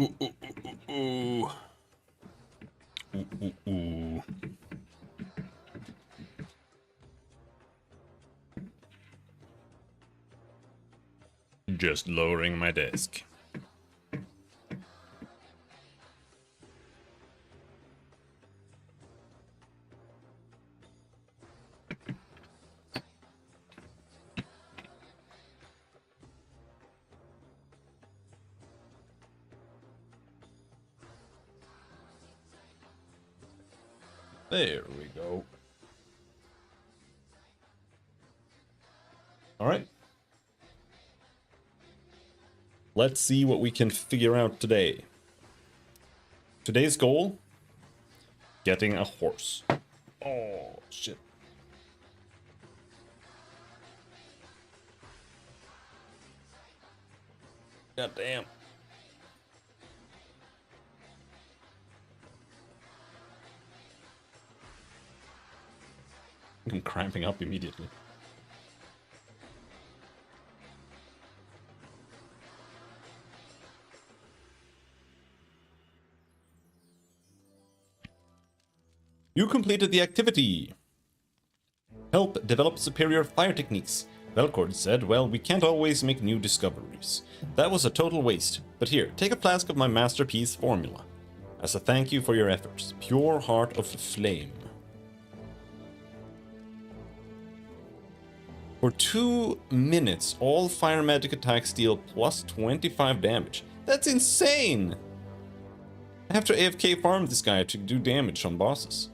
Ooh, ooh, ooh, ooh. Ooh, ooh, ooh. Just lowering my desk. There we go. All right. Let's see what we can figure out today. Today's goal? Getting a horse. Oh, shit. God damn. I'm cramping up immediately. You completed the activity. Help develop superior fire techniques. Velcord said, well, we can't always make new discoveries. That was a total waste, but here, take a flask of my masterpiece formula. As a thank you for your efforts, pure heart of flame. For 2 minutes, all fire magic attacks deal plus 25 damage. That's insane! I have to AFK farm this guy to do damage on bosses.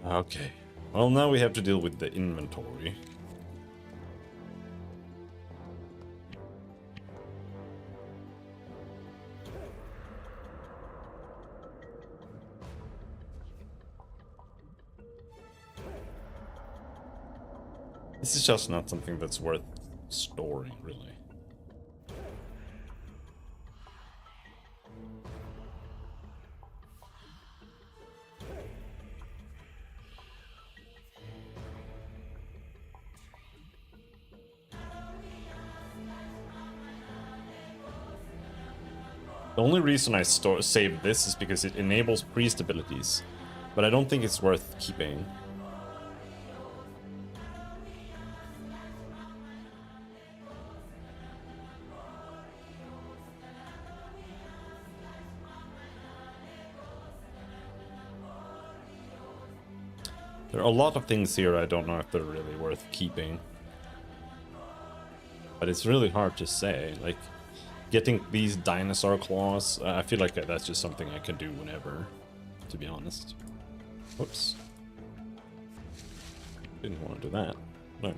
Okay. Well, now we have to deal with the inventory. This is just not something that's worth storing, really. The only reason I saved this is because it enables priest abilities, but I don't think it's worth keeping. There are a lot of things here I don't know if they're really worth keeping. But it's really hard to say, like, getting these dinosaur claws, I feel like that's just something I can do whenever, to be honest. Whoops. Didn't want to do that. No.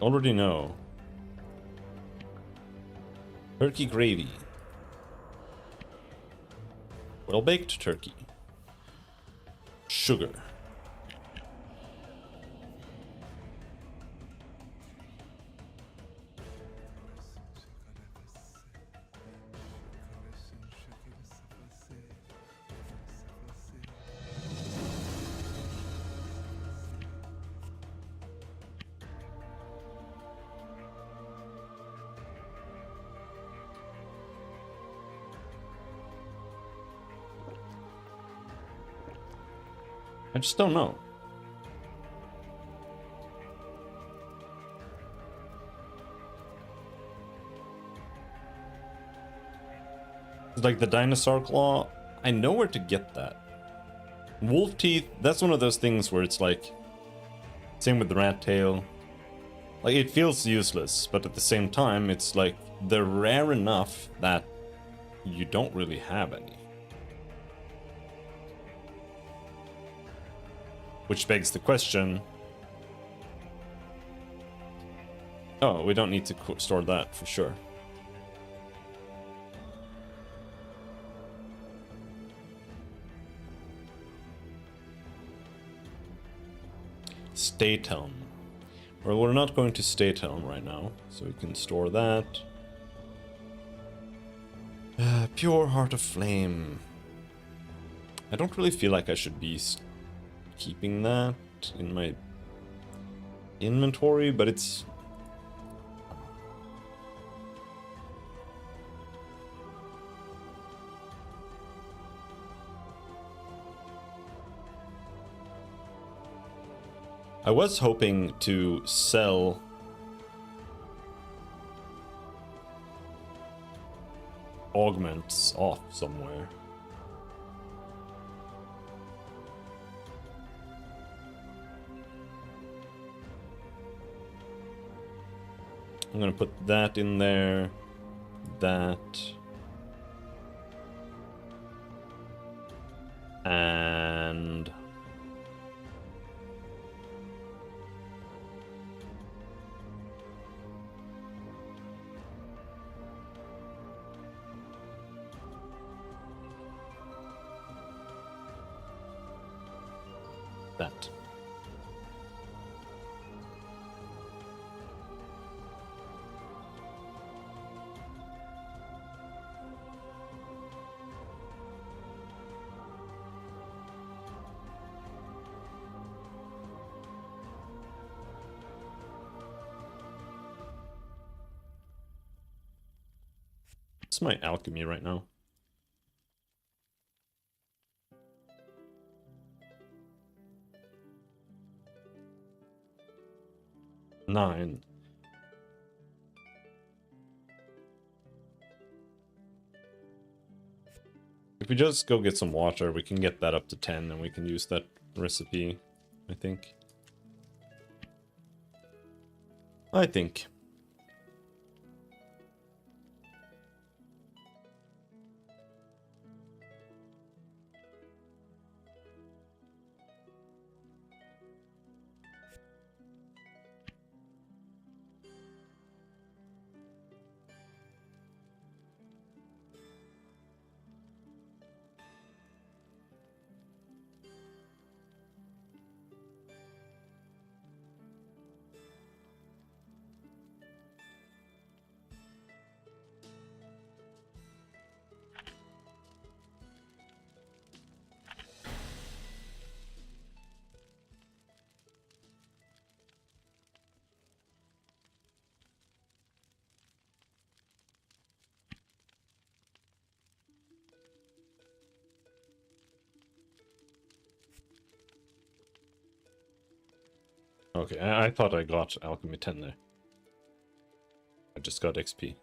Already know. Turkey gravy. Well-baked turkey. Sugar. I just don't know. Like the dinosaur claw, I know where to get that. Wolf teeth, that's one of those things where it's like, same with the rat tail. Like, it feels useless, but at the same time, it's like, they're rare enough that you don't really have any. Which begs the question... Oh, we don't need to store that for sure. State Helm. Well, we're not going to State Helm right now, so we can store that. Pure Heart of Flame. I don't really feel like I should be keeping that in my inventory, but it's... I was hoping to sell augments off somewhere. I'm gonna put that in there, that, and that. What's my alchemy right now? 9. If we just go get some water, we can get that up to 10 and we can use that recipe, I think. Okay, I thought I got alchemy 10 there. I just got XP.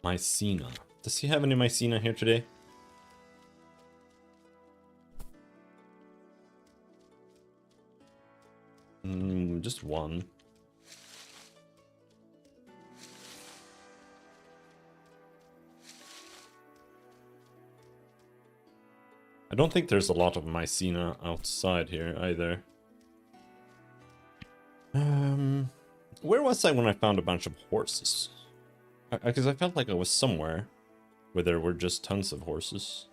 Mycena. Does he have any Mycena here today? Just one. I don't think there's a lot of Mycena outside here either. Where was I when I found a bunch of horses? Because I felt like I was somewhere where there were just tons of horses.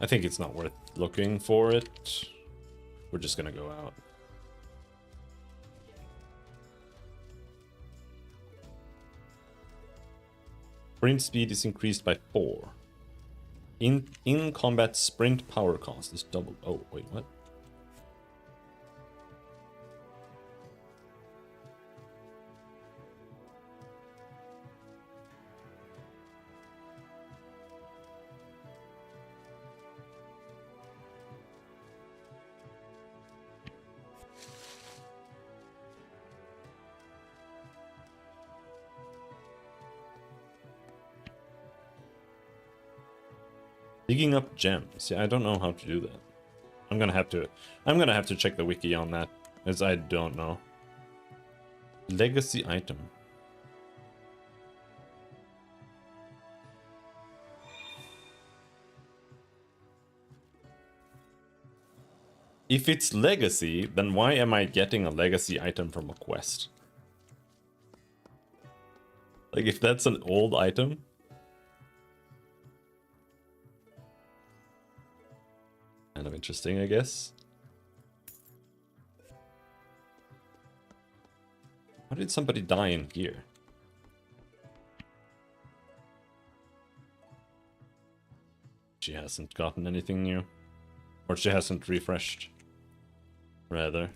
I think it's not worth looking for it. We're just gonna go out. Sprint speed is increased by 4. In combat sprint power cost is doubled. Oh, wait, what? Digging up gems. Yeah, I don't know how to do that. I'm gonna have to check the wiki on that, as I don't know. Legacy item. If it's legacy, then why am I getting a legacy item from a quest? Like, if that's an old item? Kind of interesting, I guess. How did somebody die in here? She hasn't gotten anything new. Or she hasn't refreshed. Rather.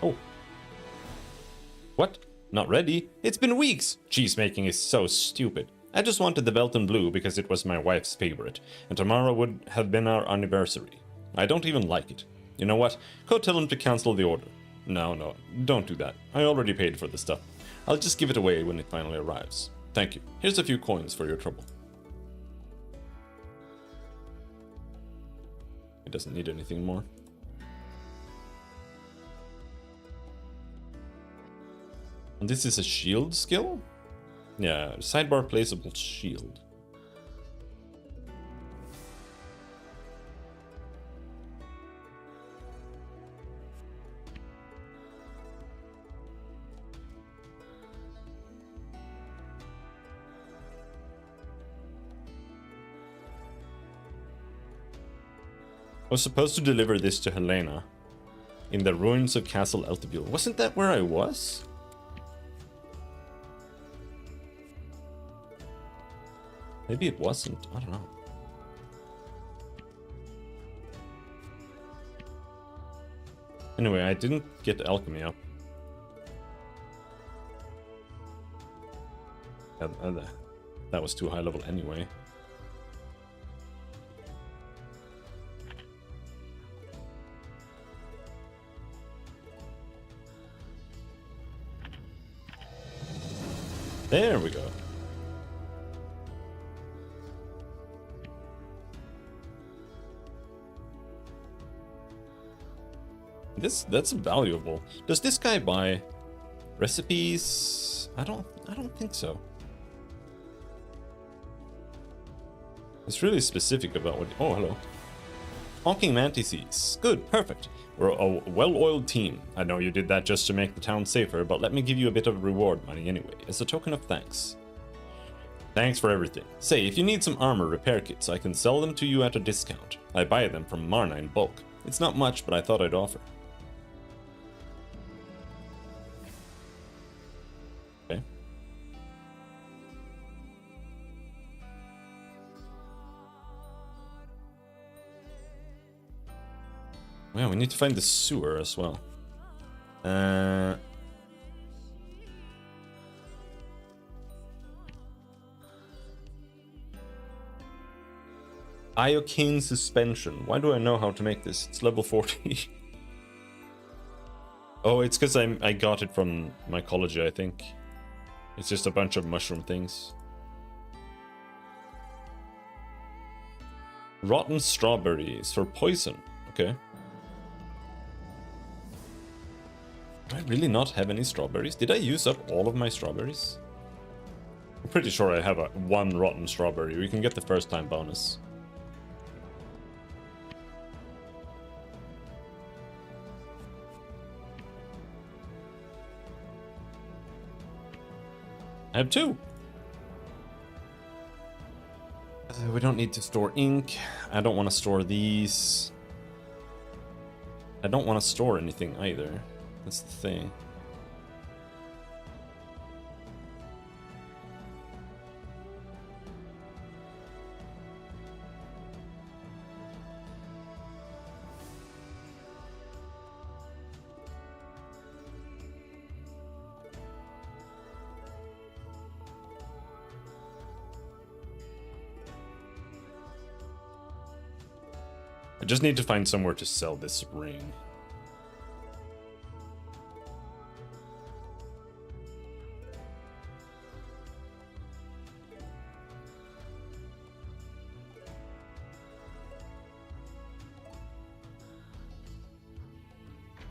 Oh. What? Not ready? It's been weeks! Cheese making is so stupid. I just wanted the Belton Blue because it was my wife's favorite, and tomorrow would have been our anniversary. I don't even like it. You know what? Go tell him to cancel the order. No, don't do that. I already paid for the stuff. I'll just give it away when it finally arrives. Thank you. Here's a few coins for your trouble. He doesn't need anything more. And this is a shield skill? Yeah, sidebar placeable shield. I was supposed to deliver this to Helena in the ruins of Castle Eltebule. Wasn't that where I was? Maybe it wasn't. I don't know. Anyway, I didn't get alchemy up. That was too high level anyway. There we go. That's valuable. Does this guy buy recipes? I don't think so. It's really specific about what. Oh, hello. Honking mantises. Good, perfect. We're a well-oiled team. I know you did that just to make the town safer, but let me give you a bit of reward money anyway, as a token of thanks. Thanks for everything. Say, if you need some armor repair kits, I can sell them to you at a discount. I buy them from Marna in bulk. It's not much, but I thought I'd offer. Okay. Well, we need to find the sewer as well. Iocane suspension. Why do I know how to make this? It's level 40. Oh, it's because I got it from mycology, I think. It's just a bunch of mushroom things. Rotten strawberries for poison. Okay. Do I really not have any strawberries? Did I use up all of my strawberries? I'm pretty sure I have one rotten strawberry. We can get the first time bonus. I have 2. We don't need to store ink. I don't want to store these. I don't want to store anything either. That's the thing. I just need to find somewhere to sell this ring.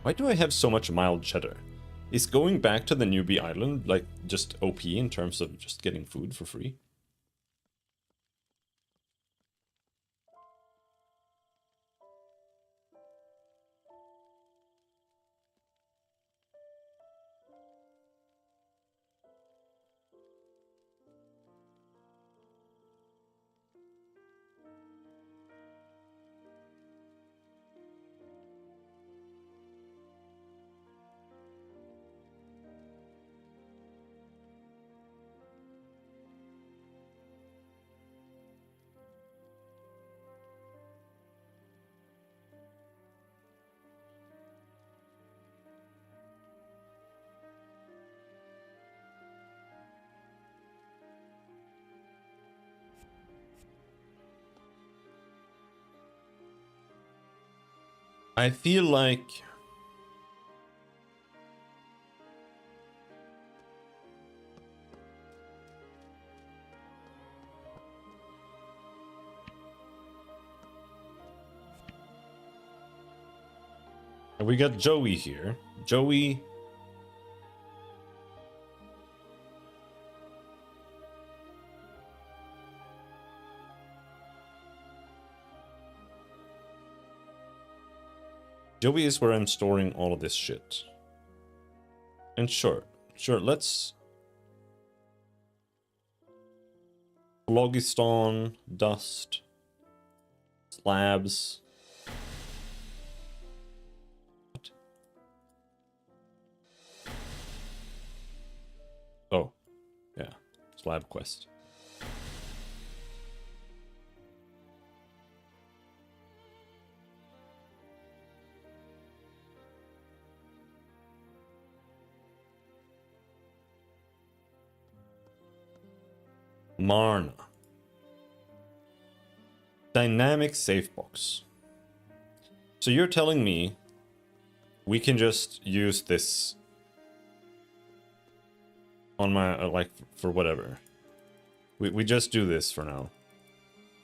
Why do I have so much mild cheddar? Is going back to the newbie island like just OP in terms of just getting food for free? I feel like we got Joey here. Joey. Joey is where I'm storing all of this shit. And sure, let's... Phlogiston, dust, slabs. What? Oh, yeah, slab quest. Marna. Dynamic safe box. So you're telling me we can just use this on my, like, for whatever. We just do this for now.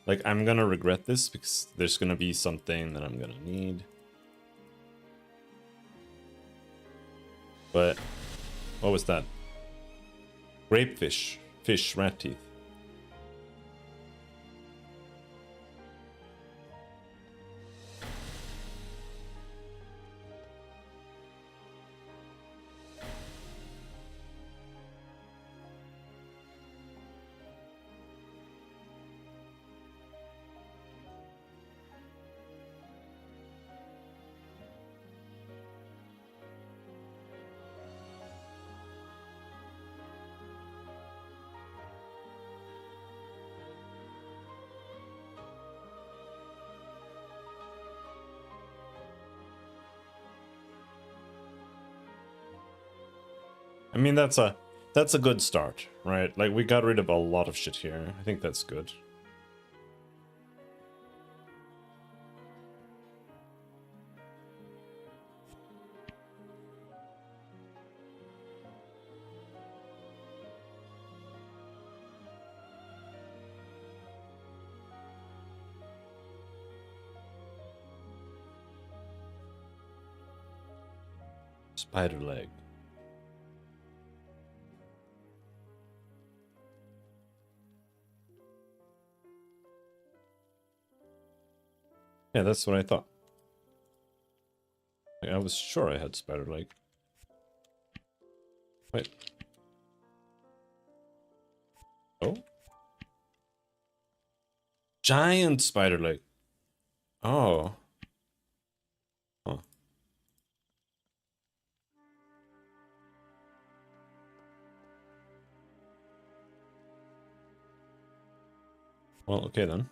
Like, I'm gonna regret this because there's gonna be something that I'm gonna need. But, what was that? Grapefish. Fish, rat teeth. I mean, that's a good start, right? Like, we got rid of a lot of shit here. I think that's good. Spider leg. Yeah, that's what I thought. I was sure I had spider leg. Wait. Oh? Giant spider leg. Oh. Huh. Well, okay then.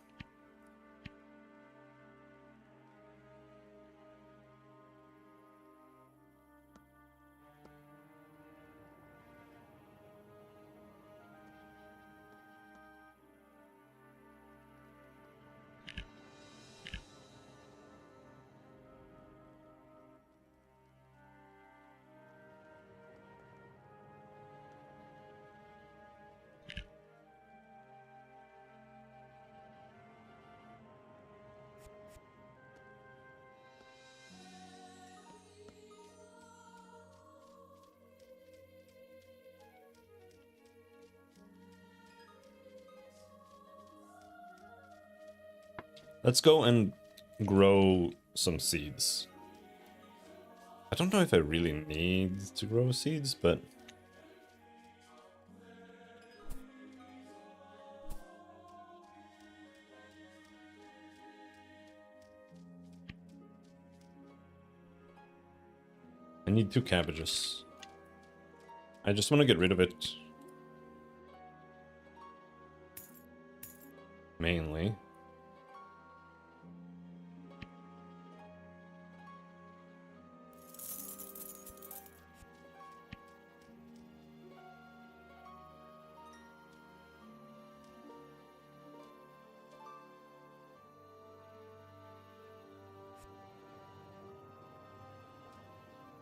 Let's go and grow some seeds. I don't know if I really need to grow seeds, but... I need 2 cabbages. I just want to get rid of it. Mainly.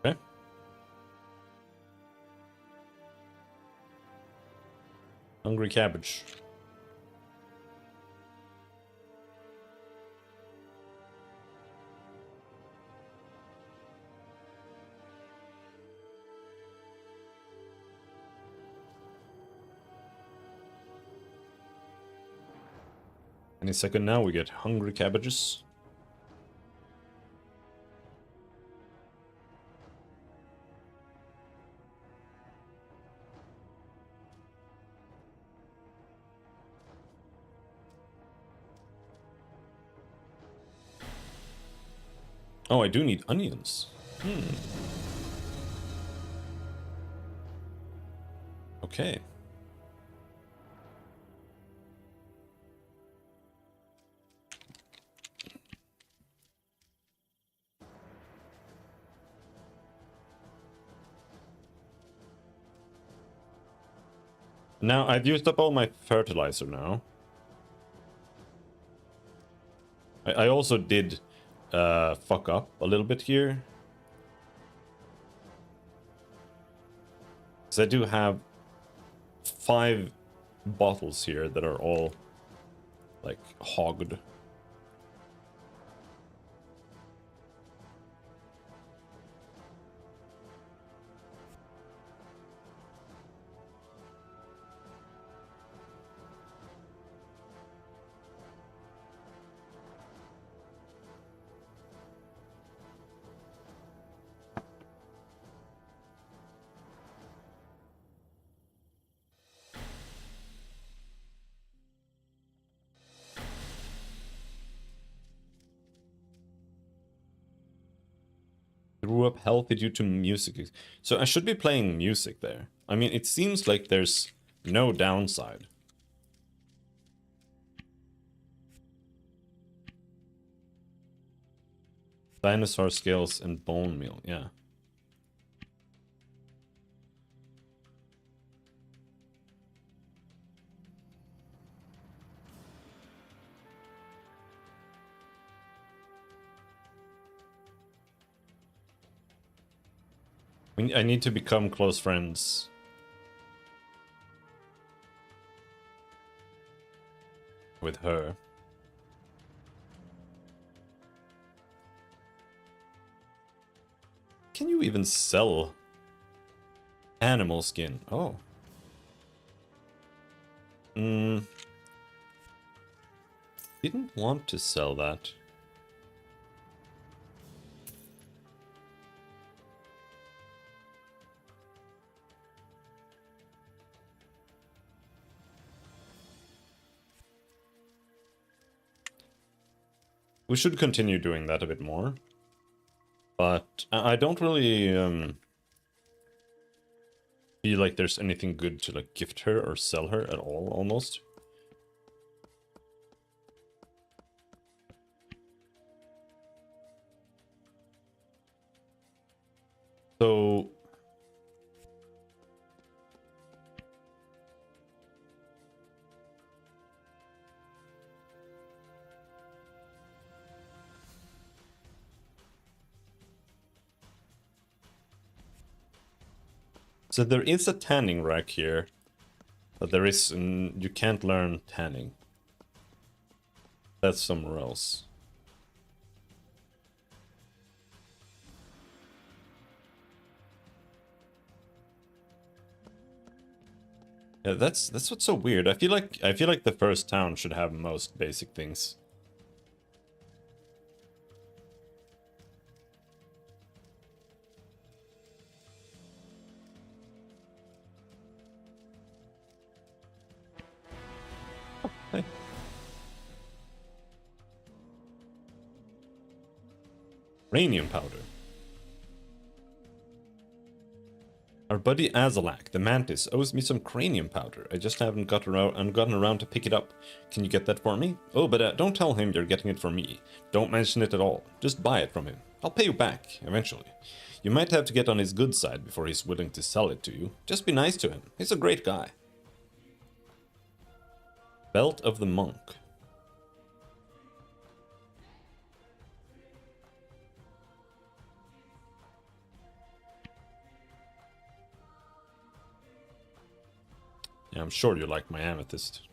Okay. Hungry cabbage. Any second now we get hungry cabbages. Oh, I do need onions. Okay. Now, I've used up all my fertilizer now. I also did fuck up a little bit here. So I do have 5 bottles here that are all, like, hogged. Grew up healthy due to music. So I should be playing music there. I mean, it seems like there's no downside. Dinosaur scales and bone meal, yeah. I need to become close friends with her. Can you even sell animal skin? Oh. Didn't want to sell that. We should continue doing that a bit more. But I don't really feel like there's anything good to like gift her or sell her at all, almost. So... So there is a tanning rack here, but there is... you can't learn tanning. That's somewhere else. Yeah, that's what's so weird. I feel like the first town should have most basic things. Cranium powder. Our buddy Azalak, the mantis, owes me some cranium powder. I just haven't gotten around to pick it up. Can you get that for me? Oh, but don't tell him you're getting it for me. Don't mention it at all. Just buy it from him. I'll pay you back, eventually. You might have to get on his good side before he's willing to sell it to you. Just be nice to him. He's a great guy. Belt of the Monk. Yeah, I'm sure you like my amethyst.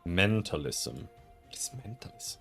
Mentalism. What is mentalism?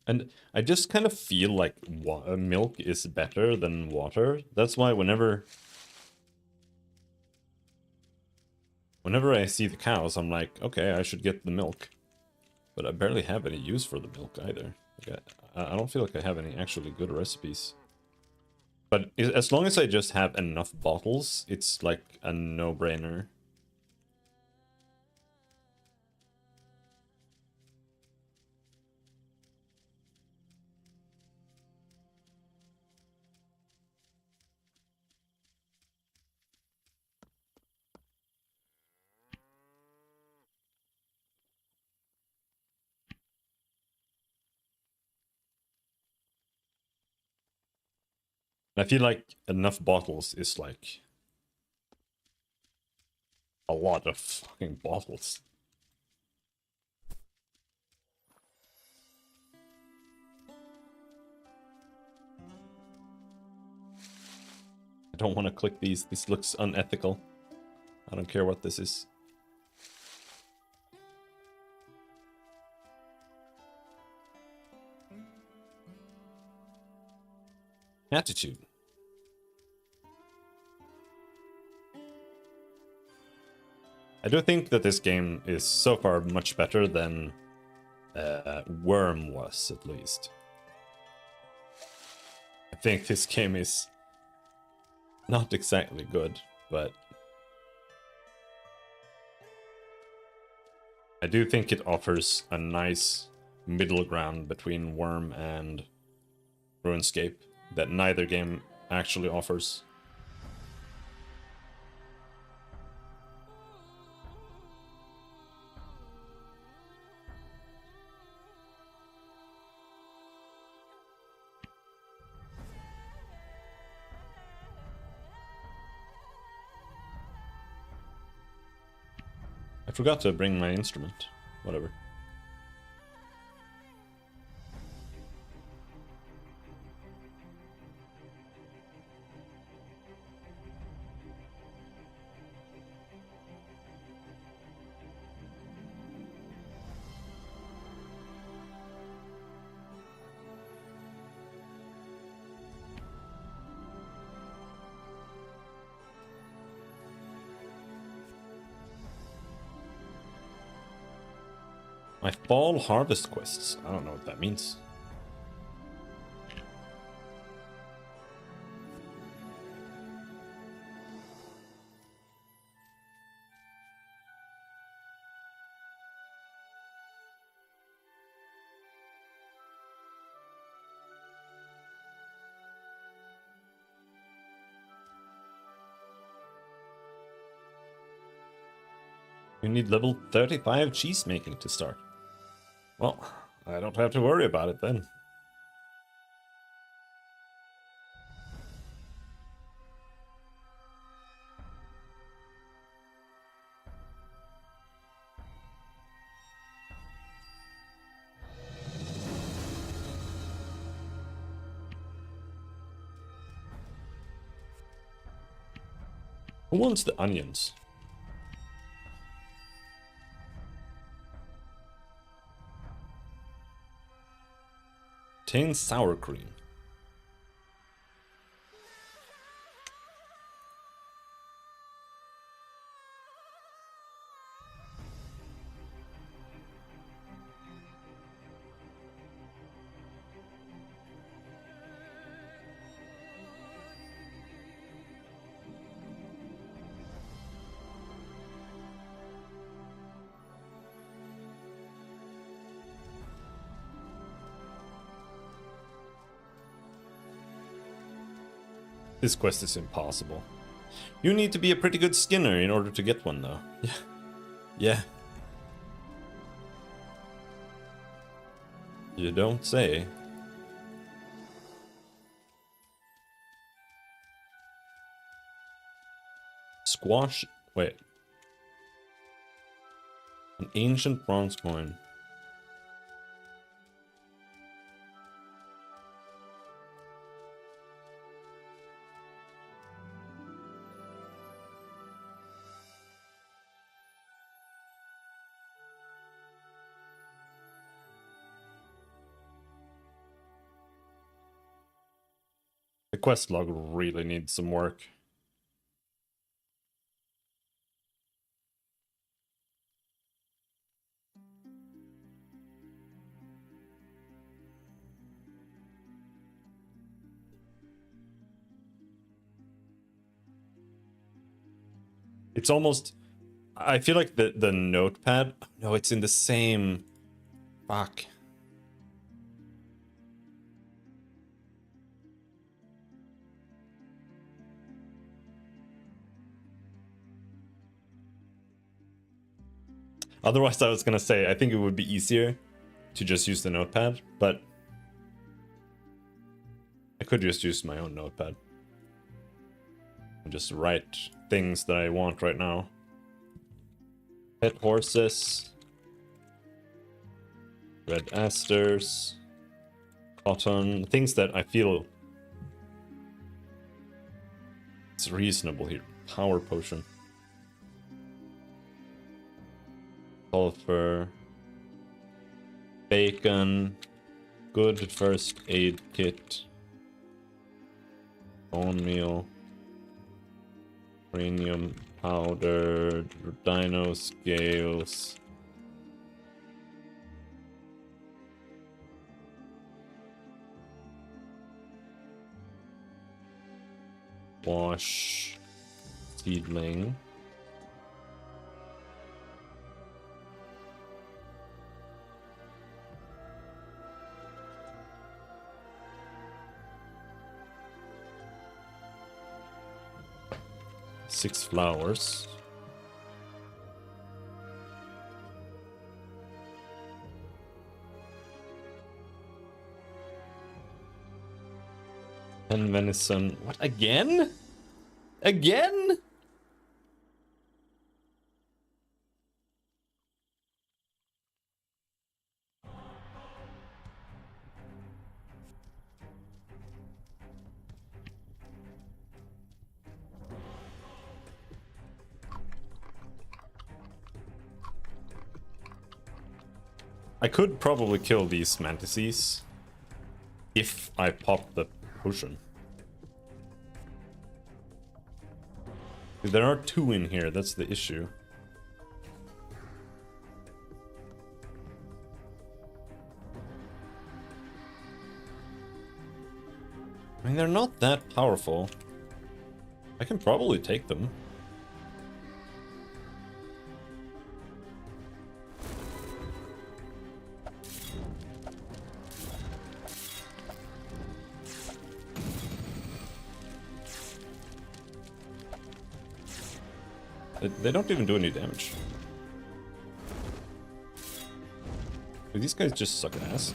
And I just kind of feel like milk is better than water. That's why whenever I see the cows, I'm like, okay, I should get the milk. But I barely have any use for the milk either. Like I don't feel like I have any actually good recipes. But as long as I just have enough bottles, it's like a no-brainer. I feel like enough bottles is like a lot of fucking bottles. I don't want to click these. This looks unethical. I don't care what this is. Attitude. I do think that this game is so far much better than Worm was, at least. I think this game is not exactly good, but I do think it offers a nice middle ground between Worm and RuneScape that neither game actually offers. I forgot to bring my instrument. Whatever. My fall harvest quests. I don't know what that means. You need level 35 cheese making to start. Well, I don't have to worry about it then. Who wants the onions? Obtain sour cream. This quest is impossible. You need to be a pretty good skinner in order to get one, though. Yeah. Yeah. You don't say. Squash. Wait. An ancient bronze coin. The quest log really needs some work. It's almost... I feel like the notepad... No, it's in the same... Fuck. Otherwise, I was gonna say, I think it would be easier to just use the notepad, but I could just use my own notepad and just write things that I want right now. Pet horses, red asters, cotton, things that I feel it's reasonable here. Power potion. Sulfur, bacon, good first aid kit, bone meal, uranium powder, dino scales. Wash, seedling. Six flowers. And venison. What, again? Again? I could probably kill these mantises if I pop the potion. There are two in here, that's the issue. I mean, they're not that powerful. I can probably take them. They don't even do any damage. These guys just suck ass.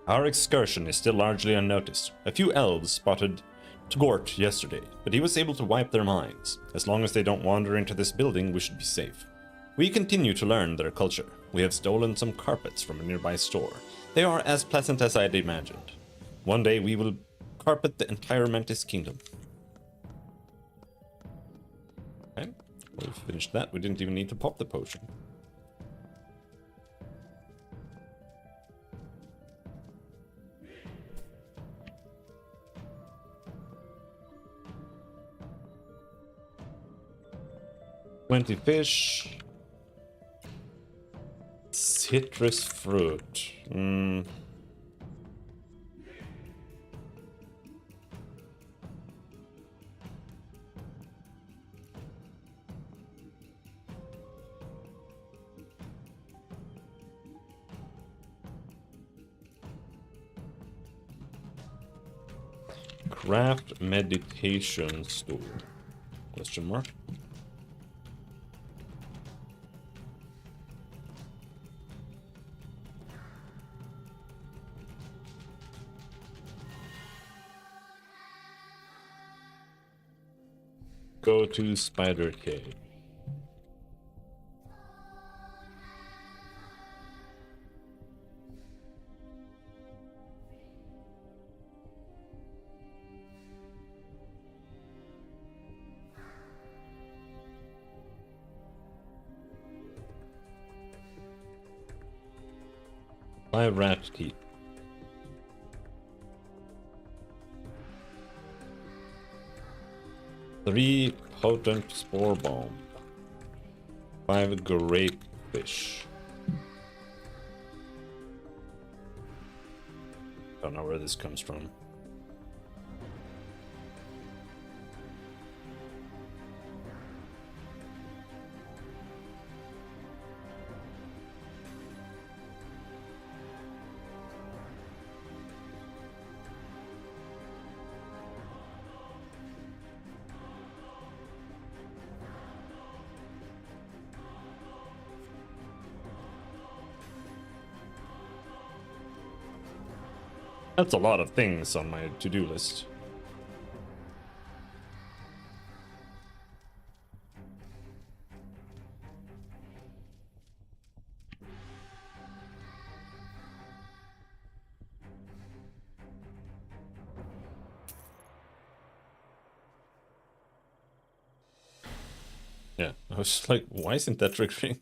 Our excursion is still largely unnoticed. A few elves spotted Tgort yesterday, but he was able to wipe their minds. As long as they don't wander into this building, we should be safe. We continue to learn their culture. We have stolen some carpets from a nearby store. They are as pleasant as I'd imagined. One day we will carpet the entire Mantis kingdom. Okay, well, we finished that. We didn't even need to pop the potion. Twenty fish. Citrus fruit. Craft meditation stool? Question mark. Go to Spider Cave. Buy rat teeth. Three potent spore bomb. 5 grape fish. Don't know where this comes from. That's a lot of things on my to-do list. Yeah, I was just like, why isn't that triggering?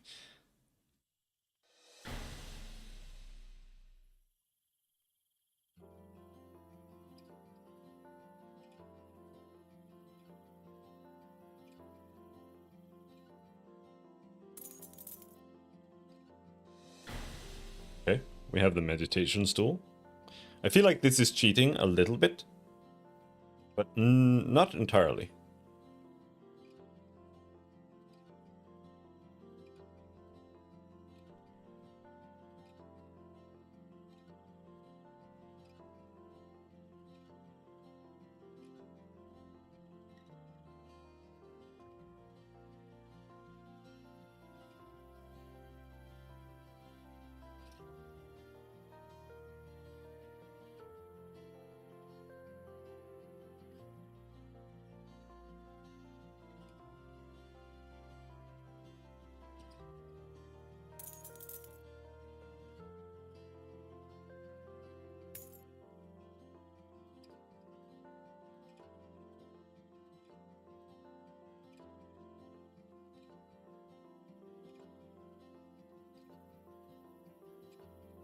Okay, we have the meditation stool. I feel like this is cheating a little bit, but not entirely.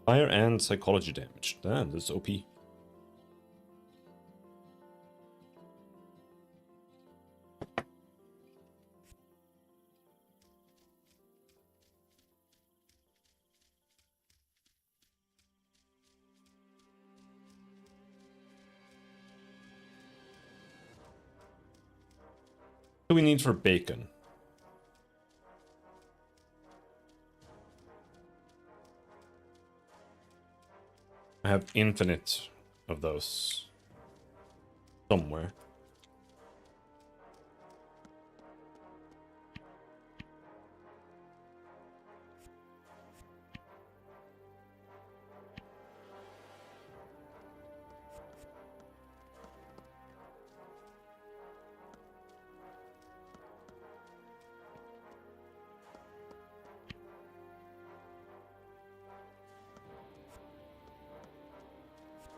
Fire and psychology damage. Damn, that's OP. What do we need for bacon? I have infinite of those somewhere.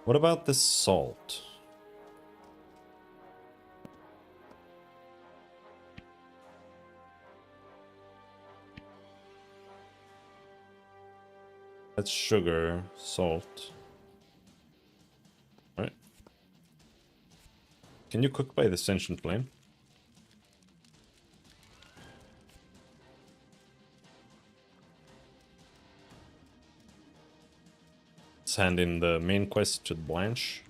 What about the salt? That's sugar, salt. All right. Can you cook by the sentient flame? Let's hand in the main quest to Blanche.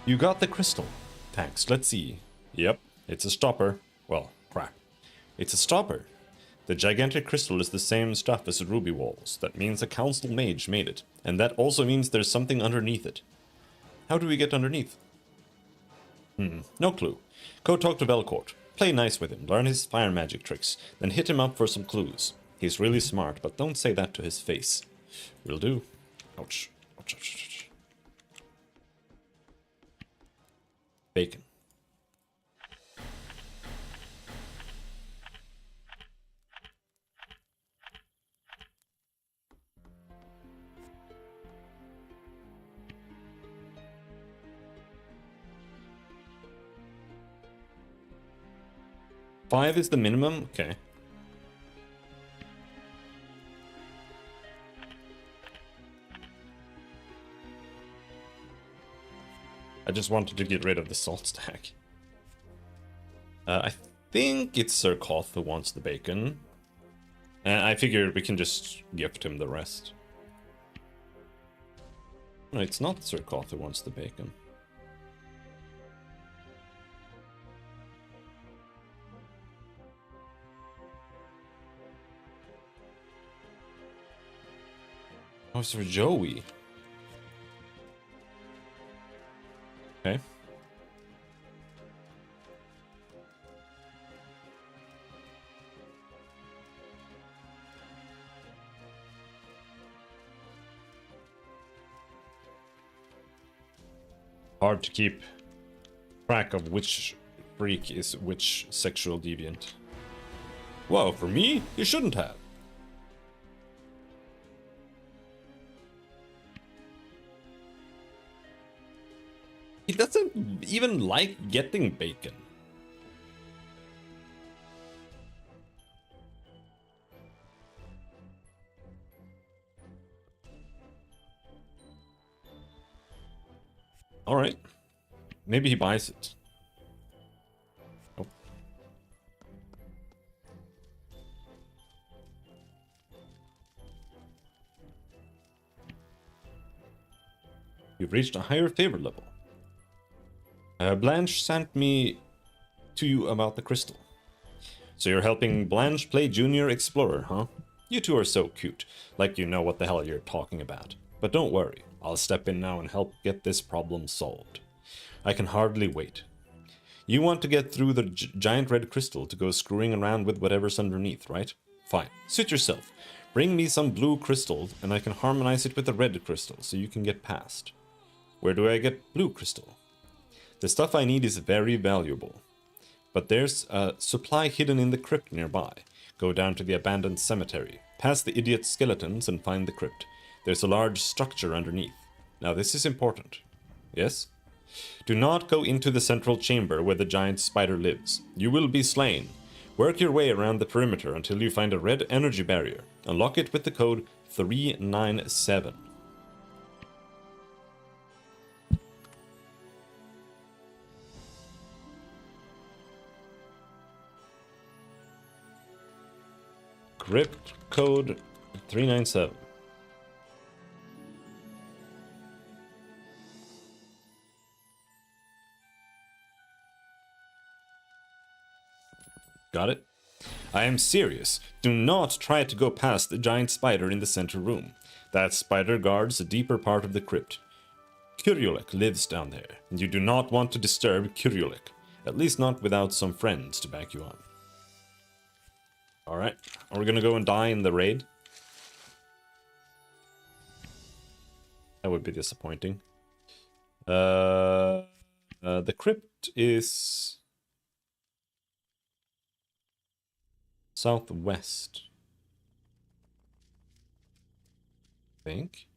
You got the crystal. Thanks. Let's see. Yep, it's a stopper. Well, crap. It's a stopper. The gigantic crystal is the same stuff as the ruby walls. That means a council mage made it. And that also means there's something underneath it. How do we get underneath? No clue. Go talk to Velcourt. Play nice with him, learn his fire magic tricks, then hit him up for some clues. He's really smart, but don't say that to his face. Will do. Ouch. Ouch, ouch, ouch. Bacon. Five is the minimum? Okay. I just wanted to get rid of the salt stack. I think it's Sir Koth who wants the bacon. I figured we can just gift him the rest. No, it's not Sir Koth who wants the bacon. Oh, it's for Joey. Okay. Hard to keep track of which freak is which sexual deviant. Well, for me, you shouldn't have. He doesn't even like getting bacon. Alright. Maybe he buys it. Oh. You've reached a higher favor level. Blanche sent me to you about the crystal. So you're helping Blanche play Junior Explorer, huh? You two are so cute, like you know what the hell you're talking about. But don't worry, I'll step in now and help get this problem solved. I can hardly wait. You want to get through the giant red crystal to go screwing around with whatever's underneath, right? Fine, suit yourself. Bring me some blue crystal and I can harmonize it with the red crystal so you can get past. Where do I get blue crystal? The stuff I need is very valuable. But there's a supply hidden in the crypt nearby. Go down to the abandoned cemetery, past the idiot skeletons and find the crypt. There's a large structure underneath. Now this is important. Yes? Do not go into the central chamber where the giant spider lives. You will be slain. Work your way around the perimeter until you find a red energy barrier. Unlock it with the code 397. Crypt code 397. Got it? I am serious. Do not try to go past the giant spider in the center room. That spider guards a deeper part of the crypt. Kyriolek lives down there, and you do not want to disturb Kyriolek. At least not without some friends to back you up. Alright, are we gonna go and die in the raid? That would be disappointing. The crypt is southwest, I think.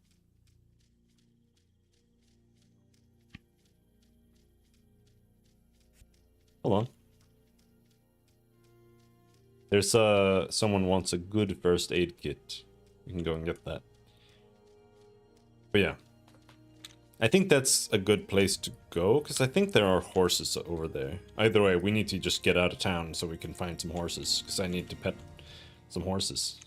Hold on. There's someone wants a good first aid kit. We can go and get that. But yeah. I think that's a good place to go, because I think there are horses over there. Either way, we need to just get out of town so we can find some horses, because I need to pet some horses.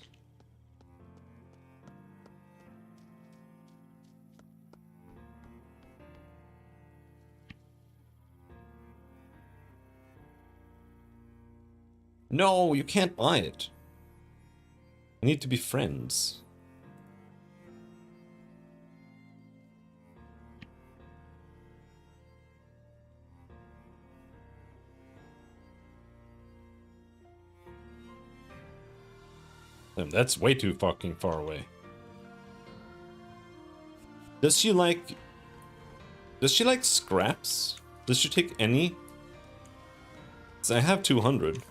No, you can't buy it. We need to be friends. Damn, that's way too fucking far away. Does she like scraps? Does she take any? So I have 200.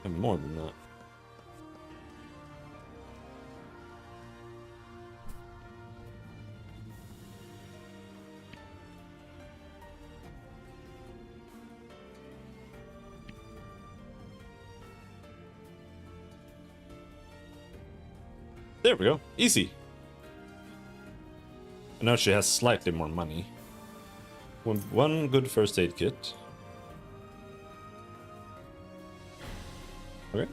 And more than that. There we go. Easy. And now she has slightly more money. One good first aid kit. Okay.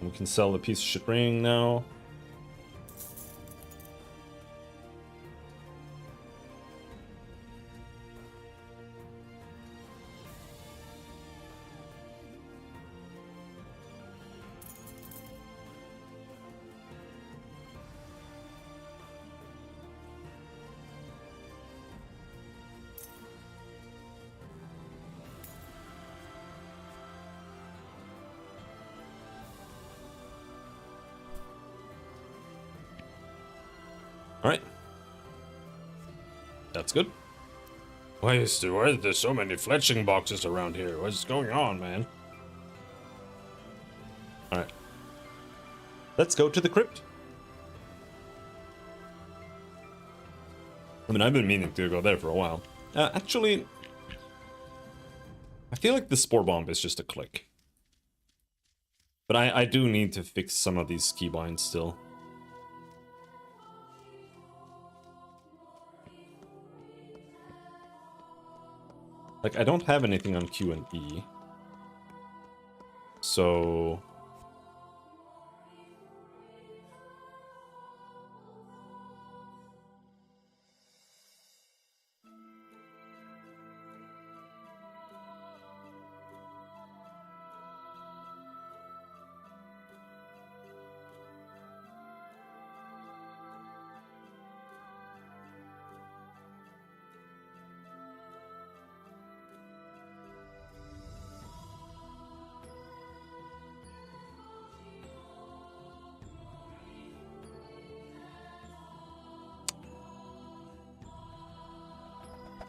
We can sell the piece of shit ring now. Alright. That's good. Why is there so many fletching boxes around here? What's going on, man? Alright. Let's go to the crypt. I mean, I've been meaning to go there for a while. Actually, I feel like the spore bomb is just a click. But I do need to fix some of these keybinds still. Like, I don't have anything on Q and E. So...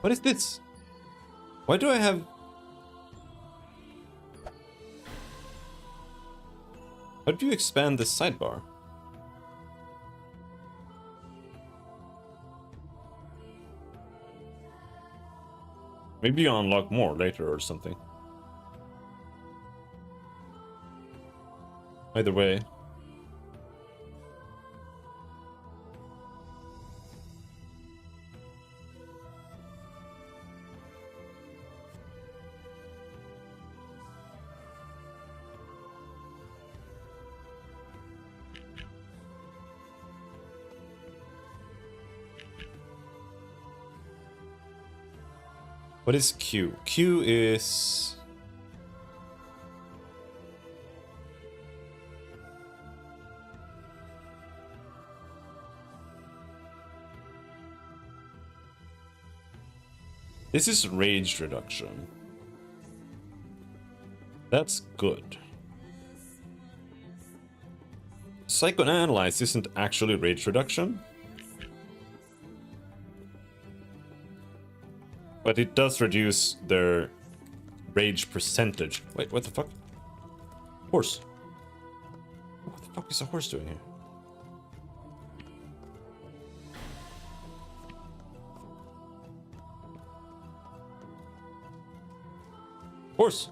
What is this? Why do I have... How do you expand this sidebar? Maybe you unlock more later or something. Either way. What is Q? Q is... This is rage reduction. That's good. Psychoanalyze isn't actually rage reduction. But it does reduce their rage percentage. Wait, what the fuck? Horse. What the fuck is a horse doing here? Horse.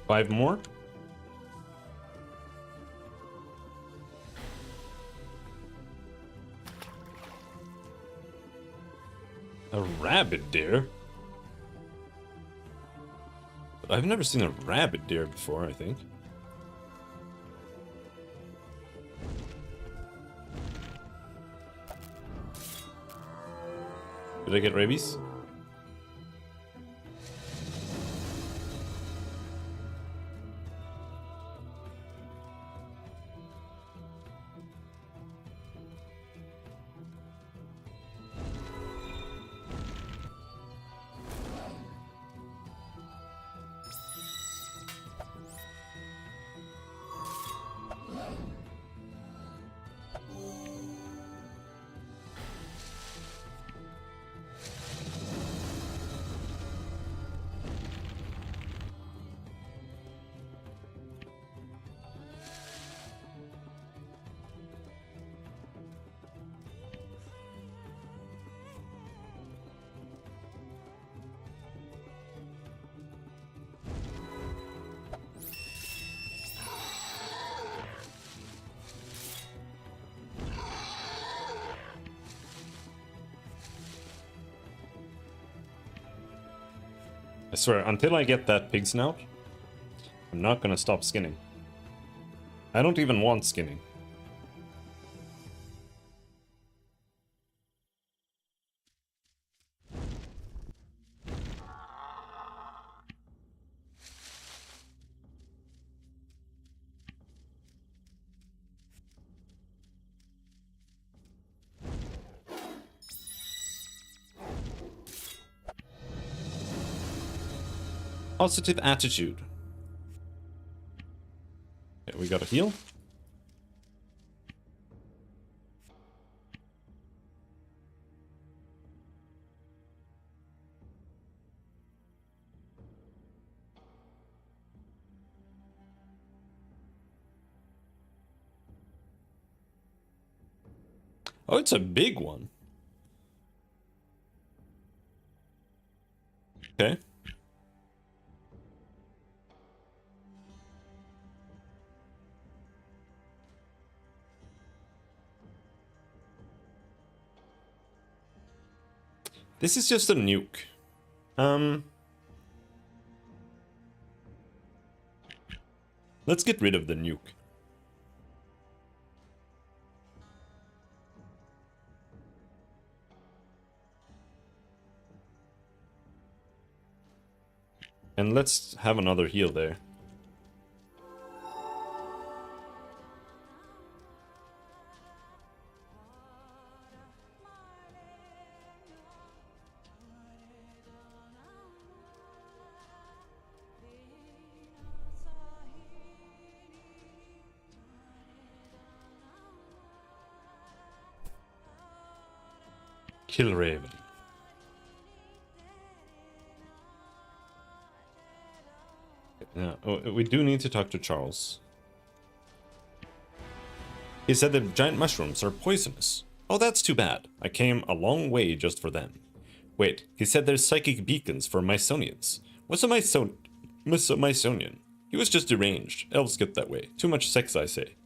Five more? A rabbit deer? I've never seen a rabbit deer before, I think. Did I get rabies? I swear, until I get that pig snout, I'm not gonna stop skinning. I don't even want skinning. Positive attitude. Okay, we got a heal. Oh, it's a big one. Okay. This is just a nuke. Let's get rid of the nuke. And let's have another heal there. Kill Raven. Yeah, oh, we do need to talk to Charles. He said the giant mushrooms are poisonous. Oh, that's too bad. I came a long way just for them. Wait, he said there's psychic beacons for Mysonians. What's a Mysonian? He was just deranged. Elves get that way. Too much sex, I say.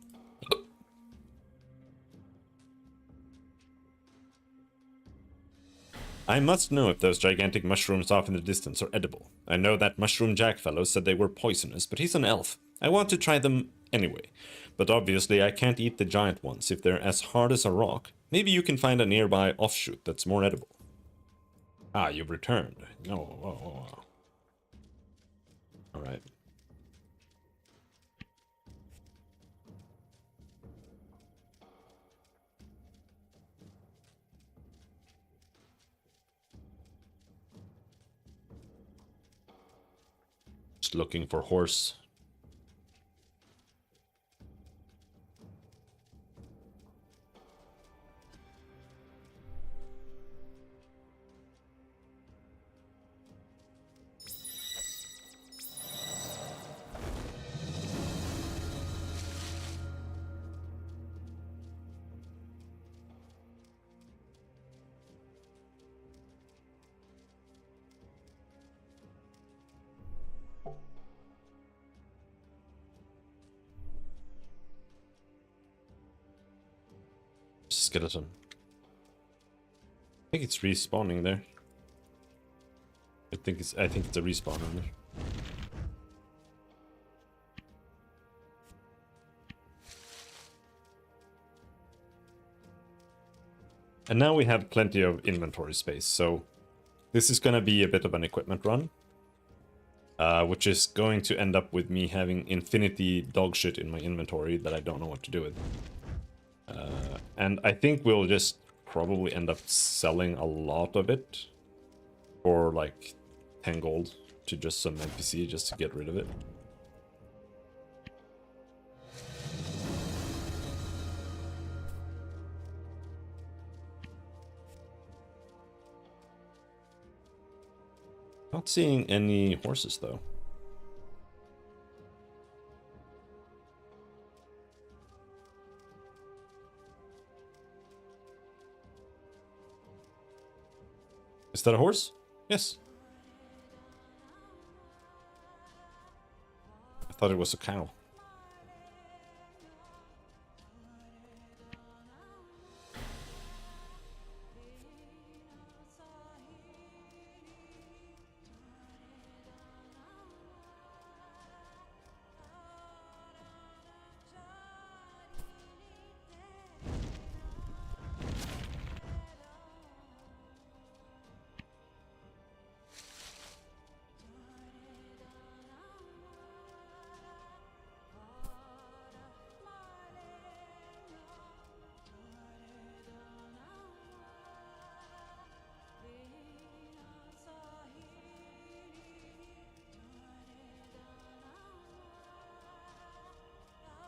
I must know if those gigantic mushrooms off in the distance are edible. I know that Mushroom Jack fellow said they were poisonous, but he's an elf. I want to try them anyway. But obviously I can't eat the giant ones if they're as hard as a rock. Maybe you can find a nearby offshoot that's more edible. Ah, you've returned. Oh. Alright. Just looking for horse. Skeleton. I think it's respawning there. I think it's a respawn on it. And now we have plenty of inventory space, so this is gonna be a bit of an equipment run. Which is going to end up with me having infinity dog shit in my inventory that I don't know what to do with. And I think we'll just probably end up selling a lot of it for like 10 gold to just some NPC just to get rid of it. Not seeing any horses though. Is that a horse? Yes. I thought it was a cow.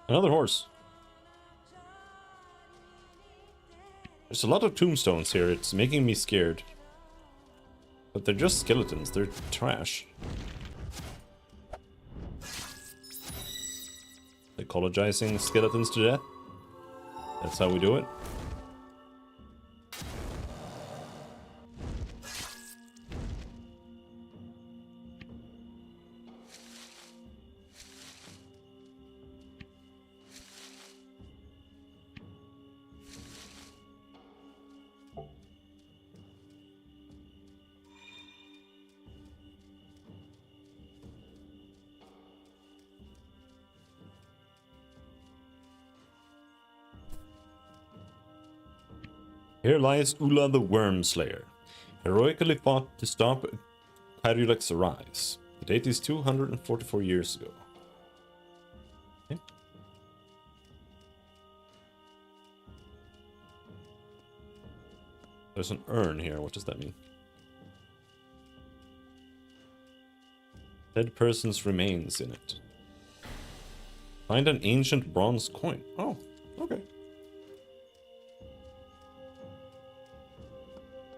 Another horse. There's a lot of tombstones here. It's making me scared. But they're just skeletons. They're trash. Ecologizing skeletons to death. That's how we do it. Here lies Ula the Worm Slayer, heroically fought to stop Kyrulek's rise. The date is 244 years ago. Okay. There's an urn here. What does that mean? Dead person's remains in it. Find an ancient bronze coin. Oh, okay.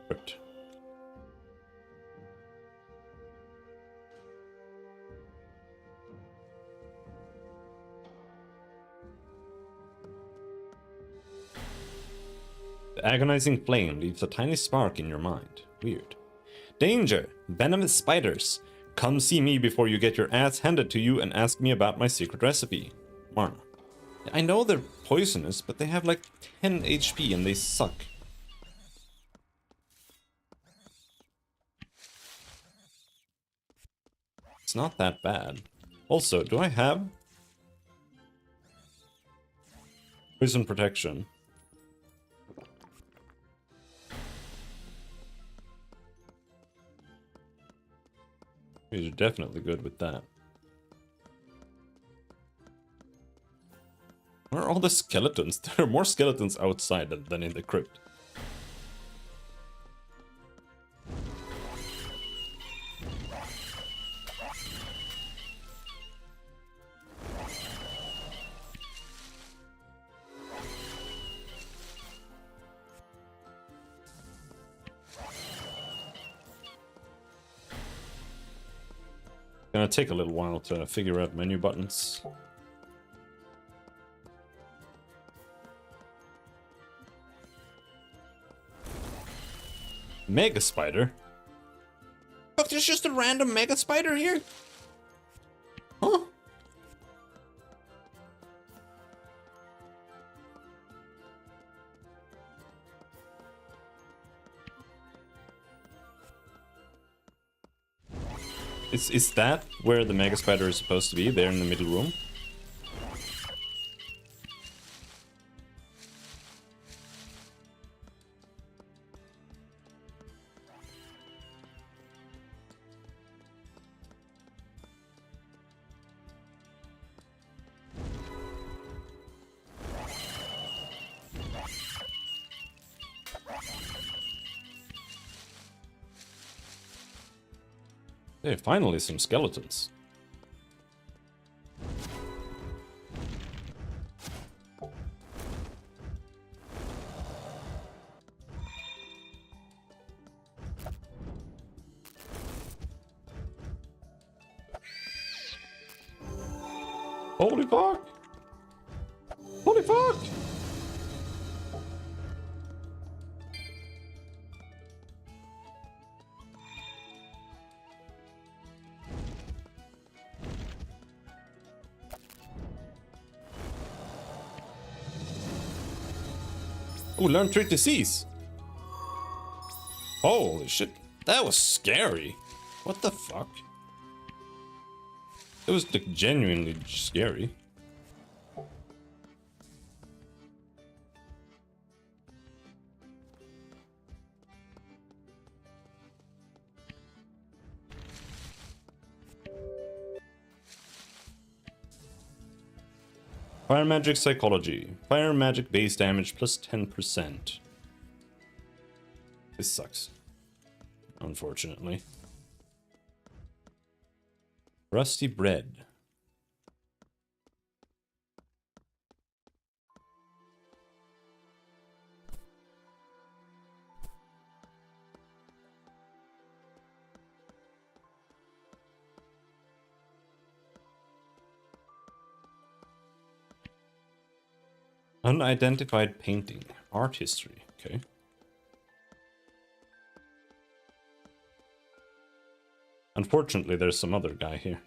Good. The agonizing flame leaves a tiny spark in your mind. Weird. Danger! Venomous spiders! Come see me before you get your ass handed to you and ask me about my secret recipe. Marna. I know they're poisonous, but they have like 10 HP and they suck. It's not that bad. Also, do I have poison protection? You're definitely good with that. Where are all the skeletons? There are more skeletons outside than in the crypt. Gonna take a little while to figure out menu buttons. Mega spider? Look, there's just a random mega spider here? Huh? Is that where the Mega Spider is supposed to be? There in the middle room? Hey, finally some skeletons. Holy fuck! Holy fuck! Oh, learn Trick Disease. Holy shit. That was scary. What the fuck? It was like genuinely scary. Fire Magic Psychology. Fire Magic base damage plus 10%. This sucks. Unfortunately. Rusty Bread. Unidentified painting. Art history. Okay. Unfortunately, there's some other guy here.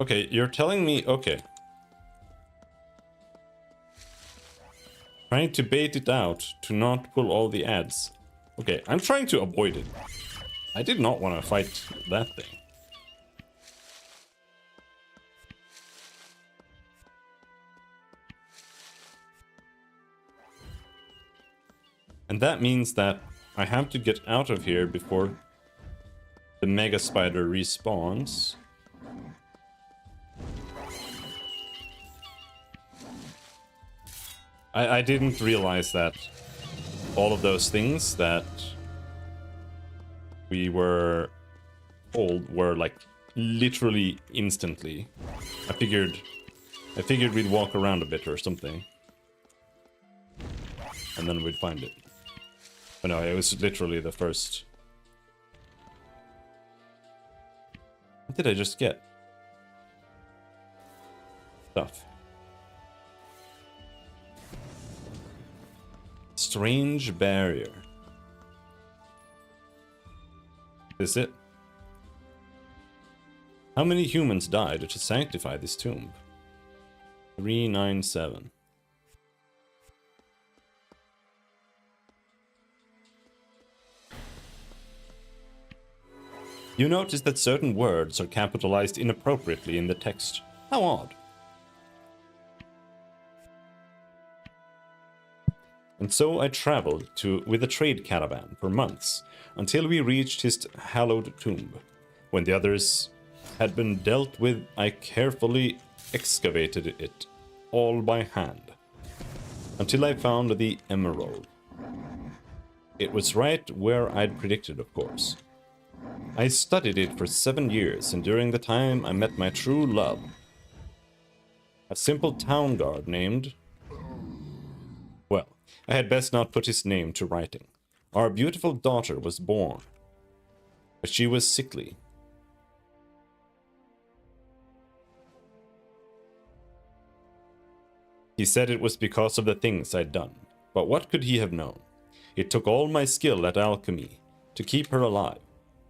Okay, you're telling me... Okay. Trying to bait it out to not pull all the ads. Okay, I'm trying to avoid it. I did not want to fight that thing. And that means that I have to get out of here before the Mega Spider respawns. I didn't realize that all of those things that we were told were like literally instantly. I figured we'd walk around a bit or something. And then we'd find it. But no, it was literally the first. What did I just get? Stuff. Strange barrier. Is it? How many humans died to sanctify this tomb? 397. You notice that certain words are capitalized inappropriately in the text. How odd. And so I traveled with a trade caravan for months, until we reached his hallowed tomb. When the others had been dealt with, I carefully excavated it, all by hand, until I found the emerald. It was right where I'd predicted, of course. I studied it for 7 years, and during the time I met my true love. A simple town guard named... Well, I had best not put his name to writing. Our beautiful daughter was born, but she was sickly. He said it was because of the things I'd done, but what could he have known? It took all my skill at alchemy to keep her alive,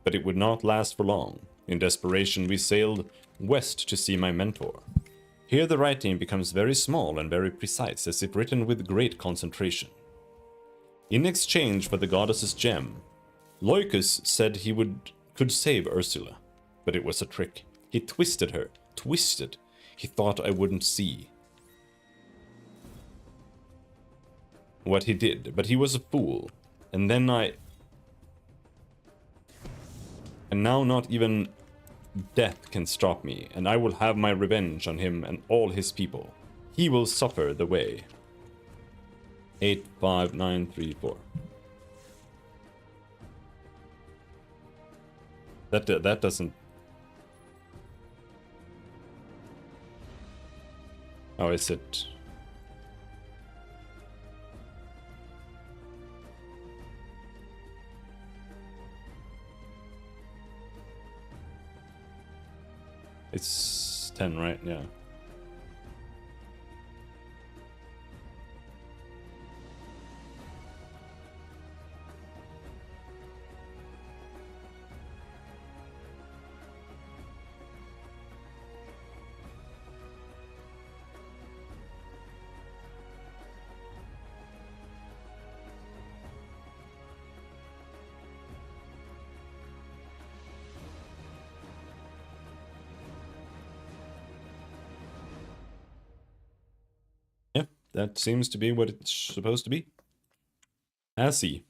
but it would not last for long. In desperation, we sailed west to see my mentor. Here the writing becomes very small and very precise, as if written with great concentration. In exchange for the goddess's gem, Leucus said he could save Ursula, but it was a trick. He twisted her. Twisted. He thought I wouldn't see what he did, but he was a fool. And then And now not even death can stop me, and I will have my revenge on him and all his people. He will suffer the way. 85934. That doesn't. Oh, is it? It's 10, right? Yeah. Yeah, that seems to be what it's supposed to be. I see.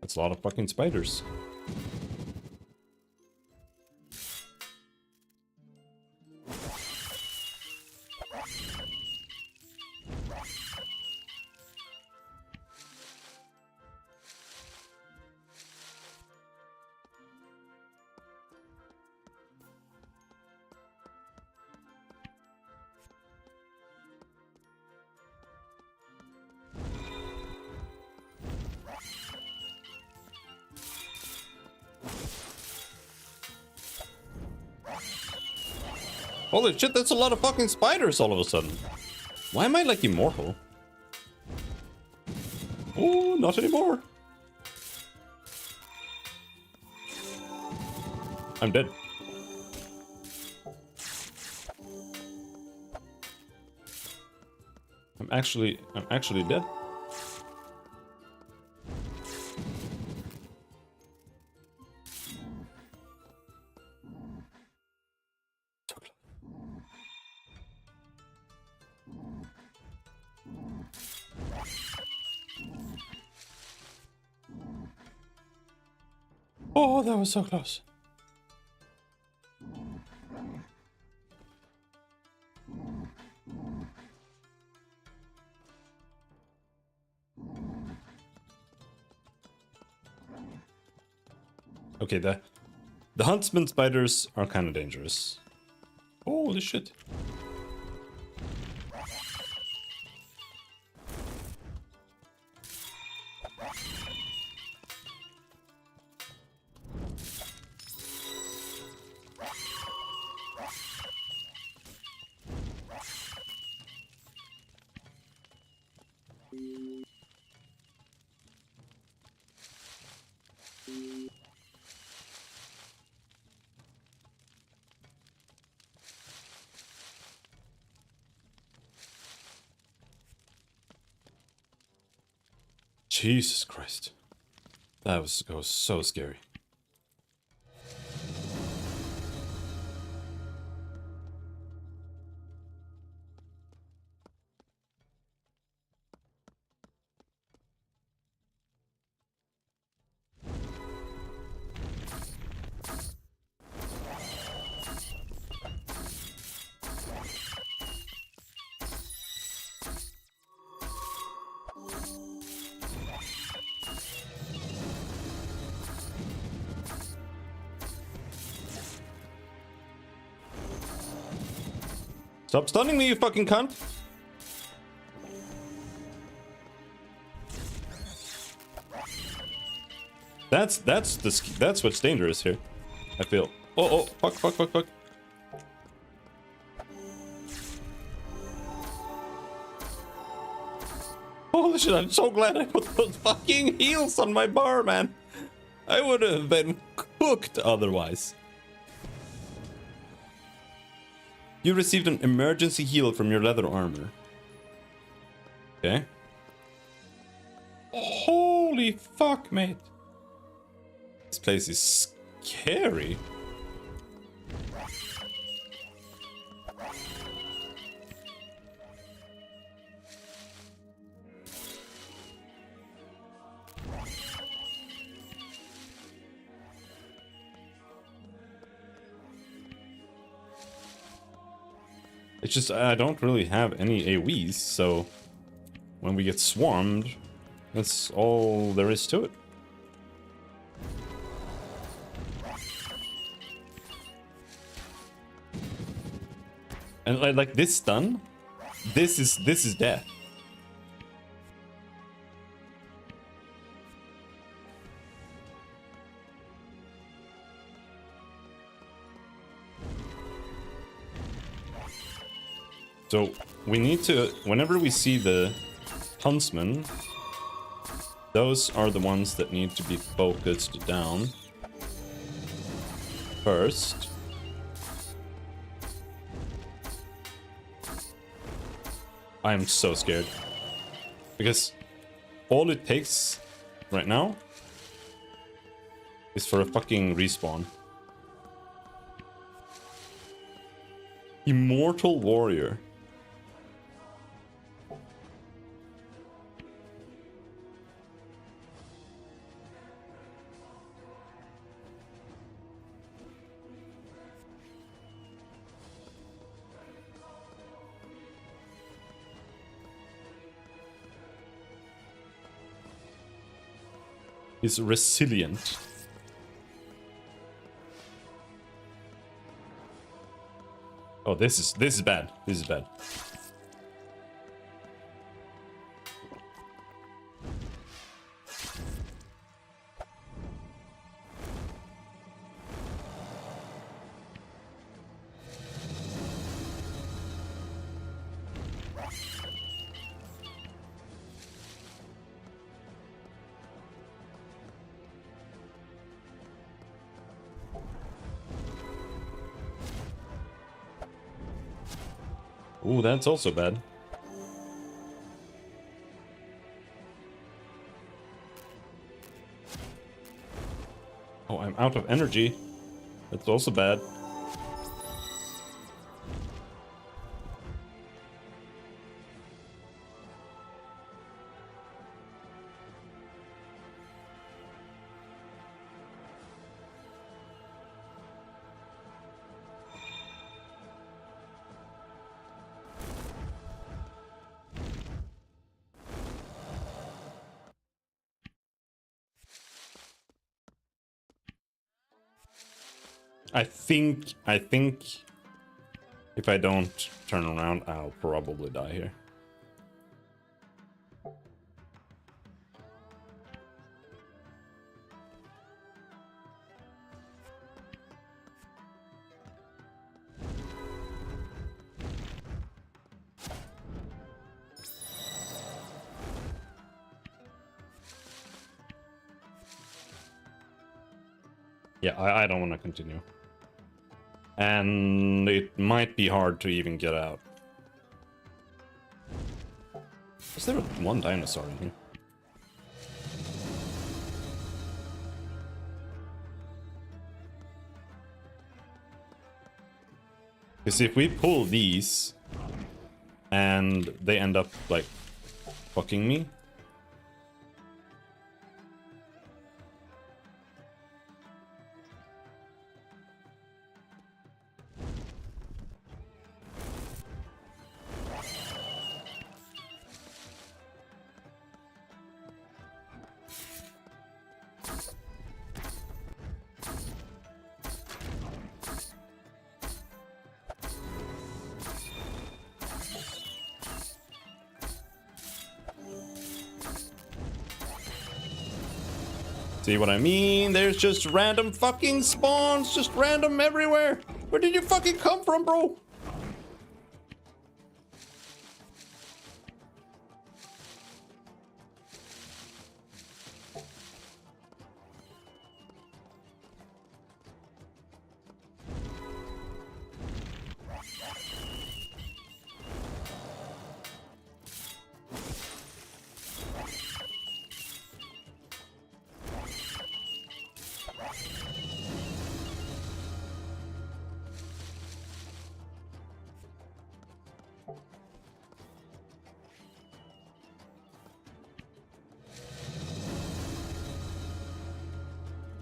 That's a lot of fucking spiders. Holy shit, that's a lot of fucking spiders all of a sudden. Why am I like immortal? Oh, not anymore. I'm dead. I'm actually dead. Oh, that was so close. Okay, the huntsman spiders are kind of dangerous. Holy shit. Jesus Christ. That was so scary. Stop stunning me, you fucking cunt! That's what's dangerous here. I feel. Oh, fuck. Holy shit, I'm so glad I put those fucking heals on my bar, man. I would have been cooked otherwise. You received an emergency heal from your leather armor. Okay. Holy fuck, mate. This place is scary. It's just, I don't really have any AoEs, so when we get swarmed, that's all there is to it. And like this stun, this is death. So we need to, whenever we see the huntsman, those are the ones that need to be focused down first. I'm so scared. Because all it takes right now is for a fucking respawn. Immortal warrior. He's resilient. Oh, this is bad. This is bad. Ooh, that's also bad. Oh, I'm out of energy. That's also bad. I think if I don't turn around, I'll probably die here. Yeah, I don't want to continue. And it might be hard to even get out. Is there one dinosaur in here? Because if we pull these and they end up like fucking me. See what I mean? There's just random fucking spawns, just random everywhere. Where did you fucking come from, bro?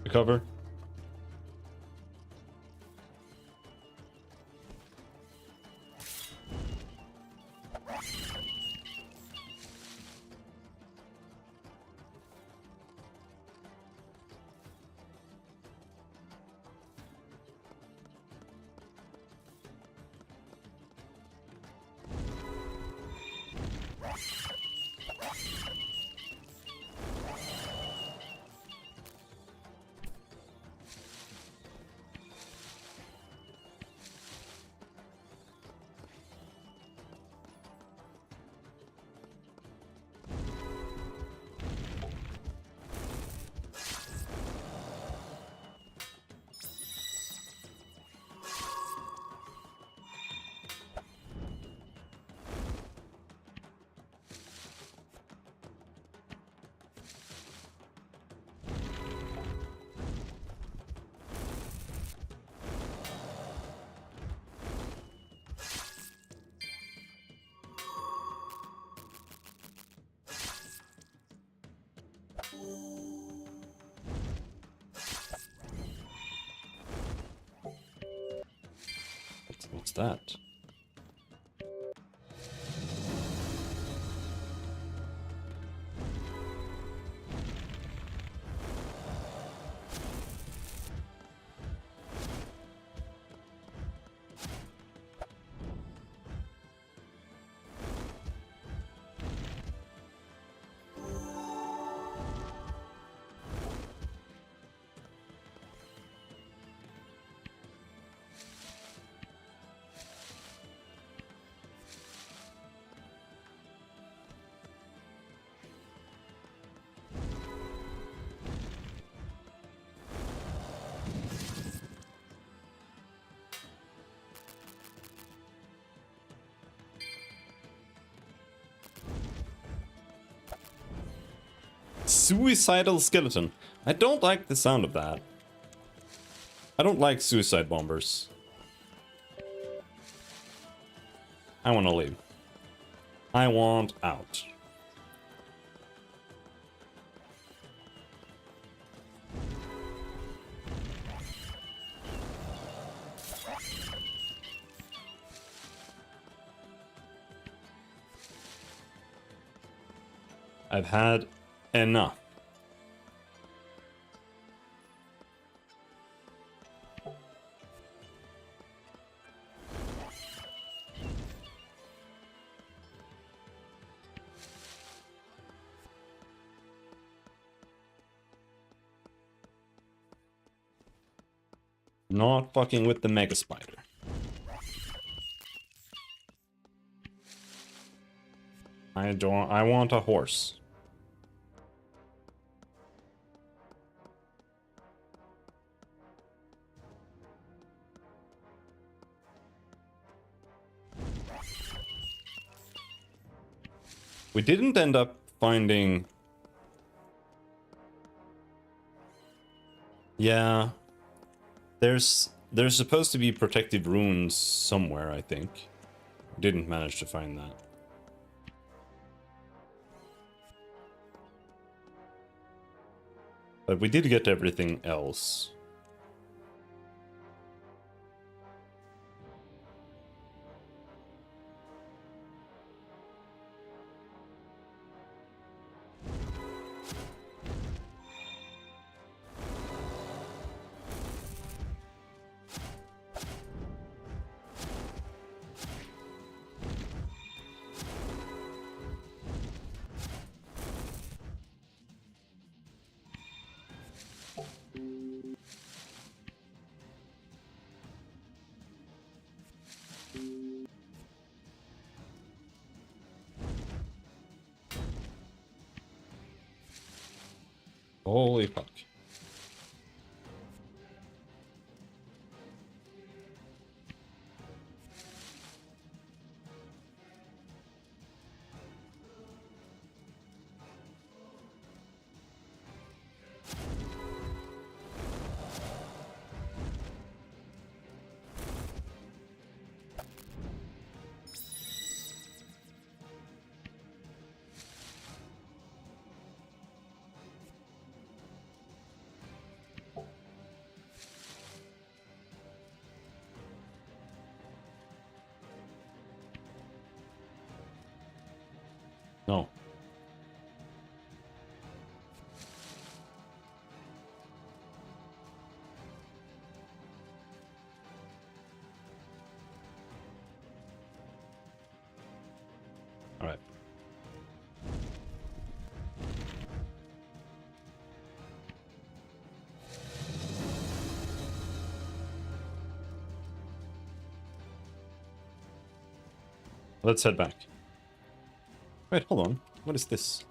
Recover. What's that? Suicidal skeleton. I don't like the sound of that. I don't like suicide bombers. I want to leave. I want out. I've had enough. Not fucking with the mega spider. I want a horse. We didn't end up finding... Yeah. There's supposed to be protective runes somewhere, I think. Didn't manage to find that. But we did get everything else. Holy fuck. No. All right. Let's head back. Wait, hold on. What is this?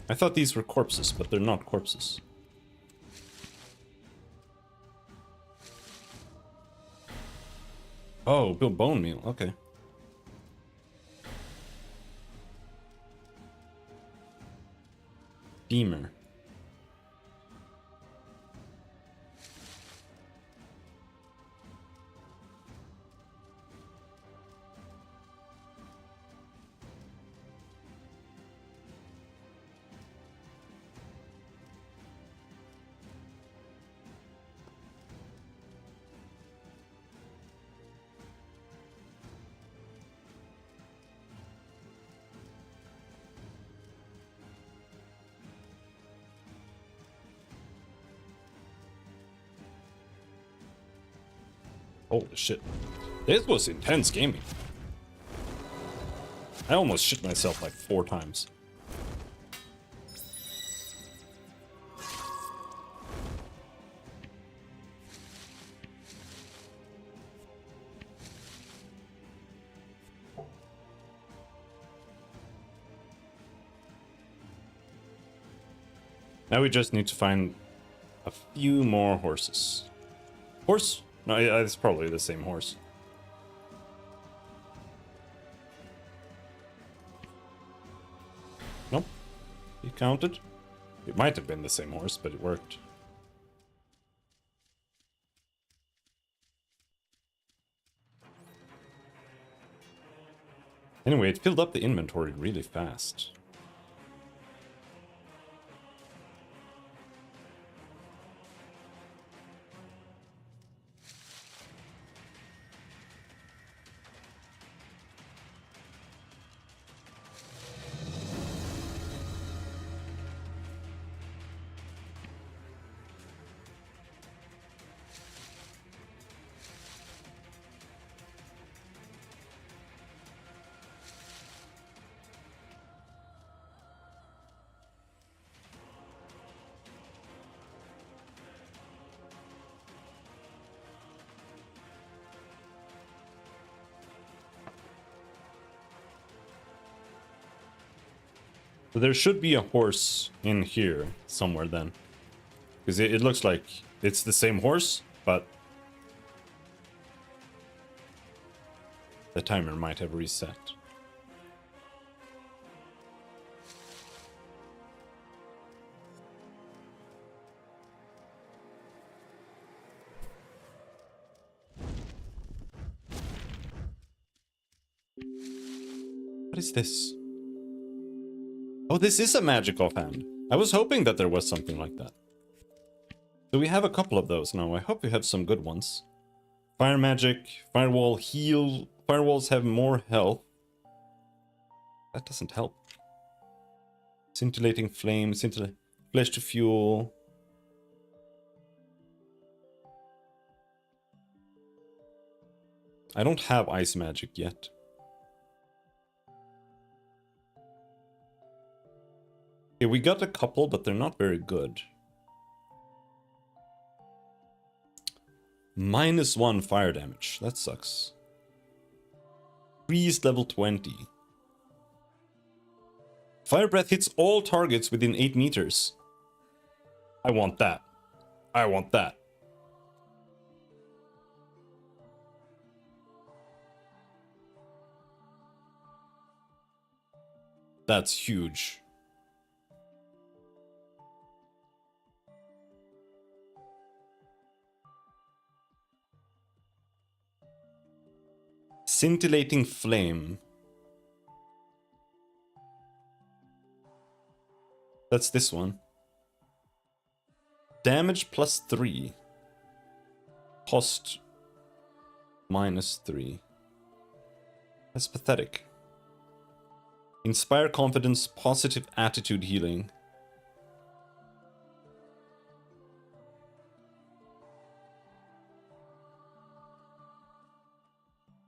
I thought these were corpses, but they're not corpses. Oh, build bone meal. Okay. Beamer. Holy shit. This was intense gaming. I almost shit myself like 4 times. Now we just need to find a few more horses. Horse? No, yeah, it's probably the same horse. Nope. He counted. It might have been the same horse, but it worked. Anyway, it filled up the inventory really fast. So there should be a horse in here somewhere then. Because it looks like it's the same horse, but the timer might have reset. What is this? Oh, this is a magic offhand. I was hoping that there was something like that. So we have a couple of those now. I hope we have some good ones. Fire magic, firewall heal. Firewalls have more health. That doesn't help. Scintillating flame, flesh to fuel. I don't have ice magic yet. Okay, we got a couple, but they're not very good. -1 fire damage. That sucks. Priest level 20. Fire breath hits all targets within 8 meters. I want that. I want that. That's huge. Scintillating flame. That's this one. Damage +3. Cost -3. That's pathetic. Inspire confidence, positive attitude healing.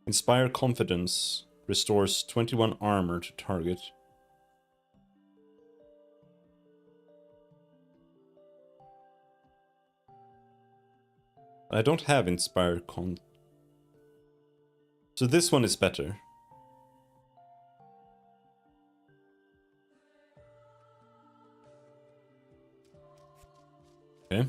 Inspire confidence restores 21 armor to target. I don't have inspire con. So this one is better. Okay.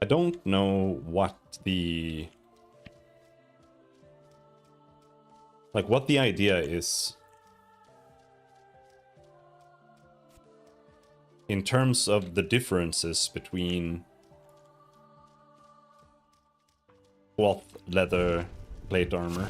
I don't know what the... like, what the idea is. In terms of the differences between cloth, leather, plate armor.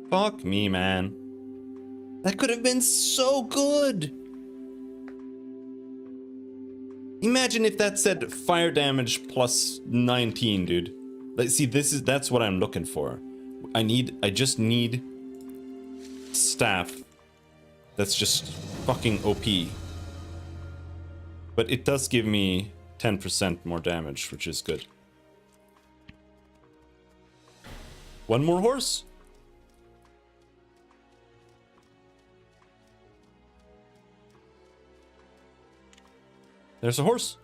Fuck me, man. That could have been so good. Imagine if that said fire damage plus 19, dude. Like, see, that's what I'm looking for. I just need staff that's just fucking OP. But it does give me 10% more damage, which is good. One more horse? There's a horse.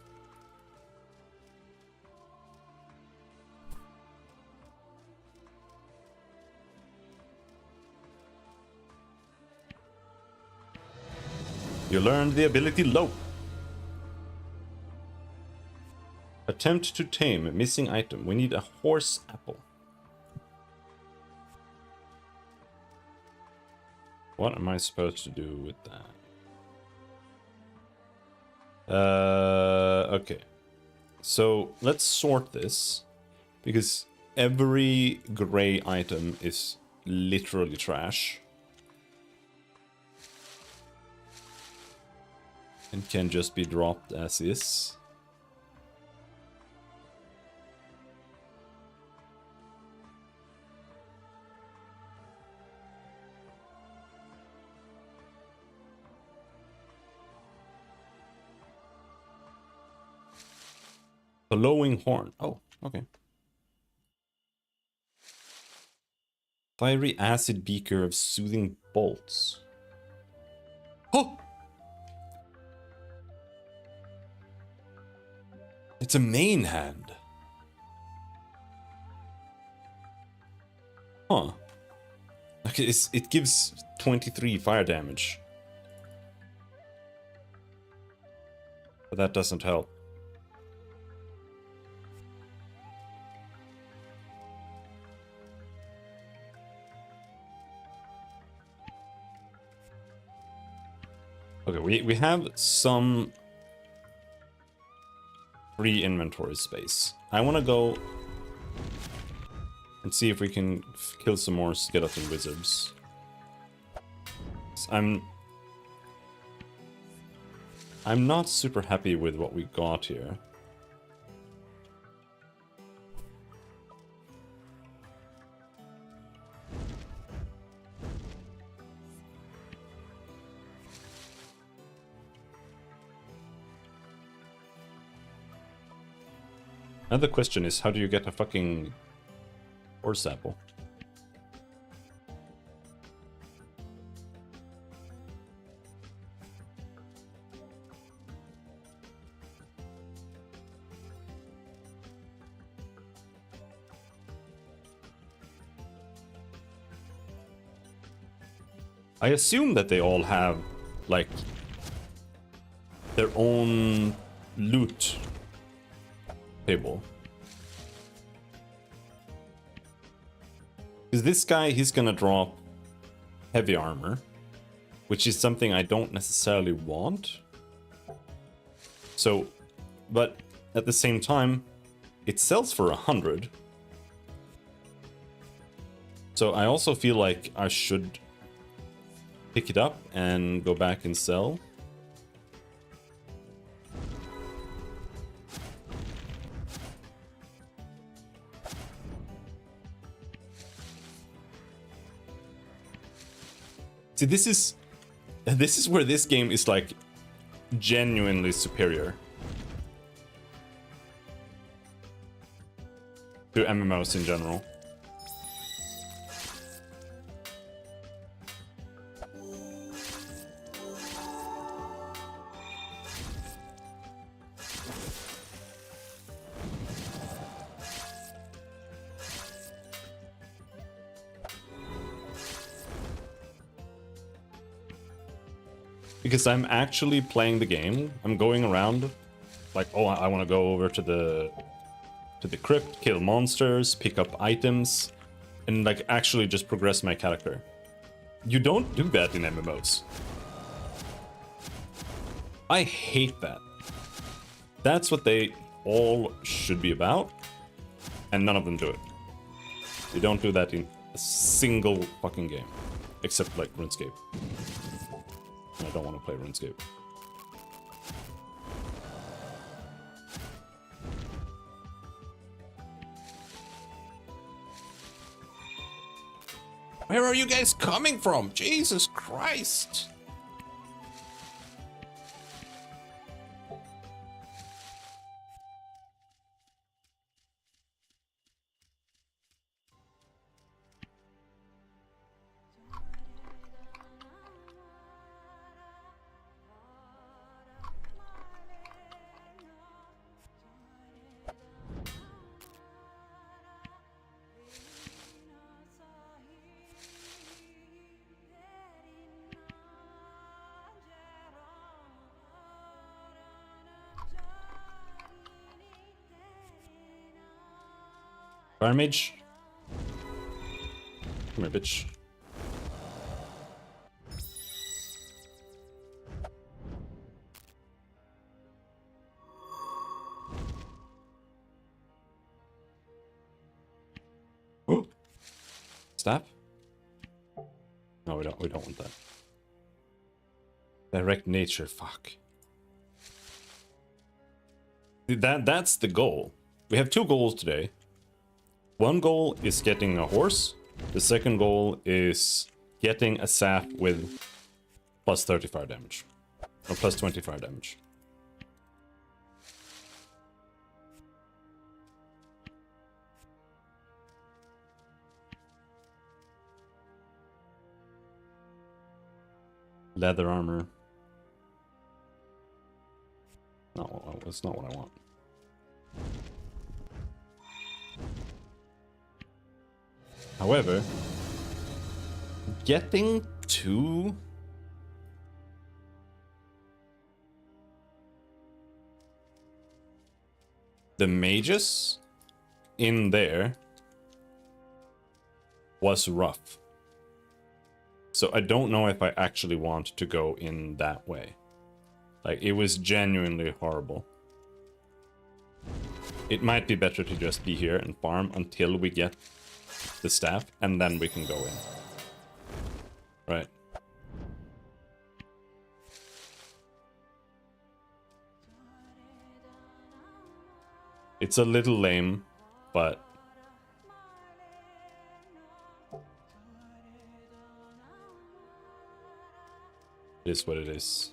You learned the ability Lope. Attempt to tame a missing item. We need a horse apple. What am I supposed to do with that? Okay. So let's sort this, because every gray item is literally trash. And can just be dropped as is. Glowing horn. Oh, okay. Fiery acid beaker of soothing bolts. Oh! It's a main hand. Huh. Okay, it gives 23 fire damage. But that doesn't help. Okay, we have some free inventory space. I want to go and see if we can kill some more skeleton wizards. I'm not super happy with what we got here. Another question is, how do you get a fucking horse apple? I assume that they all have, like, their own loot table. Because this guy, he's gonna drop heavy armor, which is something I don't necessarily want. So, but at the same time, it sells for 100. So I also feel like I should pick it up and go back and sell. See, this is where this game is like genuinely superior to MMOs in general. Because I'm actually playing the game. I'm going around like, oh, I want to go over to the crypt, kill monsters, pick up items, and like actually just progress my character. You don't do that in MMOs. I hate that. That's what they all should be about, and none of them do it. They don't do that in a single fucking game, except like RuneScape. I don't want to play RuneScape. Where are you guys coming from? Jesus Christ! Fire Mage? Come here, bitch. Oh! Stab? No, we don't want that. Direct nature, fuck. That's the goal. We have two goals today. One goal is getting a horse. The second goal is getting a sap with plus 35 damage. Or plus 25 damage. Leather armor. No, that's not what I want. However, getting to the mages in there was rough. So I don't know if I actually want to go in that way. Like, it was genuinely horrible. It might be better to just be here and farm until we get the staff, and then we can go in. Right. It's a little lame, but it is what it is.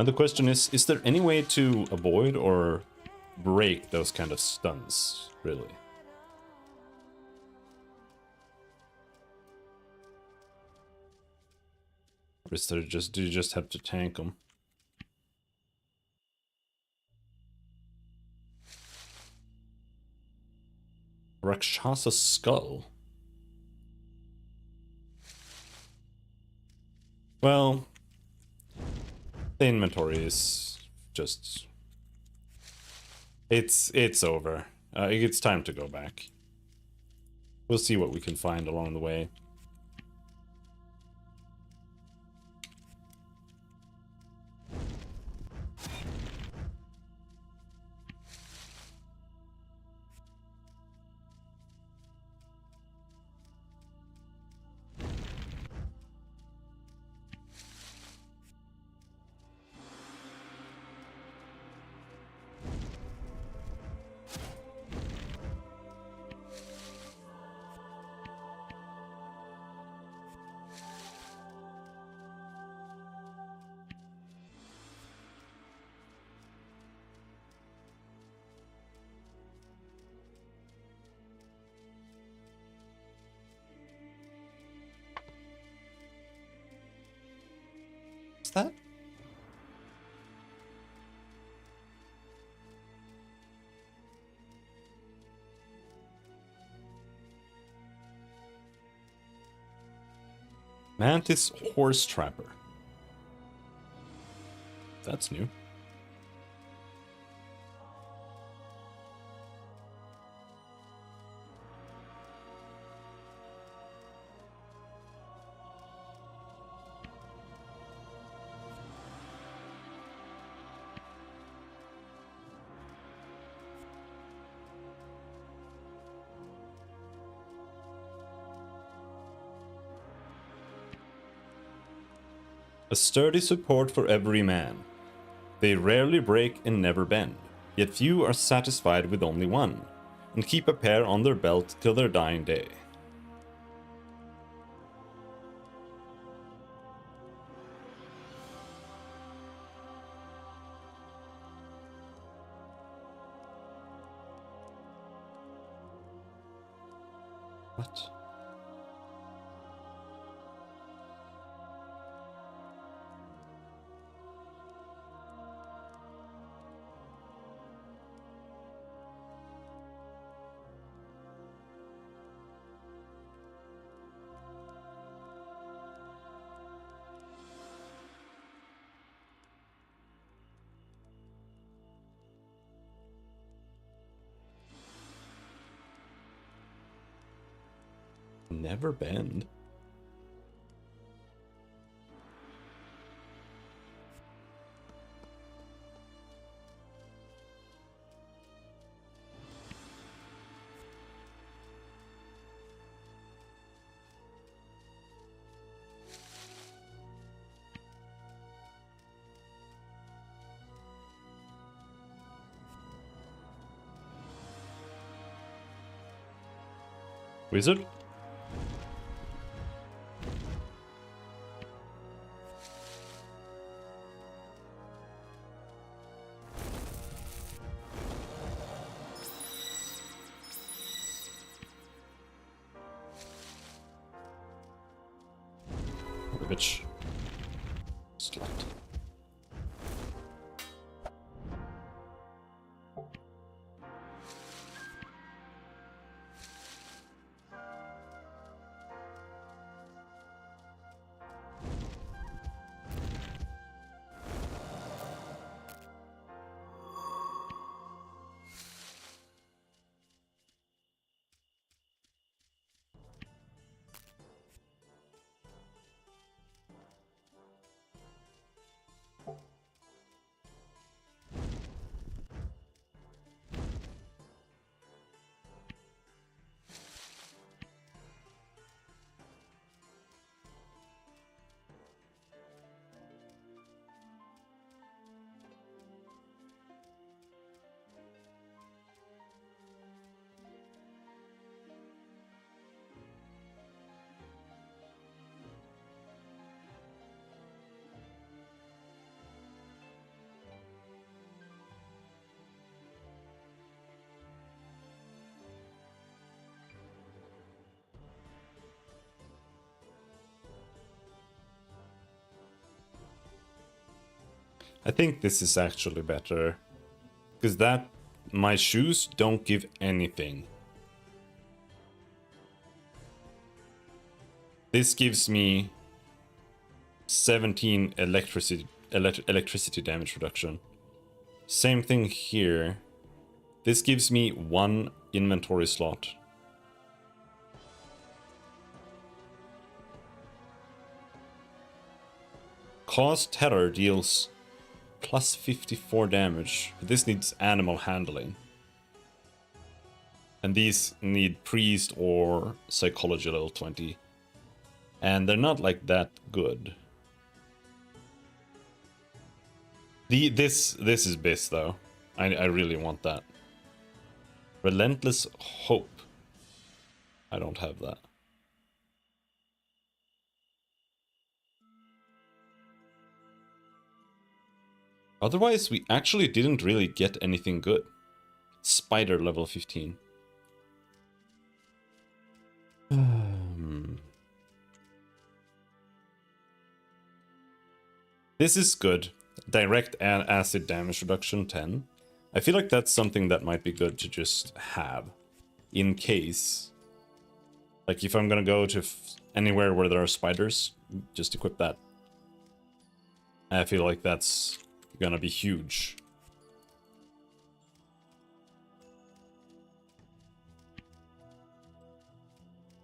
And the question is there any way to avoid or break those kind of stuns, really? Or is there just, do you just have to tank them? Rakshasa Skull. Well, the inventory is just... It's over. It's time to go back. We'll see what we can find along the way. That? Mantis Horse Trapper. That's new. A sturdy support for every man. They rarely break and never bend, yet few are satisfied with only one, and keep a pair on their belt till their dying day. What? Never bend. Wizard? Bitch. Slut. I think this is actually better. Because that... my shoes don't give anything. This gives me 17 electricity damage reduction. Same thing here. This gives me 1 inventory slot. Cost Terror deals plus 54 damage. This needs animal handling. And these need priest or psychology level 20. And they're not like that good. This is best though. I really want that. Relentless Hope. I don't have that. Otherwise, we actually didn't really get anything good. Spider level 15. This is good. Direct and acid damage reduction 10. I feel like that's something that might be good to just have. In case. Like if I'm gonna go to anywhere where there are spiders, just equip that. I feel like that's gonna be huge.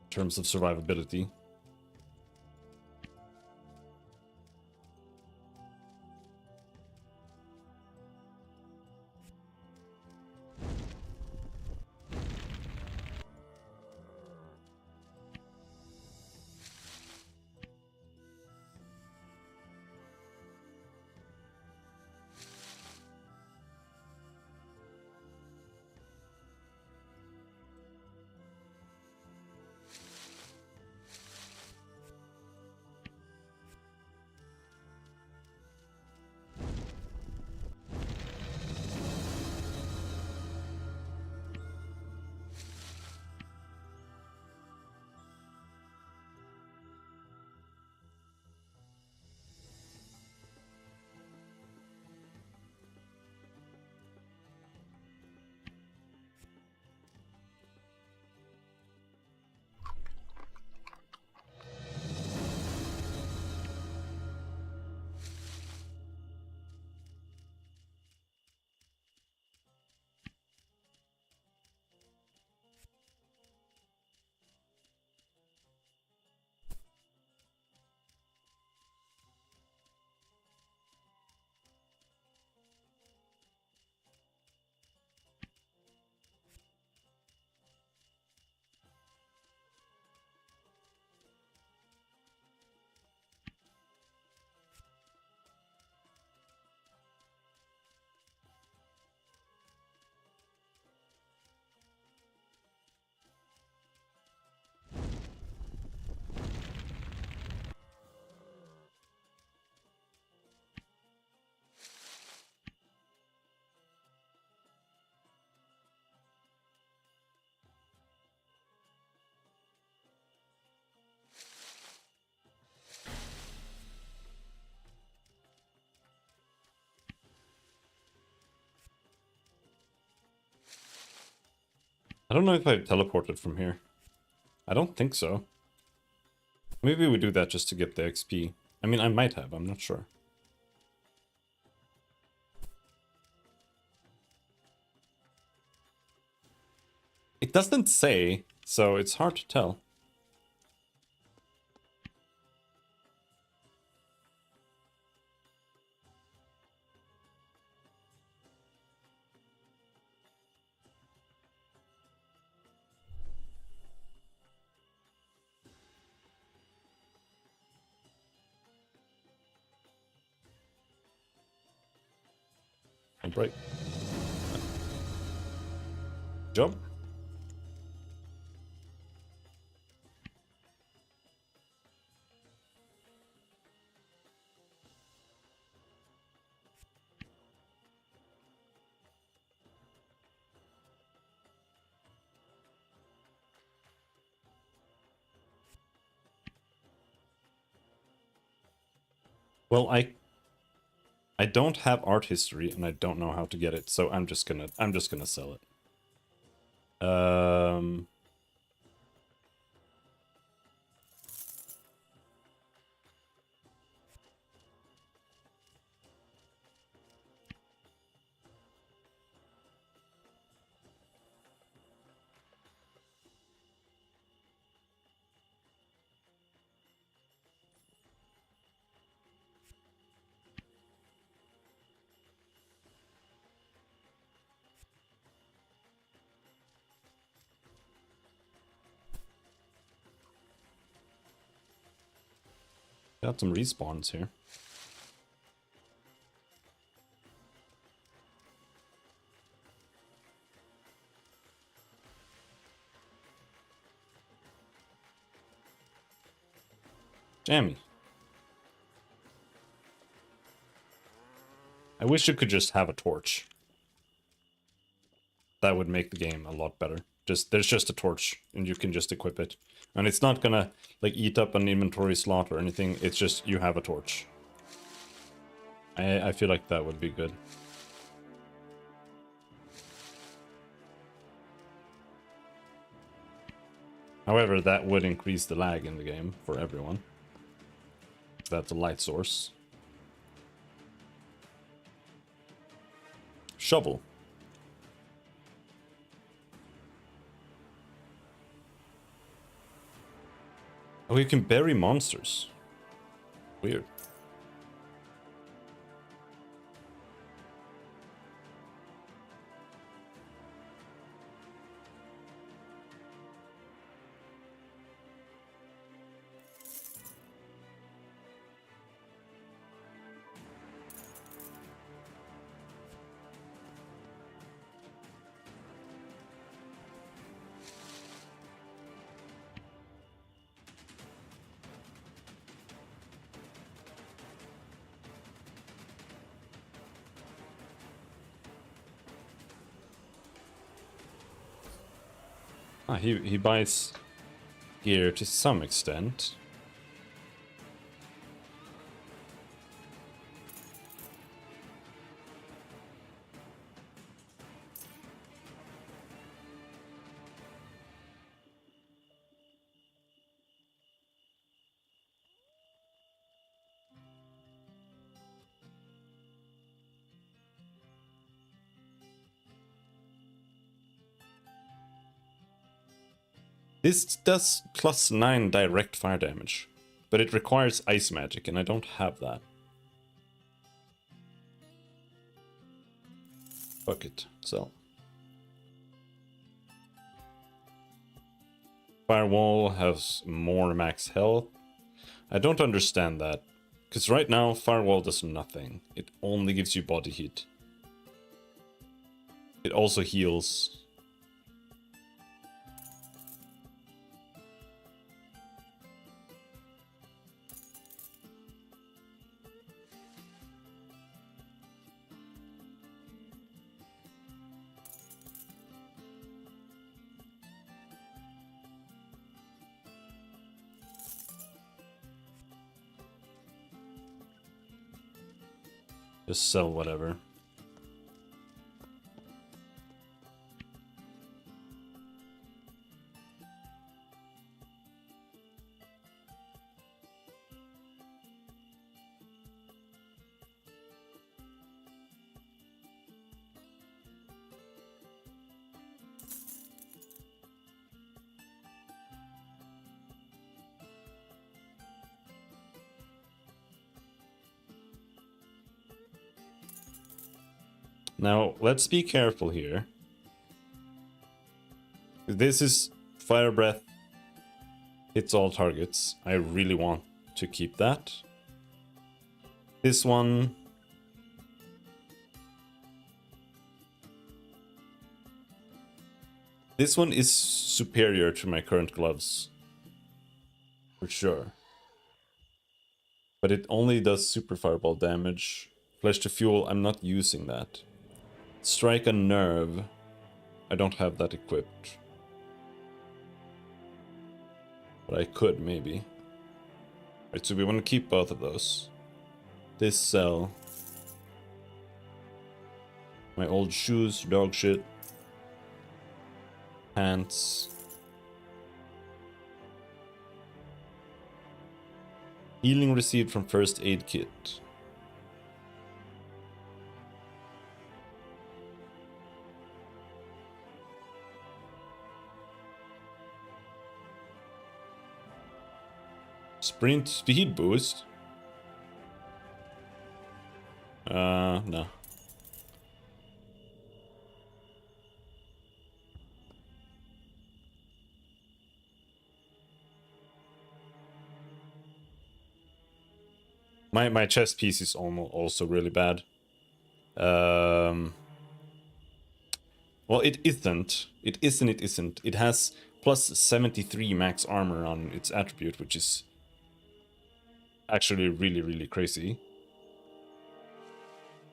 In terms of survivability. I don't know if I've teleported from here. I don't think so. Maybe we do that just to get the XP. I mean, I might have, I'm not sure. It doesn't say, so it's hard to tell. Right. Job. Well, I don't have art history and I don't know how to get it, so I'm just gonna sell it. Got some respawns here. Jammy. I wish you could just have a torch. That would make the game a lot better. There's just a torch and you can just equip it. And it's not gonna like eat up an inventory slot or anything. It's just you have a torch. I feel like that would be good. However, that would increase the lag in the game for everyone. That's a light source. Shovel. Oh, you can bury monsters. Weird. Ah, he buys gear to some extent. This does +9 direct fire damage, but it requires ice magic, and I don't have that. Fuck it, so. Firewall has more max health. I don't understand that, because right now Firewall does nothing. It only gives you body heat. It also heals. Just sell whatever. Now, let's be careful here. This is Fire Breath. Hits all targets. I really want to keep that. This one... This one is superior to my current gloves. For sure. But it only does super fireball damage. Flesh to fuel, I'm not using that. Strike a nerve. I don't have that equipped. But I could, maybe. Right, so we want to keep both of those. This cell. My old shoes, dog shit. Pants. Healing received from first aid kit. Sprint speed boost? No. My chest piece is also really bad. Well, it isn't. It isn't. It has plus 73 max armor on its attribute, which is actually really, really crazy.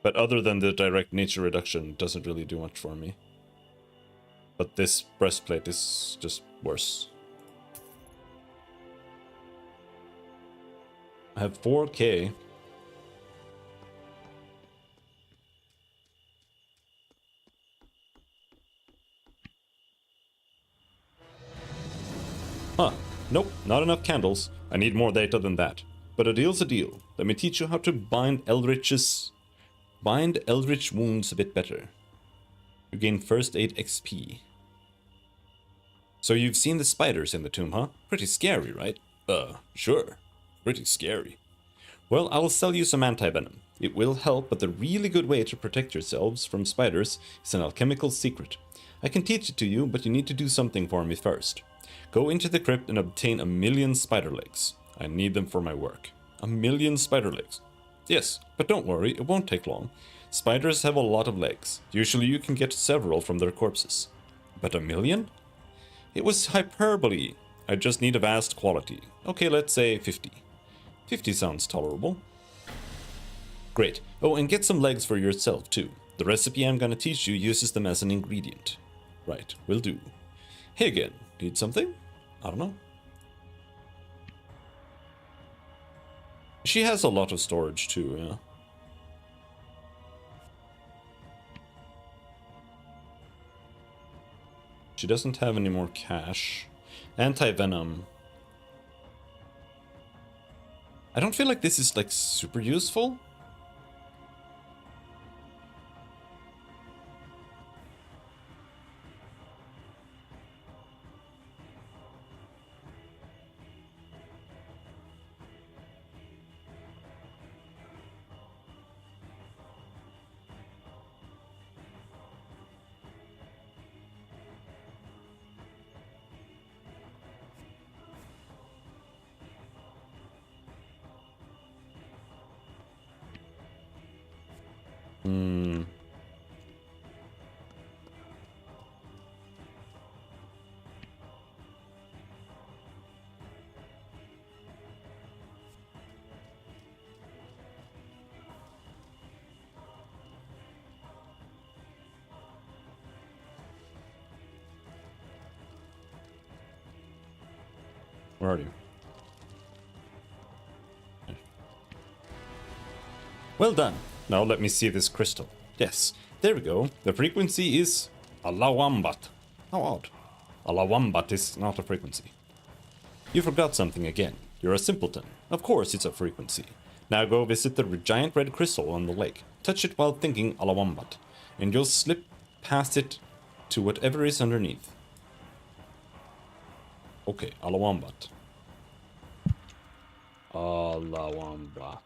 But other than the direct nature reduction, it doesn't really do much for me. But this breastplate is just worse. I have 4k. Huh. Nope, not enough candles. I need more data than that. But a deal's a deal. Let me teach you how to bind eldritch wounds a bit better. You gain first aid XP. So you've seen the spiders in the tomb, huh? Pretty scary, right? Sure. Pretty scary. Well, I'll sell you some anti-venom. It will help, but the really good way to protect yourselves from spiders is an alchemical secret. I can teach it to you, but you need to do something for me first. Go into the crypt and obtain 1,000,000 spider legs. I need them for my work. 1,000,000 spider legs. Yes, but don't worry, it won't take long. Spiders have a lot of legs. Usually you can get several from their corpses. But 1,000,000? It was hyperbole. I just need a vast quality. Okay, let's say 50. 50 sounds tolerable. Great. Oh, and get some legs for yourself, too. The recipe I'm gonna teach you uses them as an ingredient. Right, will do. Hey again, need something? I don't know. She has a lot of storage, too, yeah. She doesn't have any more cash. Anti-venom. I don't feel like this is, like, super useful. Where are you? Well done. Now let me see this crystal. Yes, there we go. The frequency is Alawambat. How odd. Alawambat is not a frequency. You forgot something again. You're a simpleton. Of course it's a frequency. Now go visit the giant red crystal on the lake. Touch it while thinking Alawambat, and you'll slip past it to whatever is underneath. Okay, Alawambat. Alawambat.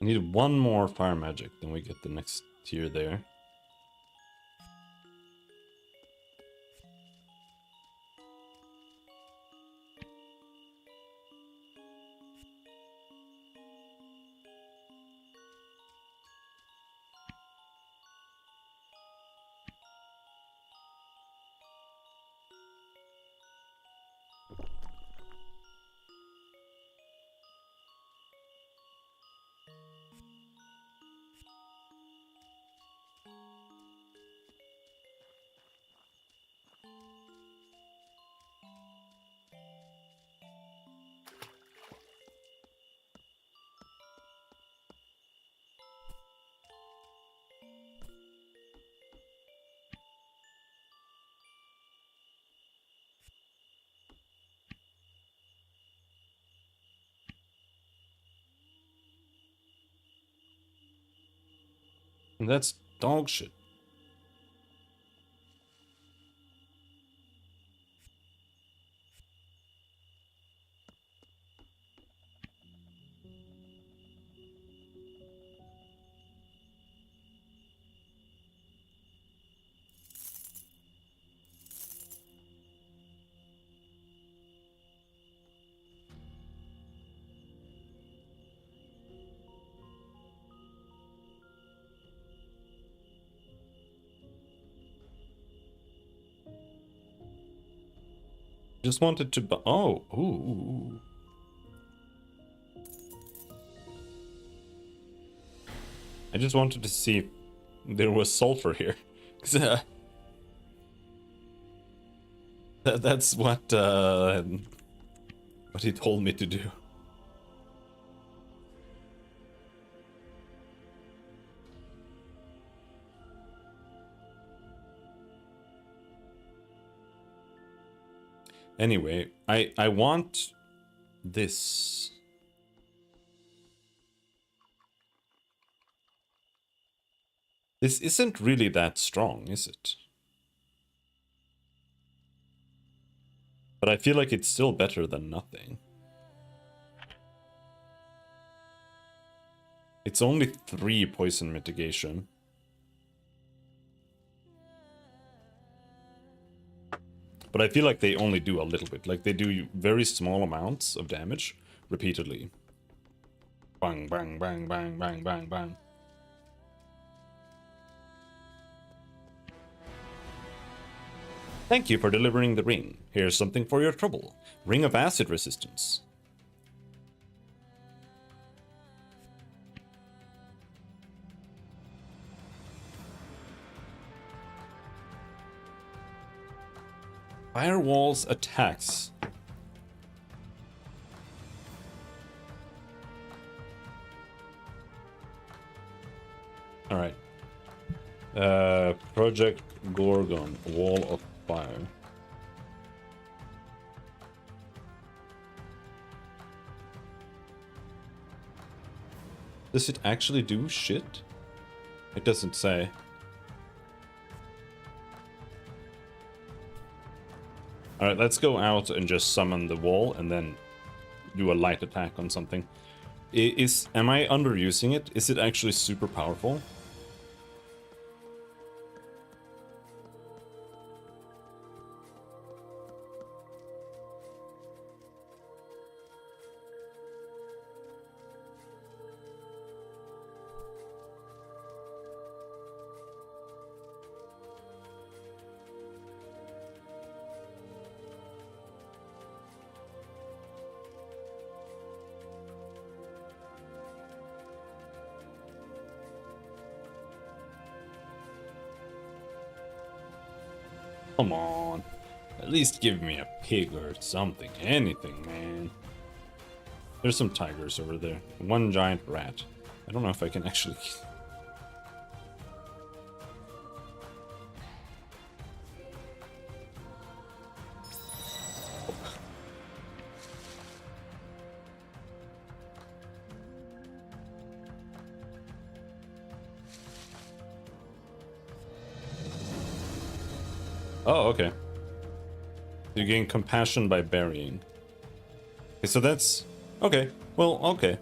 I need one more fire magic, then we get the next tier there. And that's dog shit. Just wanted to oh, ooh. I just wanted to see if there was sulfur here. That's what he told me to do. Anyway, I want this. This isn't really that strong, is it? But I feel like it's still better than nothing. It's only 3 poison mitigation. But I feel like they only do a little bit. Like, they do very small amounts of damage repeatedly. Bang, bang, bang, bang, bang, bang, bang. Thank you for delivering the ring. Here's something for your trouble. Ring of acid resistance. Firewall's attacks. Alright. Project Gorgon, Wall of Fire. Does it actually do shit? It doesn't say. Alright, let's go out and just summon the wall and then do a light attack on something. Am I underusing it? Is it actually super powerful? Come on. At least give me a pig or something. Anything, man. There's some tigers over there. One giant rat. I don't know if I can actually... Oh, okay. You gain compassion by burying. Okay, so that's... Okay. Well, okay.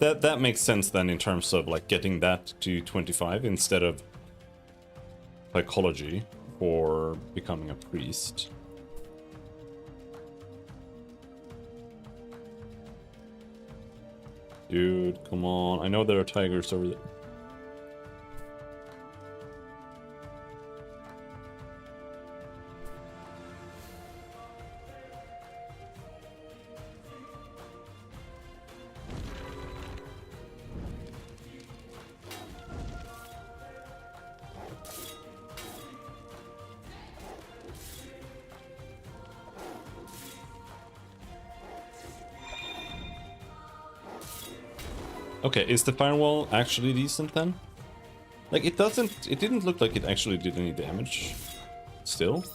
that makes sense then in terms of like getting that to 25 instead of psychology for becoming a priest. Dude, come on. I know there are tigers over there. Okay, is the firewall actually decent then? Like, it didn't look like it actually did any damage. Still?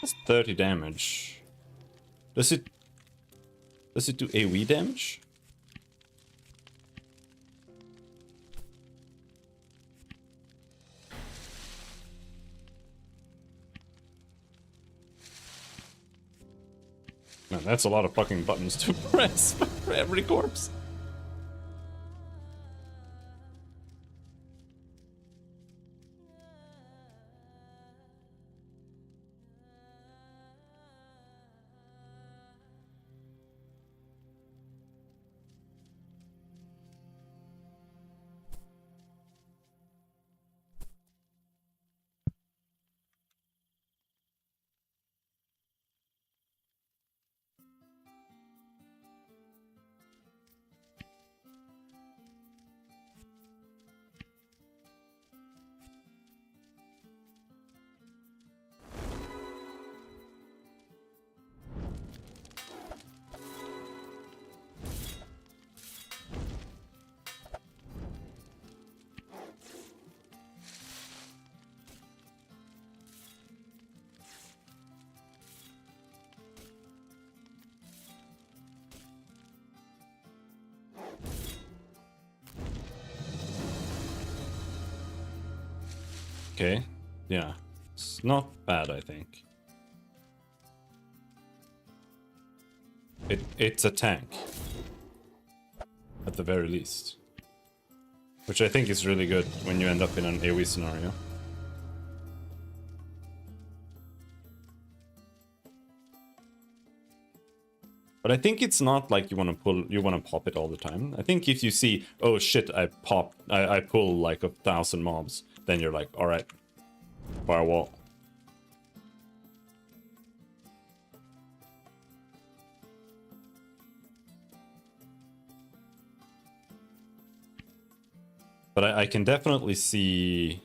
That's 30 damage. Does it do AoE damage? Man, that's a lot of fucking buttons to press for every corpse. Okay, yeah, it's not bad, I think. It's a tank, at the very least. Which I think is really good when you end up in an AoE scenario. But I think it's not like you want to pop it all the time. I think if you see, oh shit, I pull like 1,000 mobs, then you're like, all right, firewall. But I can definitely see.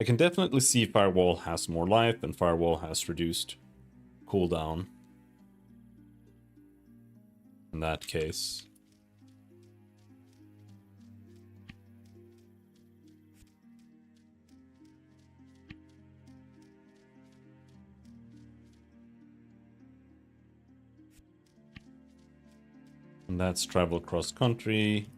I can definitely see Firewall has more life and Firewall has reduced cooldown. In that case. And that's travel cross country.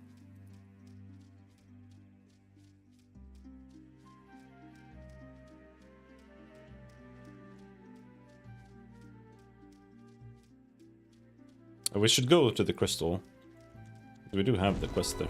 We should go to the crystal. We do have the quest there.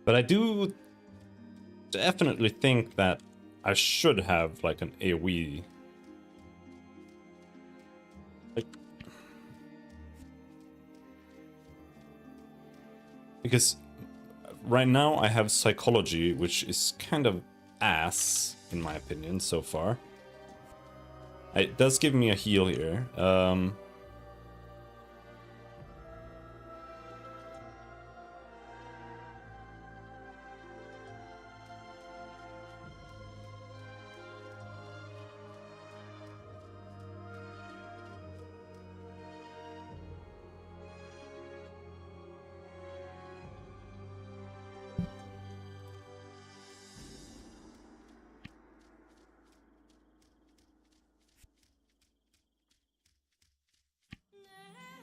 But I do definitely think that I should have like an AoE. Like, because right now I have psychology, which is kind of ass in my opinion so far. It does give me a heal here.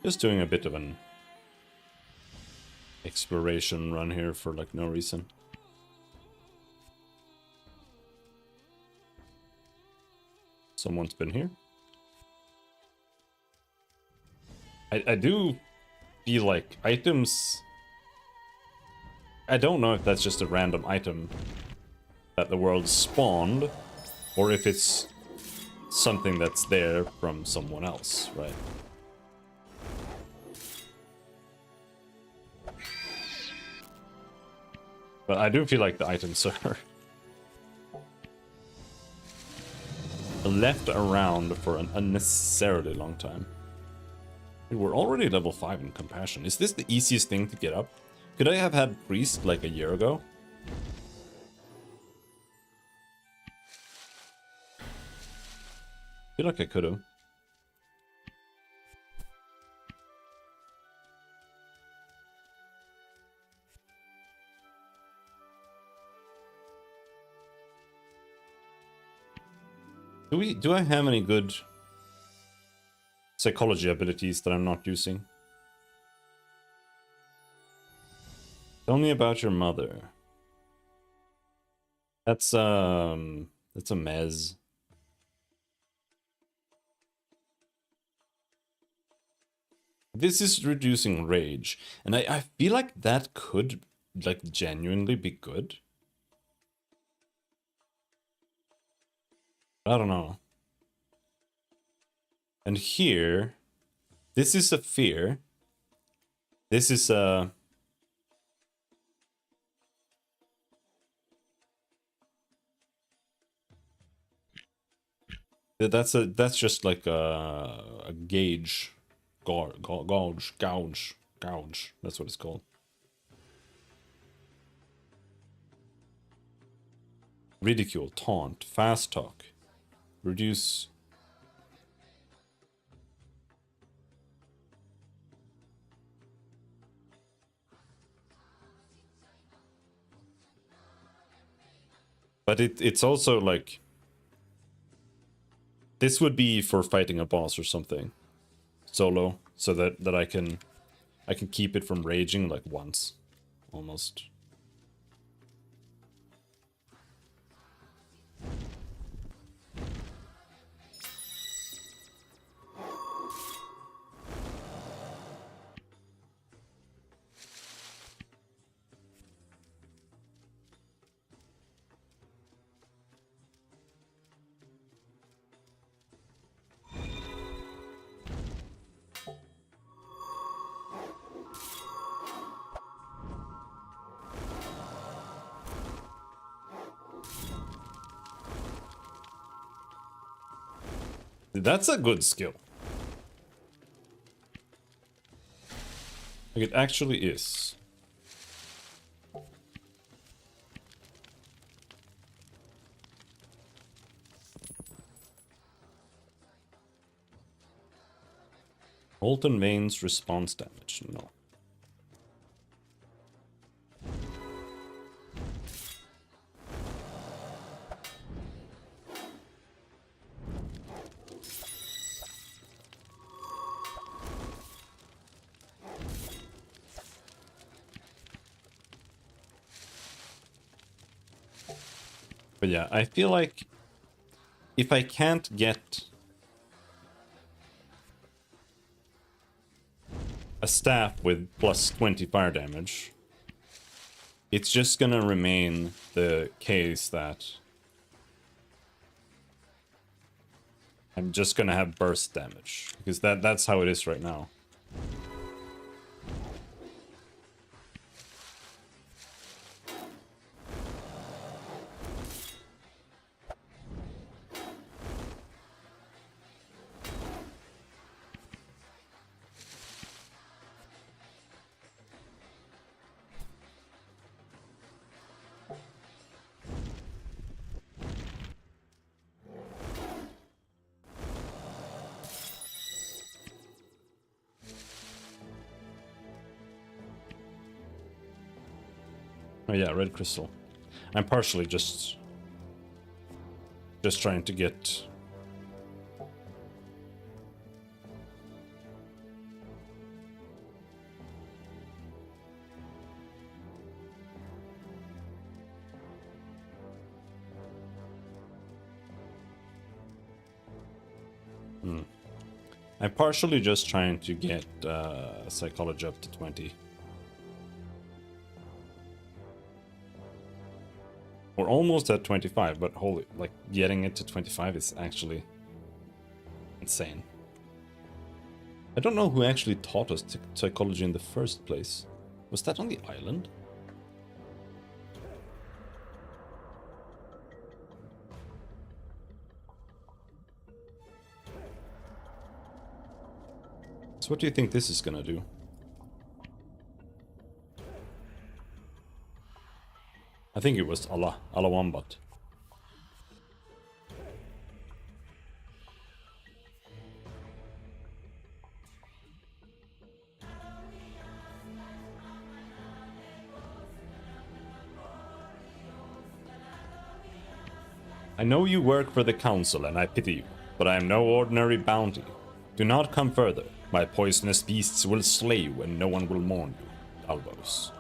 Just doing a bit of an exploration run here for like no reason. Someone's been here. I do feel like items... I don't know if that's just a random item that the world spawned, or if it's something that's there from someone else, right? But I do feel like the items are left around for an unnecessarily long time. We're already level 5 in compassion. Is this the easiest thing to get up? Could I have had priest like a year ago? I feel like I could have. Do I have any good psychology abilities that I'm not using? Tell me about your mother. That's a mez. This is reducing rage, and I feel like that could like genuinely be good. I don't know. And here, this is a fear. This is a... That's just like a gauge. Gouge. That's what it's called. Ridicule, taunt, fast talk. Reduce... But it's also like... This would be for fighting a boss or something. Solo. So that I can keep it from raging like once. Almost. That's a good skill. Like it actually is. Molten veins response damage. No. But yeah, I feel like if I can't get a staff with plus 20 fire damage, it's just gonna remain the case that I'm just gonna have burst damage, because that's how it is right now. Oh yeah, red crystal. I'm partially just trying to get... I'm partially just trying to get psychology up to 20. We're almost at 25, but holy, like, getting it to 25 is actually insane. I don't know who actually taught us psychology in the first place. Was that on the island? So what do you think this is gonna do? I think it was Alawambat. I know you work for the council and I pity you, but I am no ordinary bounty. Do not come further. My poisonous beasts will slay you and no one will mourn you. Albos.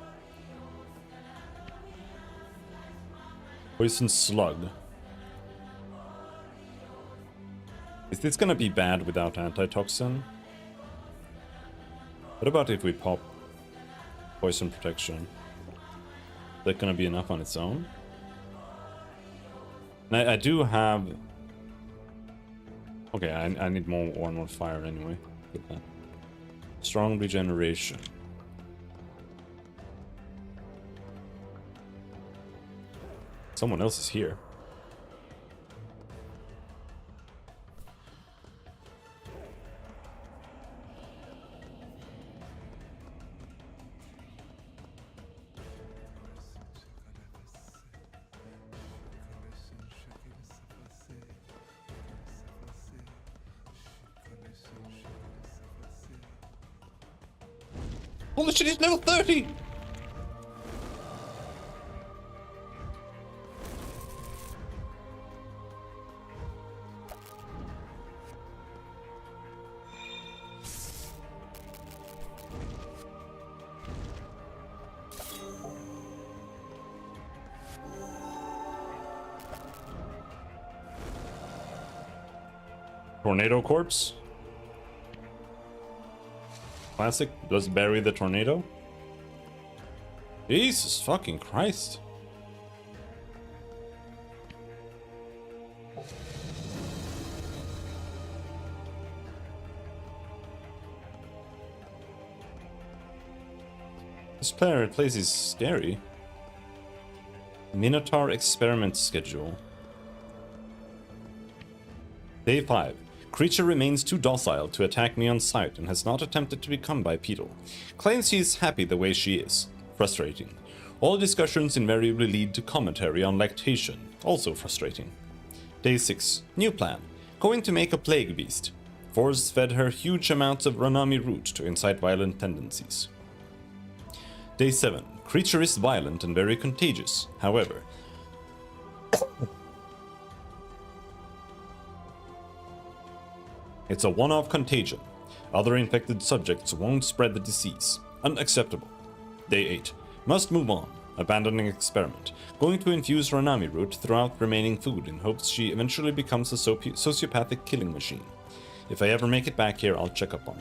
Poison slug. Is this gonna be bad without antitoxin? What about if we pop poison protection? Is that gonna be enough on its own? I do have... Okay, I need more fire anyway. Get that. Strong regeneration. Someone else is here. Holy shit, he's level 30! Tornado corpse? Classic, does bury the tornado? Jesus fucking Christ. This player plays is scary. Minotaur experiment schedule. Day 5. Creature remains too docile to attack me on sight and has not attempted to become bipedal. Claims she is happy the way she is. Frustrating. All discussions invariably lead to commentary on lactation. Also frustrating. Day 6. New plan. Going to make a plague beast. Force fed her huge amounts of Ranami root to incite violent tendencies. Day 7. Creature is violent and very contagious. However, it's a one-off contagion. Other infected subjects won't spread the disease. Unacceptable. Day 8. Must move on. Abandoning experiment. Going to infuse Ranami root throughout remaining food in hopes she eventually becomes a sociopathic killing machine. If I ever make it back here, I'll check up on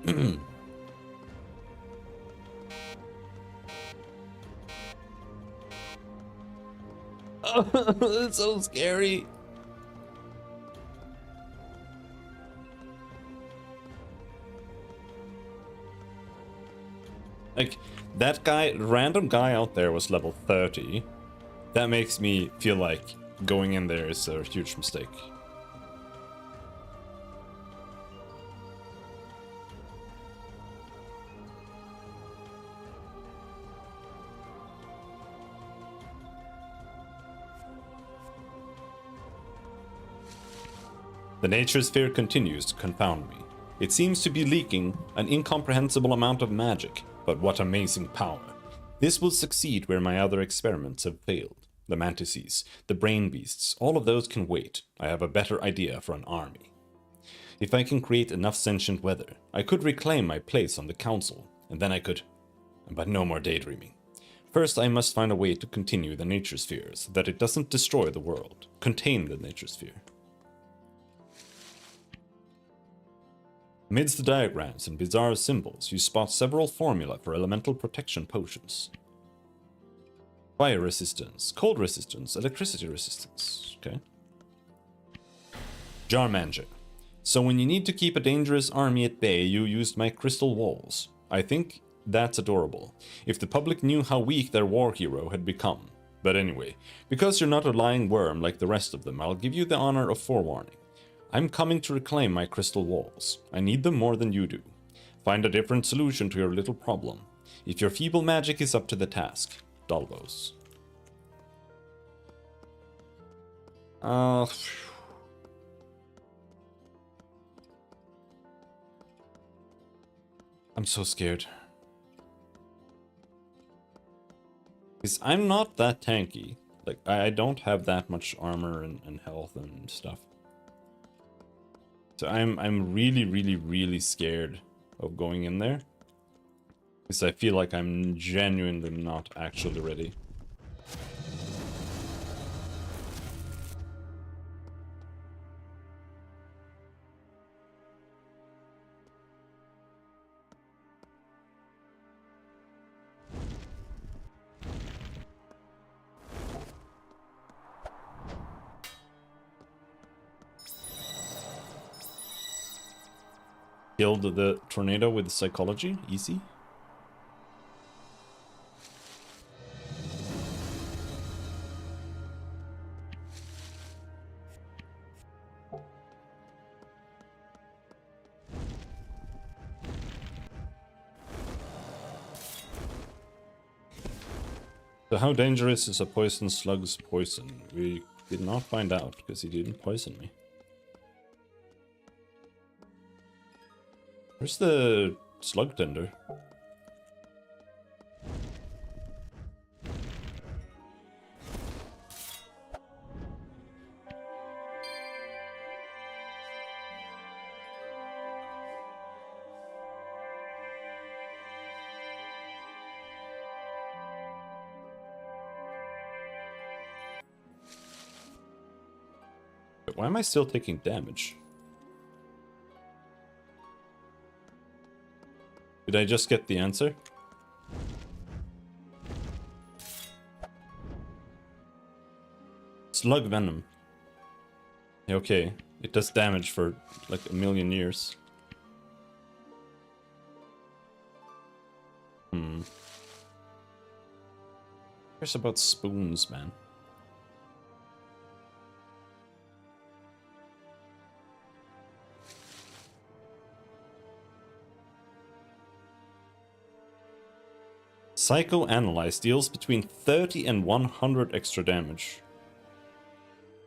her. Oh, it's so scary. Like, that guy, random guy out there was level 30. That makes me feel like going in there is a huge mistake. The nature sphere continues to confound me. It seems to be leaking an incomprehensible amount of magic, but what amazing power. This will succeed where my other experiments have failed. The mantises, the brain beasts, all of those can wait. I have a better idea for an army. If I can create enough sentient weather, I could reclaim my place on the council, and then I could... But no more daydreaming. First, I must find a way to continue the nature sphere so that it doesn't destroy the world. Contain the nature sphere. Amidst the diagrams and bizarre symbols, you spot several formulae for elemental protection potions. Fire resistance, cold resistance, electricity resistance. Okay. Jar Manager. So when you need to keep a dangerous army at bay, you used my crystal walls. I think that's adorable. If the public knew how weak their war hero had become. But anyway, because you're not a lying worm like the rest of them, I'll give you the honor of forewarning. I'm coming to reclaim my crystal walls. I need them more than you do. Find a different solution to your little problem. If your feeble magic is up to the task. Dalvos. I'm so scared. Because I'm not that tanky. Like, I don't have that much armor and health and stuff. So I'm really, really, really scared of going in there. Because I feel like I'm genuinely not actually ready. Killed the tornado with psychology, easy. So how dangerous is a poison slug's poison? We did not find out because he didn't poison me. Where's the slug tender? But why am I still taking damage? Did I just get the answer? Slug venom. Okay, it does damage for like 1,000,000 years. Here's about spoons, man. Psychoanalyze deals between 30 and 100 extra damage.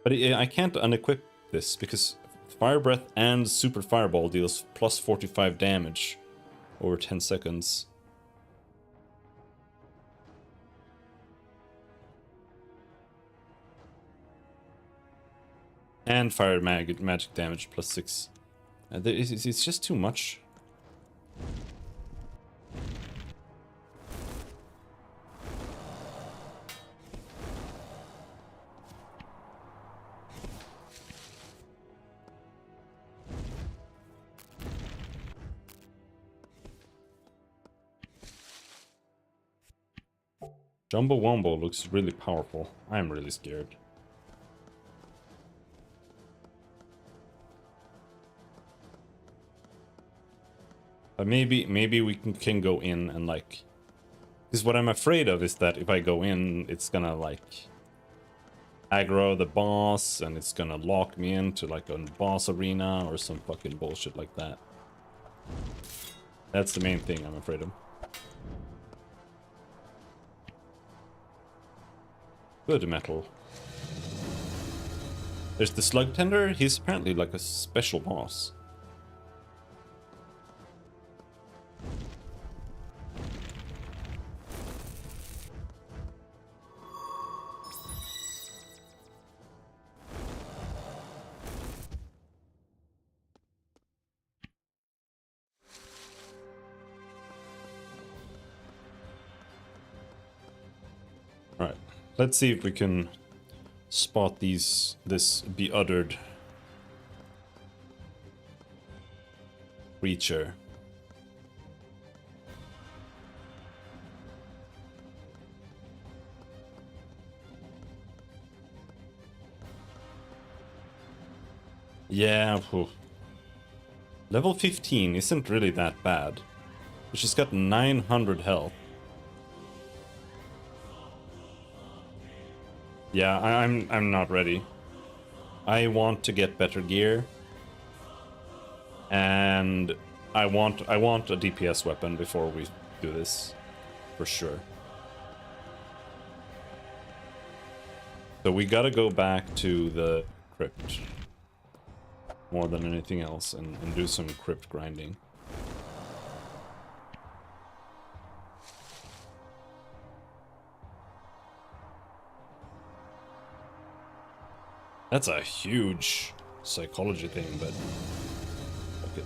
But I can't unequip this because Fire Breath and Super Fireball deals plus 45 damage over 10 seconds. And Fire Magic damage plus 6. It's just too much. Jumbo Wombo looks really powerful. I'm really scared. But maybe we can go in and like... Because what I'm afraid of is that if I go in, it's gonna like... aggro the boss, and it's gonna lock me into like a boss arena or some fucking bullshit like that. That's the main thing I'm afraid of. Good metal. There's the Slug Tender. He's apparently like a special boss. Alright, let's see if we can spot this be-uttered creature. Yeah, whew. Level 15 isn't really that bad. But she's got 900 health. Yeah, I'm not ready. I want to get better gear. And I want a DPS weapon before we do this. For sure. So we gotta go back to the crypt. More than anything else, and do some crypt grinding. That's a huge psychology thing, but fuck it.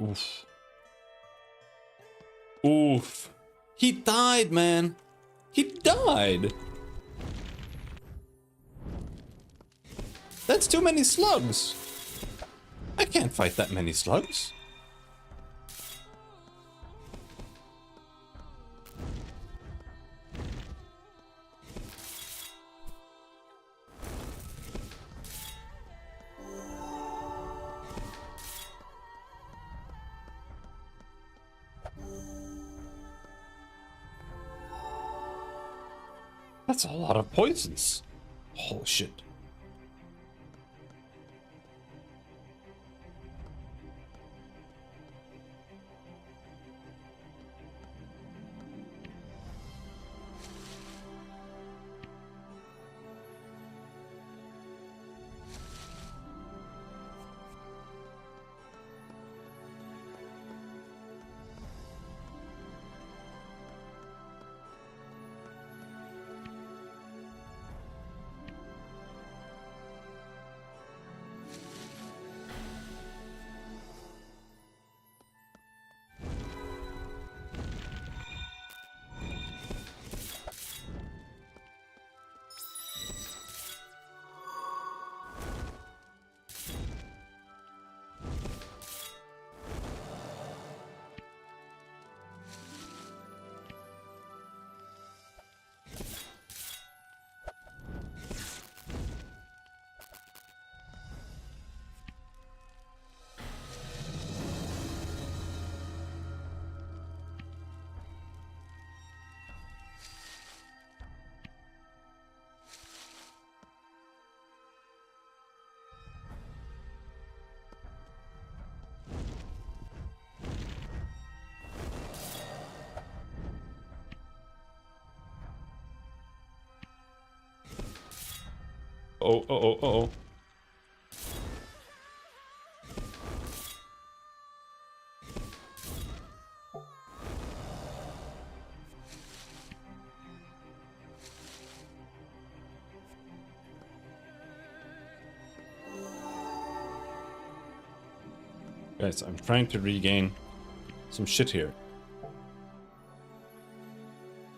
Oof. Oof. He died, man. He died. That's too many slugs. I can't fight that many slugs. That's a lot of poisons. Holy shit. Oh. Guys, I'm trying to regain some shit here.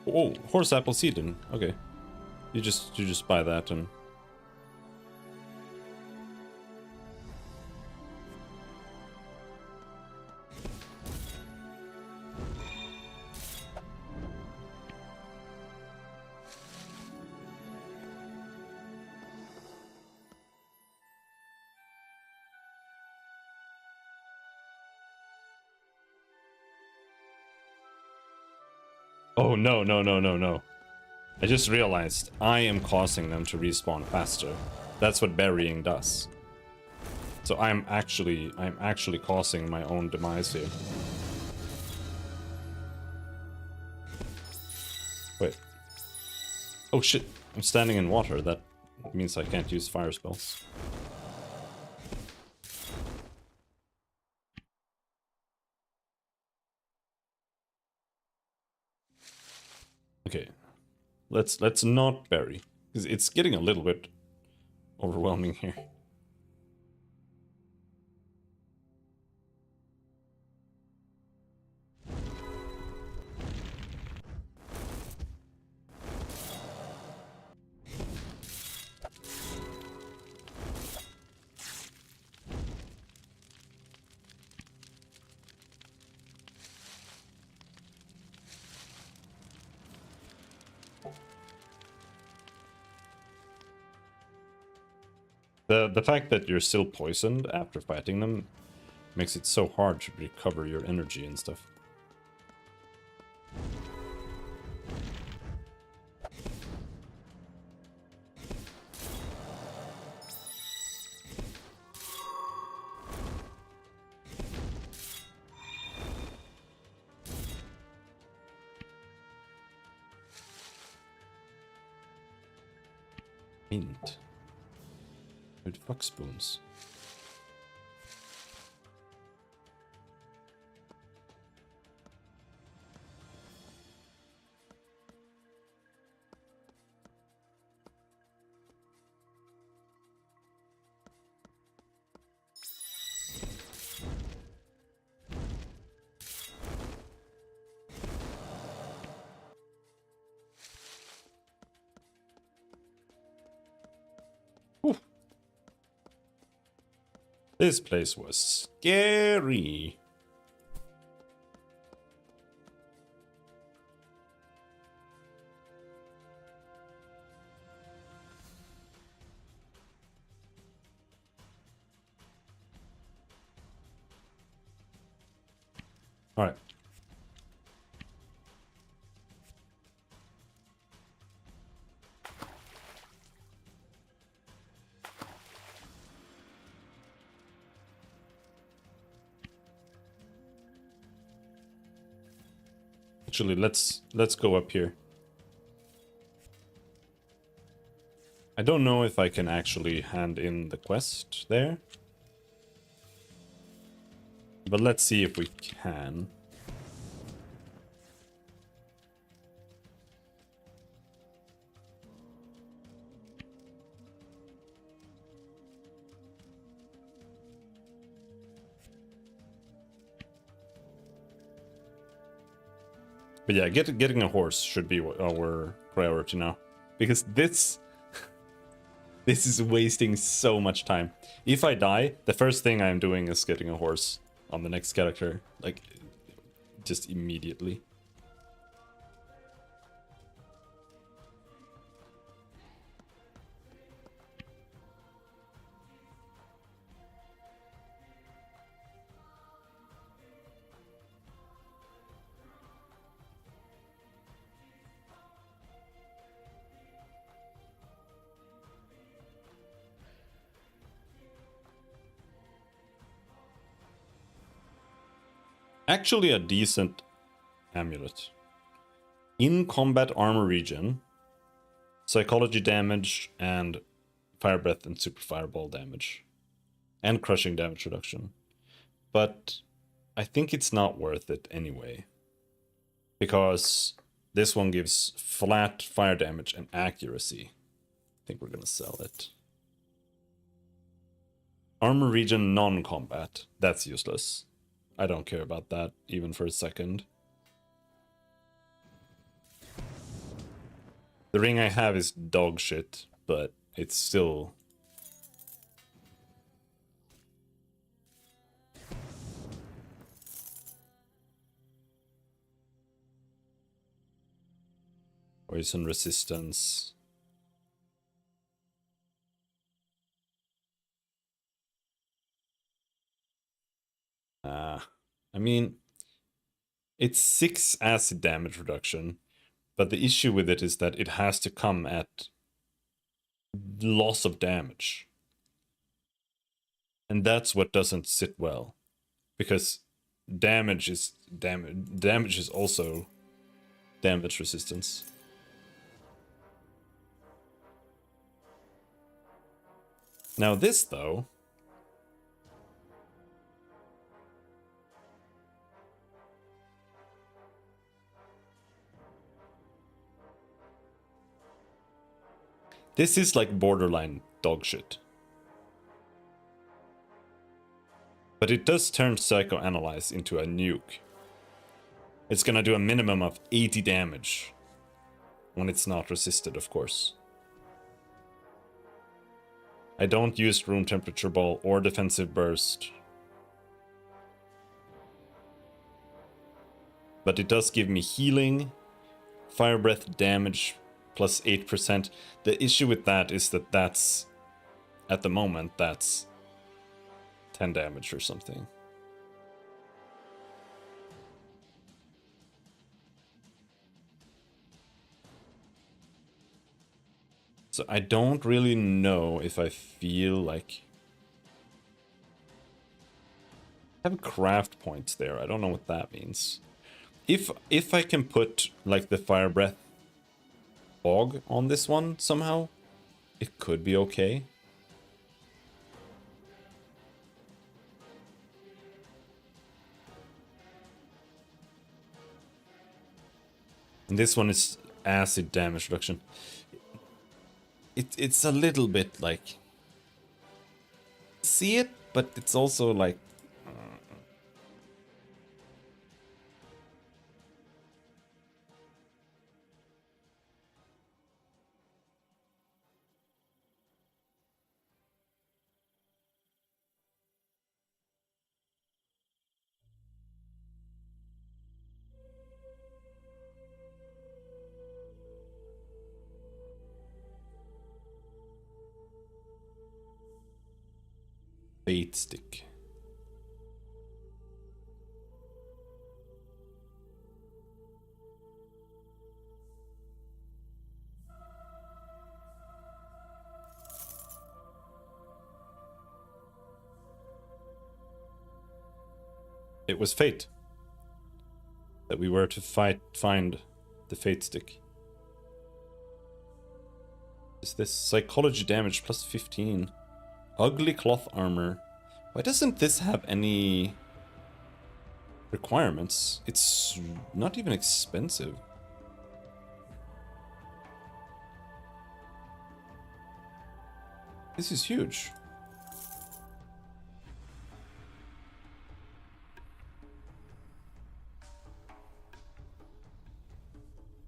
Oh, horse apple seed. Okay. You just buy that and Oh, no, no, no, no, no. I just realized I am causing them to respawn faster. That's what burying does. So I'm actually causing my own demise here. Wait. Oh shit, I'm standing in water. That means I can't use fire spells. Okay. Let's not bury. Because it's getting a little bit overwhelming here. The fact that you're still poisoned after fighting them makes it so hard to recover your energy and stuff. Mint. With fuck spoons. Whew. This place was scary. All right. Actually, let's go up here. I don't know if I can actually hand in the quest there. But let's see if we can. But yeah, getting a horse should be our priority now. Because this is wasting so much time. If I die, the first thing I'm doing is getting a horse on the next character. Like, just immediately. Actually a decent amulet. In combat armor regen, psychology damage, and fire breath and super fireball damage. And crushing damage reduction. But I think it's not worth it anyway. Because this one gives flat fire damage and accuracy. I think we're gonna sell it. Armor regen non-combat. That's useless. I don't care about that, even for a second. The ring I have is dog shit, but it's still... Poison resistance. I mean, it's 6 acid damage reduction. But the issue with it is that it has to come at loss of damage. And that's what doesn't sit well. Because damage is also damage resistance. Now this, though, this is like borderline dog shit. But it does turn Psychoanalyze into a nuke. It's gonna do a minimum of 80 damage. When it's not resisted, of course. I don't use room temperature ball or defensive burst. But it does give me healing, fire breath damage plus 8%. The issue with that is that that's, at the moment, that's 10 damage or something. So I don't really know if I feel like... I have craft points there. I don't know what that means. If I can put like the fire breath fog on this one somehow, it could be okay. And this one is acid damage reduction. It's a little bit like... see it, but it's also like... Bait stick. It was fate that we were to find the fate stick. Is this psychology damage plus 15? Ugly cloth armor. Why doesn't this have any requirements? It's not even expensive. This is huge.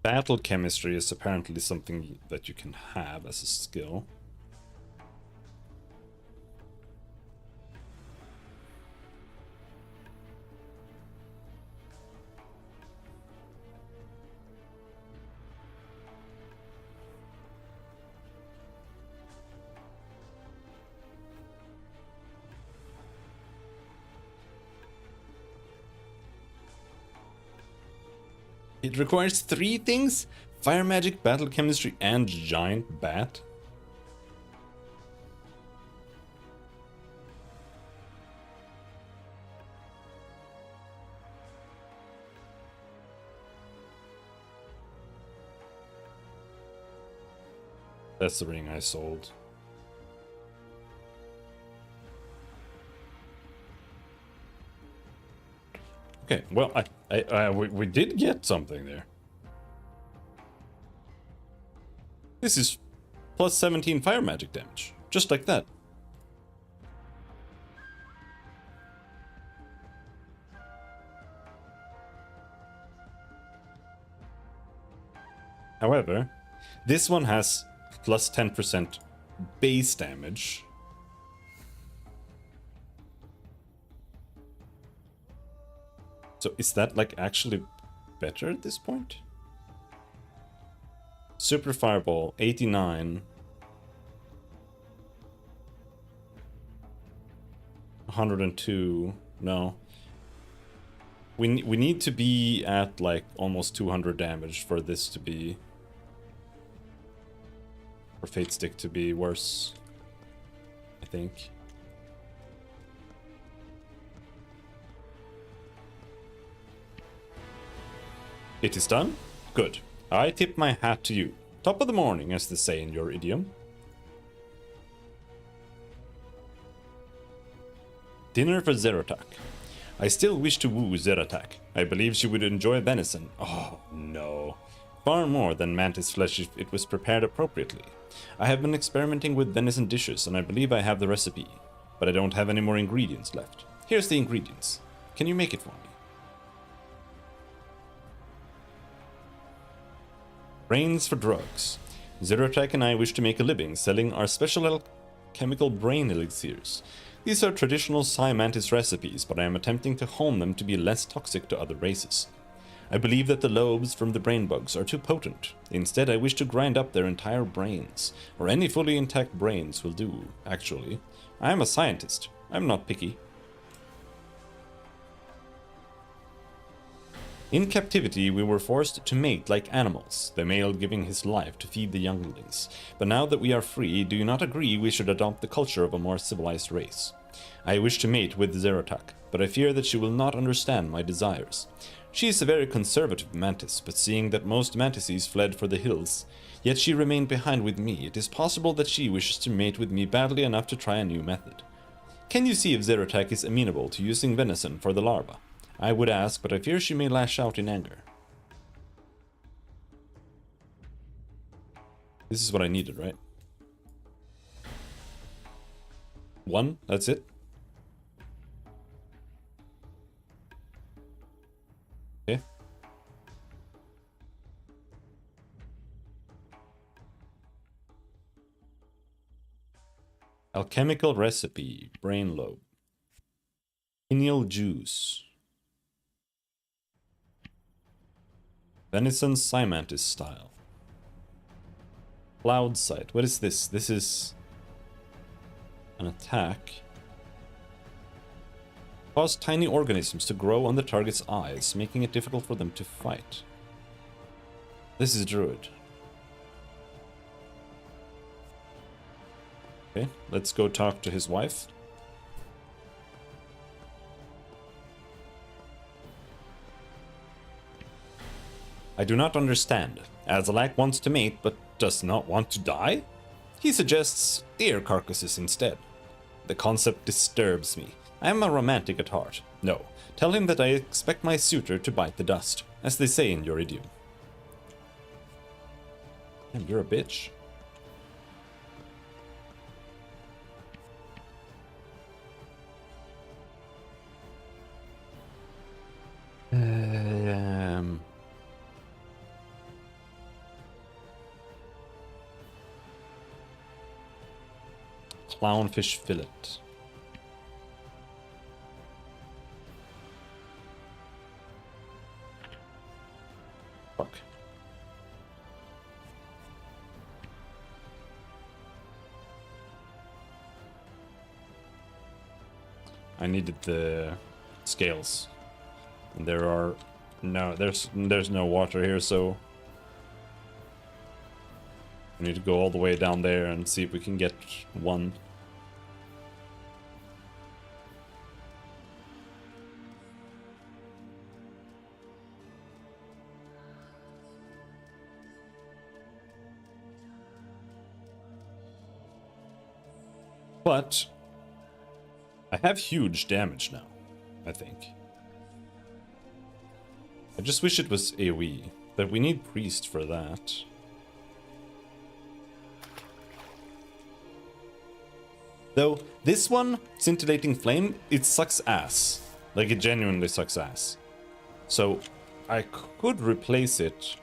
Battle chemistry is apparently something that you can have as a skill. It requires 3 things? Fire magic, battle chemistry, and giant bat? That's the ring I sold. Okay, well, we did get something there. This is plus 17 fire magic damage, just like that. However, this one has plus 10% base damage. So is that like actually better at this point? Super Fireball, 89. 102, no. We need to be at like almost 200 damage for this to be... for Fate Stick to be worse, I think. It is done? Good. I tip my hat to you. Top of the morning, as they say in your idiom. Dinner for Zeratak. I still wish to woo Zeratak. I believe she would enjoy venison. Oh, no. Far more than mantis flesh if it was prepared appropriately. I have been experimenting with venison dishes, and I believe I have the recipe. But I don't have any more ingredients left. Here's the ingredients. Can you make it for me? Brains for drugs. Zeratak and I wish to make a living selling our special chemical brain elixirs. These are traditional Psi Mantis recipes, but I am attempting to hone them to be less toxic to other races. I believe that the lobes from the brain bugs are too potent. Instead, I wish to grind up their entire brains. Or any fully intact brains will do, actually. I am a scientist. I'm not picky. In captivity, we were forced to mate like animals, the male giving his life to feed the younglings. But now that we are free, do you not agree we should adopt the culture of a more civilized race? I wish to mate with Zeratak, but I fear that she will not understand my desires. She is a very conservative mantis, but seeing that most mantises fled for the hills, yet she remained behind with me, it is possible that she wishes to mate with me badly enough to try a new method. Can you see if Zeratak is amenable to using venison for the larva? I would ask, but I fear she may lash out in anger. This is what I needed, right? One, that's it. Okay. Alchemical recipe, brain lobe. Pineal juice. Venison Psi Mantis style. Cloud sight. What is this? This is an attack. Cause tiny organisms to grow on the target's eyes, making it difficult for them to fight. This is Druid. Okay, let's go talk to his wife. I do not understand. Azalak wants to mate, but does not want to die? He suggests deer carcasses instead. The concept disturbs me. I am a romantic at heart. No, tell him that I expect my suitor to bite the dust, as they say in your idiom. Damn, you're a bitch. Clownfish fillet. Fuck. I needed the scales. And there are no, there's no water here, so we need to go all the way down there and see if we can get one. But I have huge damage now, I think. I just wish it was AoE, but we need Priest for that. Though, this one, Scintillating Flame, it sucks ass. Like, it genuinely sucks ass. So, I could replace it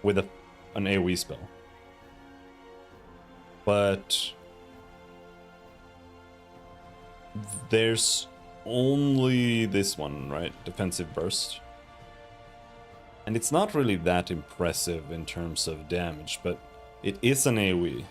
with an AoE spell. But there's only this one, right? Defensive Burst. And it's not really that impressive in terms of damage, but it is an AoE.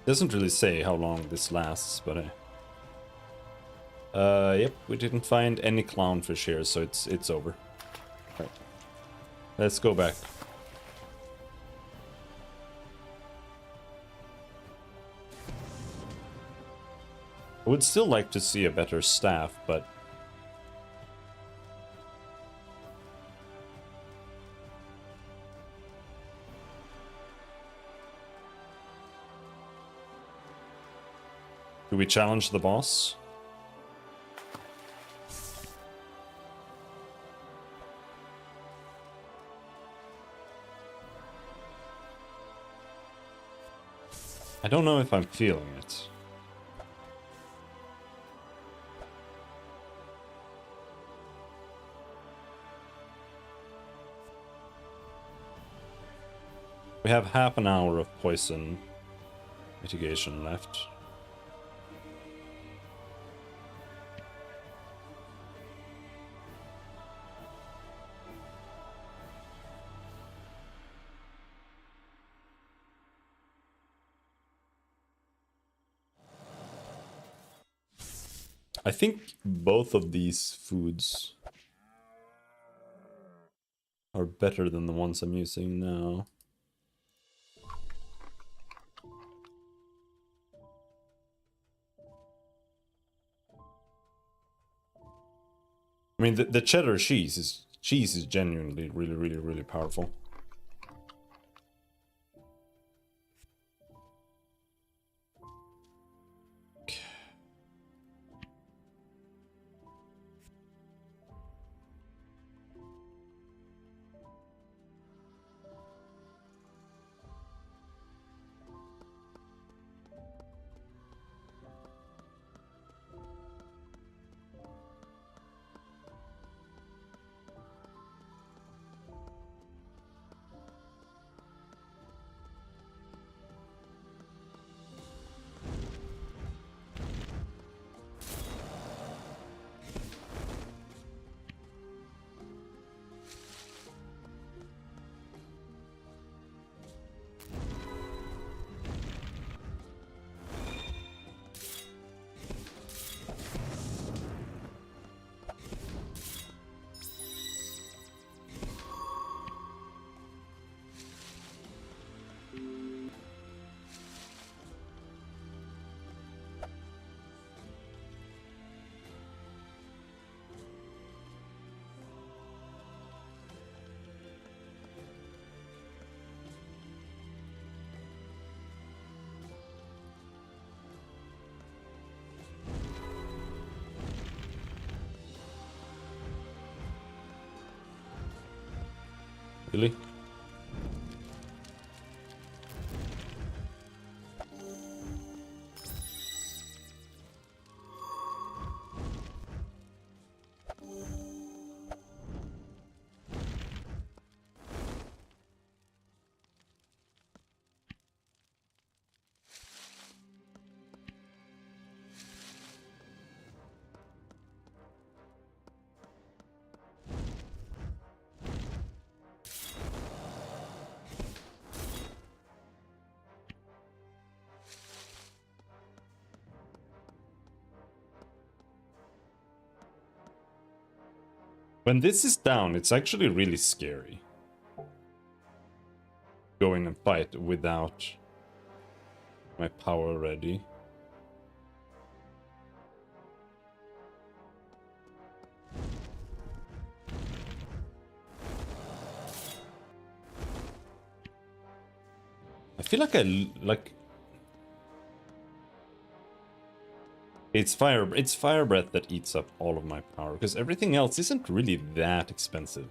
Doesn't really say how long this lasts, but yep, we didn't find any clownfish here, so it's over. Right. Let's go back. I would still like to see a better staff, but do we challenge the boss? I don't know if I'm feeling it. We have half an hour of poison mitigation left. I think both of these foods are better than the ones I'm using now. I mean, the cheddar cheese is genuinely really powerful. Really? When this is down, it's actually really scary. Going and fight without my power ready. I feel like it's fire breath that eats up all of my power, because everything else isn't really that expensive.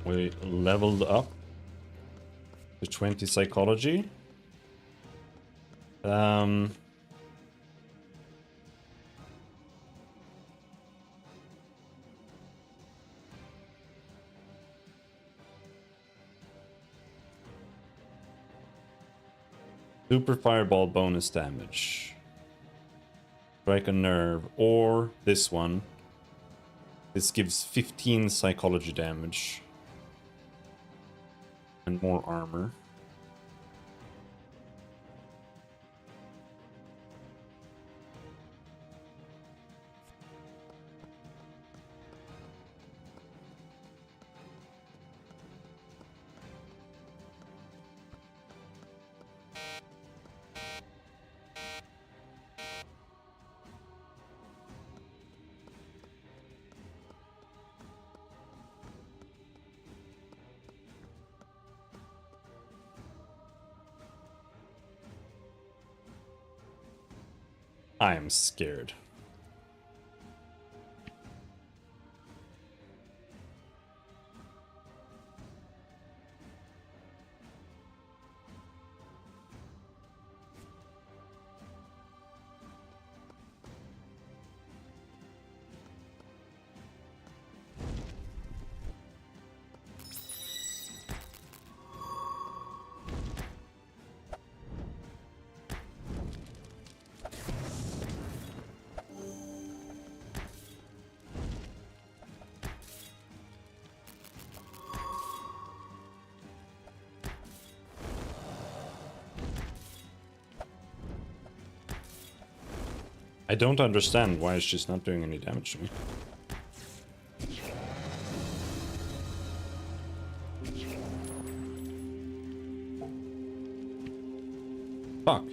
We leveled up to 20 psychology. Super fireball bonus damage. Strike a nerve, or this one. This gives 15 psychology damage. And more armor. I am scared. I don't understand why she's not doing any damage to me. Fuck.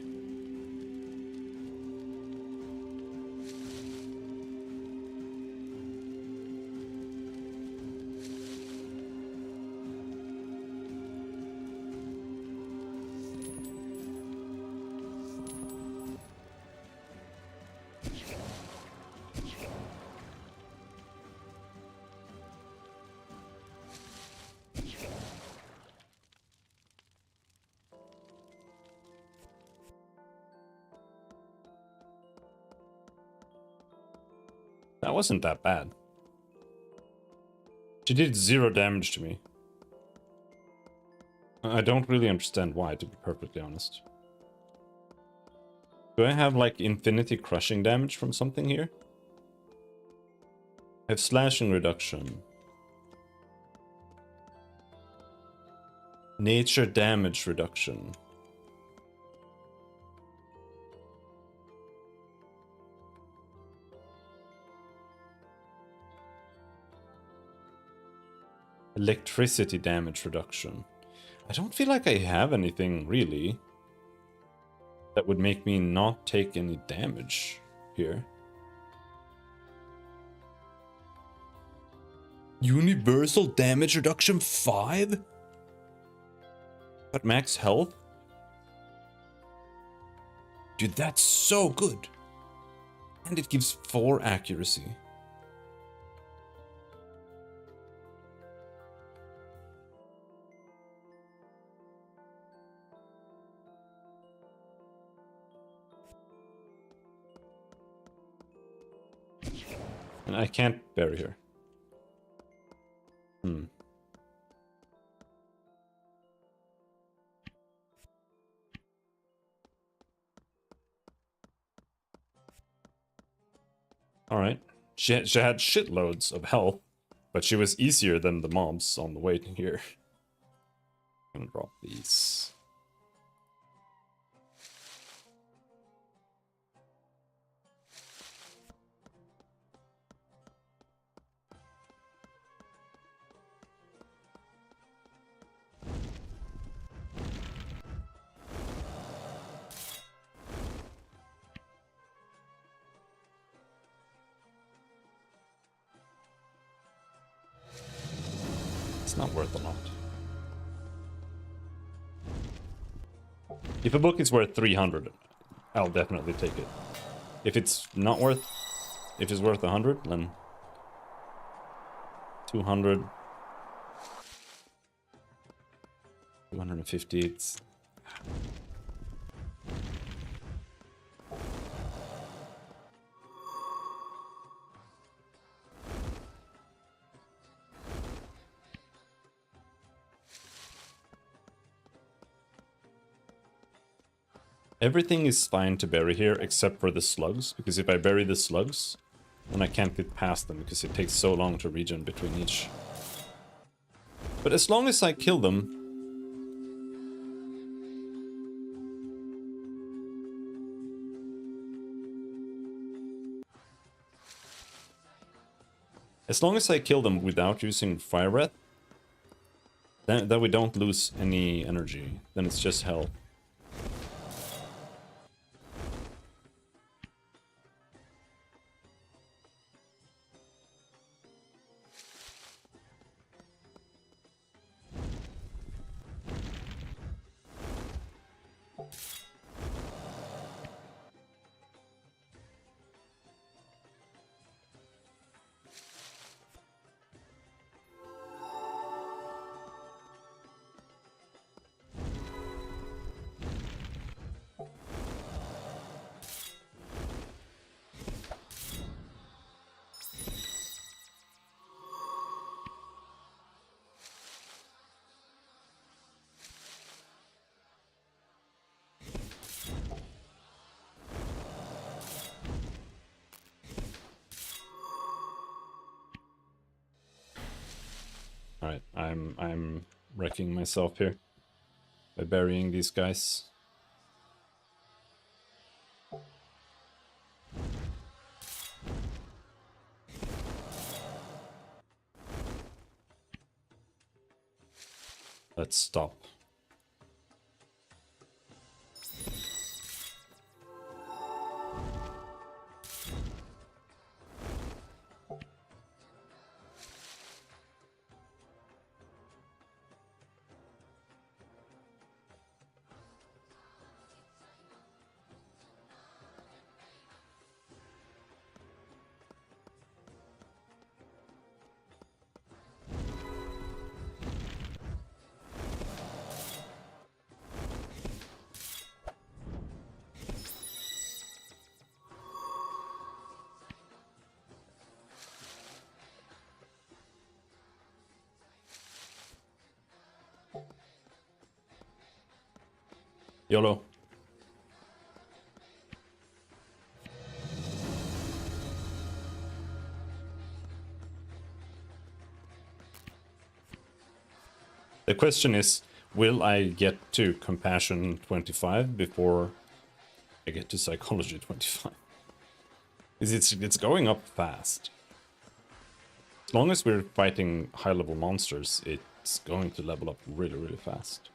That wasn't that bad. She did 0 damage to me. I don't really understand why, to be perfectly honest. Do I have, like, infinity crushing damage from something here? I have slashing reduction. Nature damage reduction. Electricity damage reduction. I don't feel like I have anything, really, that would make me not take any damage here. Universal damage reduction 5? But max health? Dude, that's so good. And it gives 4 accuracy. And I can't bury her. Alright. She had shitloads of health, but she was easier than the mobs on the way to here. I'm gonna drop these. It's not worth a lot. If a book is worth 300, I'll definitely take it. If it's not worth... If it's worth 100, then... 200... 250. It's... Everything is fine to bury here except for the slugs, because if I bury the slugs, then I can't get past them because it takes so long to regen between each. But as long as I kill them... As long as I kill them without using Fire Breath, then we don't lose any energy, then it's just hell. Alright, I'm wrecking myself here by burying these guys. Let's stop. YOLO. The question is, will I get to Compassion 25 before I get to Psychology 25? Because it's going up fast. As long as we're fighting high-level monsters, it's going to level up really, really fast.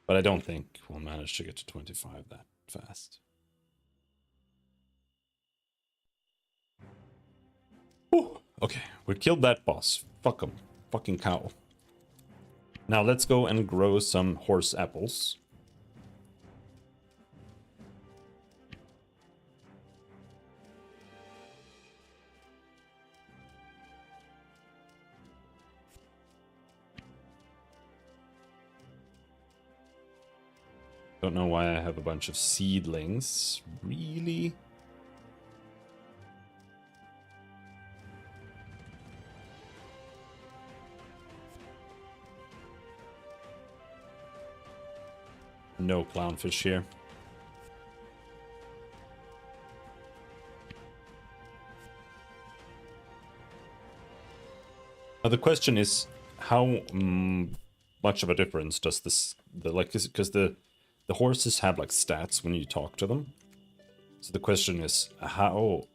But I don't think we'll manage to get to 25 that fast. Whew. Okay, we killed that boss. Fuck him. Fucking cow. Now let's go and grow some horse apples. Don't know why I have a bunch of seedlings. Really? No clownfish here. Now the question is, how much of a difference does this, because the horses have like stats when you talk to them. So the question is, how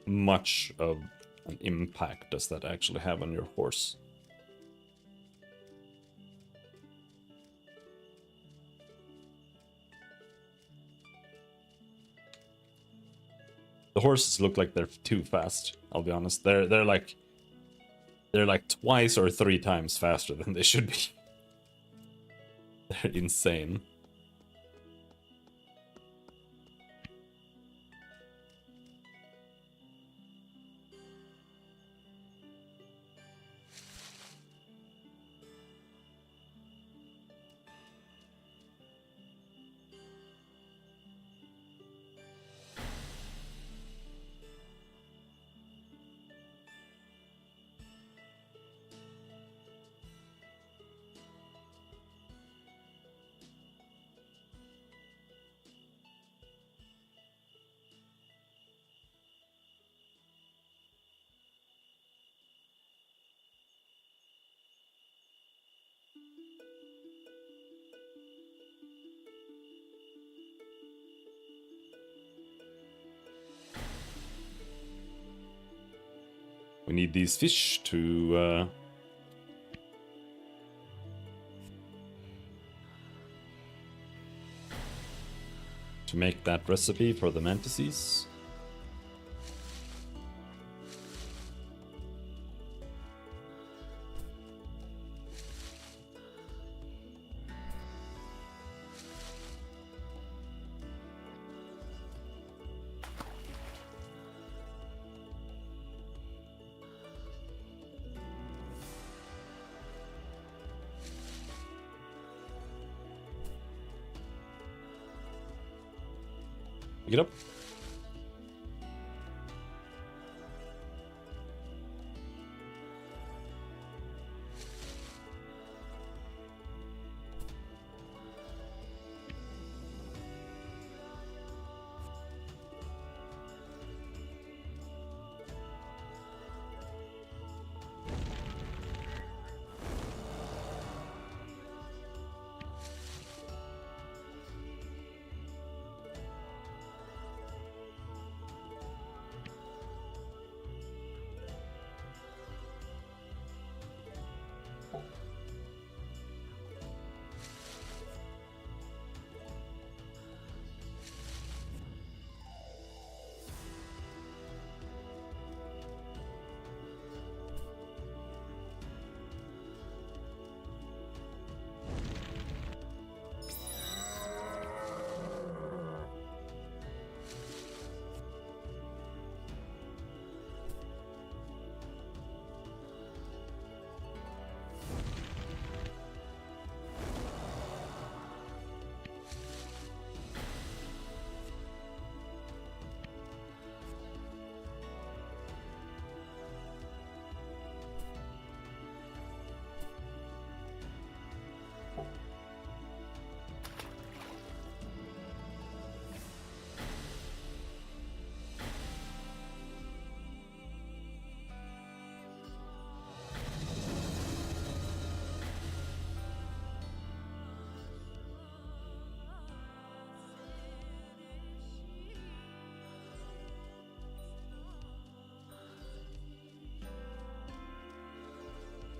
much of an impact does that actually have on your horse? The horses look like they're too fast, I'll be honest. They're like twice or 3 times faster than they should be. They're insane. need these fish to make that recipe for the mantises. Pick it up.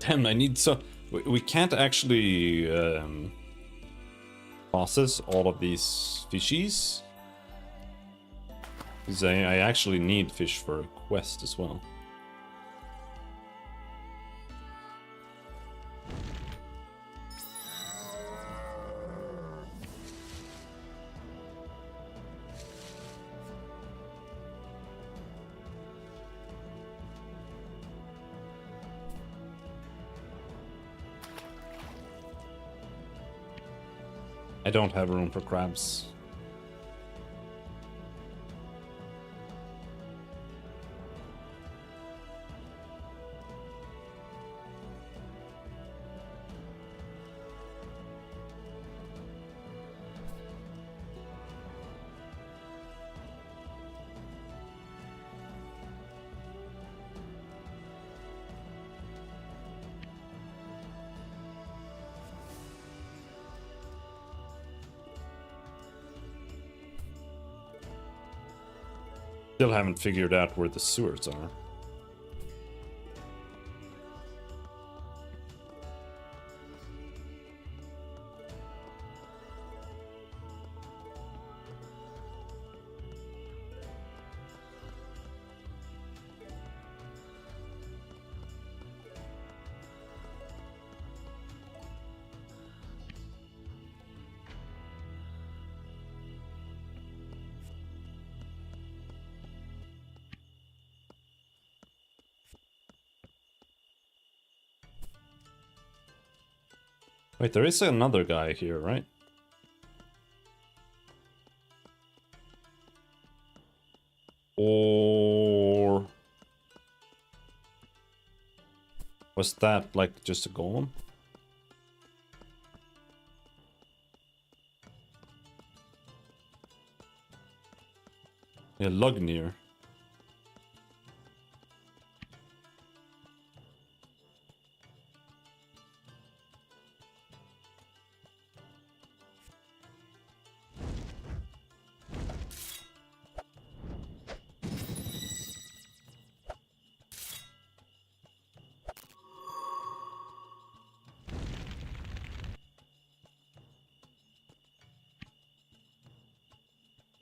Damn, I need so... We can't actually process all of these fishies. Because I actually need fish for a quest as well. I don't have room for crabs. Still haven't figured out where the sewers are. Wait, there is another guy here, right? Or... was that like just a golem? Yeah, Lugnir.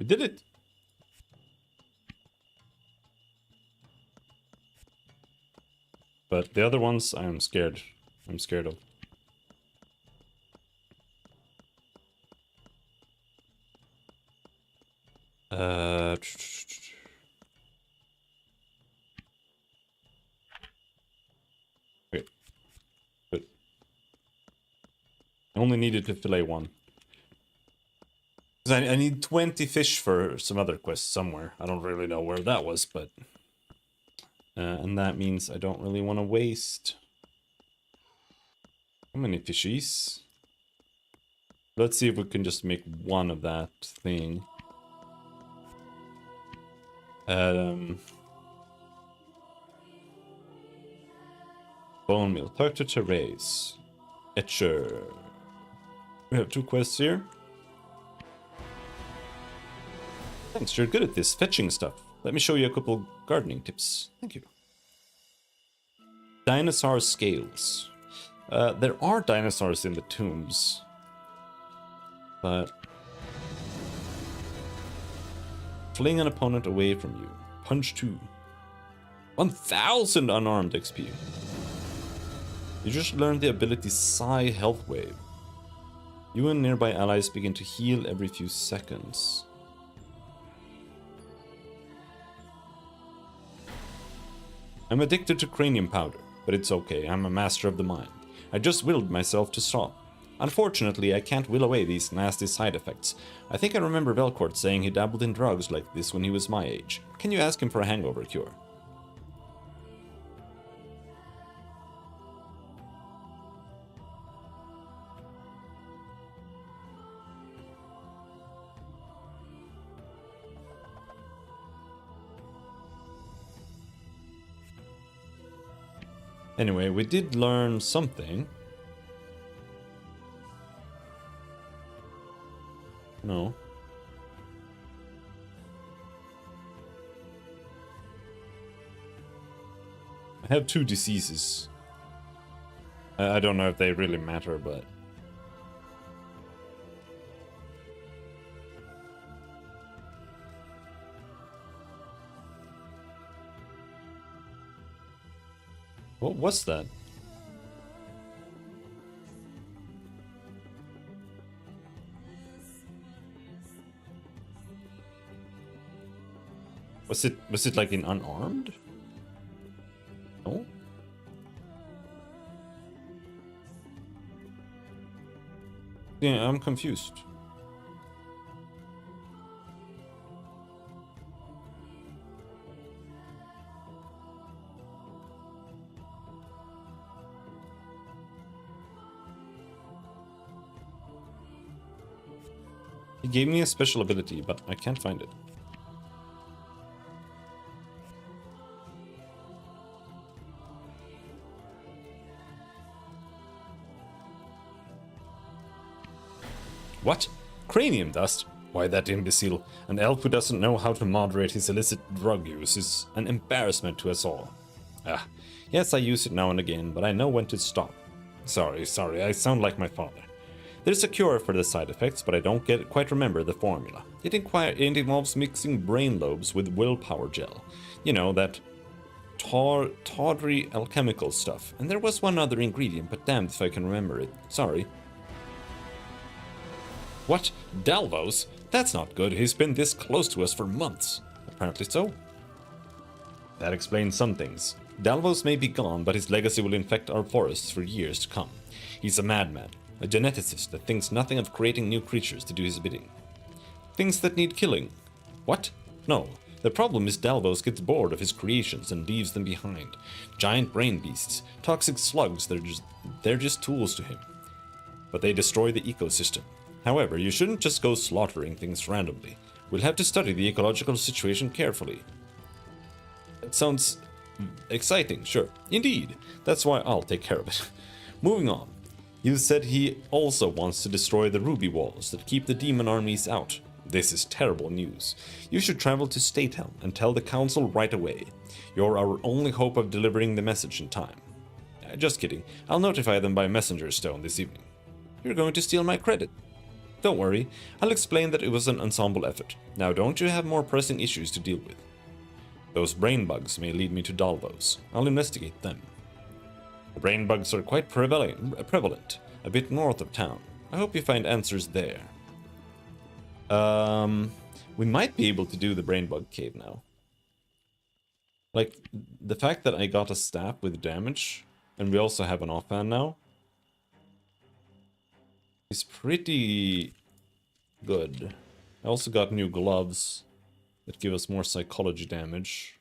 We did it! But the other ones, I'm scared. I'm scared of. Okay. Good. I only needed to fillet one. Because I need 20 fish for some other quest somewhere. I don't really know where that was, but... and that means I don't really want to waste... How many fishies? Let's see if we can just make one of that thing. Bone meal. Talk to Therese. Etcher. We have 2 quests here. Thanks, you're good at this fetching stuff. Let me show you a couple gardening tips. Thank you. Dinosaur scales. There are dinosaurs in the tombs. But... Fling an opponent away from you. Punch 2. 1000 unarmed XP. You just learned the ability Psi Health Wave. You and nearby allies begin to heal every few seconds. I'm addicted to cranium powder, but it's okay, I'm a master of the mind. I just willed myself to stop. Unfortunately, I can't will away these nasty side effects. I think I remember Velcourt saying he dabbled in drugs like this when he was my age. Can you ask him for a hangover cure? Anyway, we did learn something. No. I have 2 diseases. I don't know if they really matter, but... What was that? Was it like in unarmed? No? Yeah, I'm confused. He gave me a special ability, but I can't find it. What? Cranium dust? Why, that imbecile. An elf who doesn't know how to moderate his illicit drug use is an embarrassment to us all. Ah, yes, I use it now and again, but I know when to stop. Sorry, I sound like my father. There's a cure for the side effects, but I don't quite remember the formula. It involves mixing brain lobes with willpower gel. You know, that tawdry alchemical stuff. And there was one other ingredient, but damned if I can remember it. Sorry. What? Dalvos? That's not good. He's been this close to us for months. Apparently so. That explains some things. Dalvos may be gone, but his legacy will infect our forests for years to come. He's a madman, a geneticist that thinks nothing of creating new creatures to do his bidding. Things that need killing. What? No. The problem is Dalvos gets bored of his creations and leaves them behind. Giant brain beasts, toxic slugs, they're just tools to him. But they destroy the ecosystem. However, you shouldn't just go slaughtering things randomly. We'll have to study the ecological situation carefully. That sounds exciting, sure. Indeed. That's why I'll take care of it. Moving on. You said he also wants to destroy the ruby walls that keep the demon armies out. This is terrible news. You should travel to Statehelm and tell the council right away. You're our only hope of delivering the message in time. Just kidding. I'll notify them by messenger stone this evening. You're going to steal my credit. don't worry. I'll explain that it was an ensemble effort. Now don't you have more pressing issues to deal with? Those brain bugs may lead me to Dalvos. I'll investigate them. The brain bugs are quite prevalent, a bit north of town. I hope you find answers there. We might be able to do the brain bug cave now. Like, the fact that I got a staff with damage, and we also have an offhand now, is pretty good. I also got new gloves that give us more psychology damage.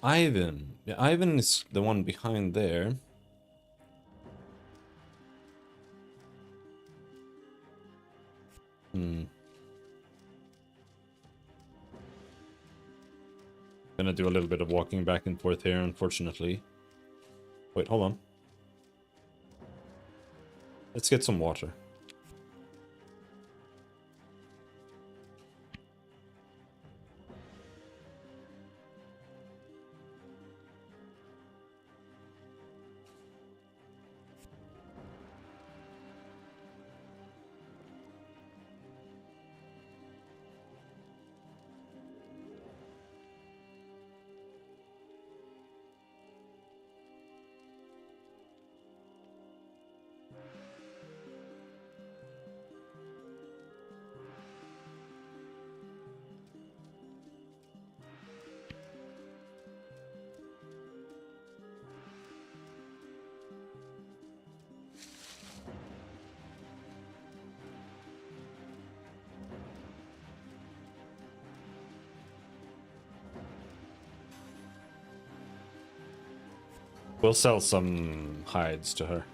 Ivan. Yeah, Ivan is the one behind there. Gonna do a little bit of walking back and forth here, unfortunately. Wait, hold on. Let's get some water. We'll sell some hides to her.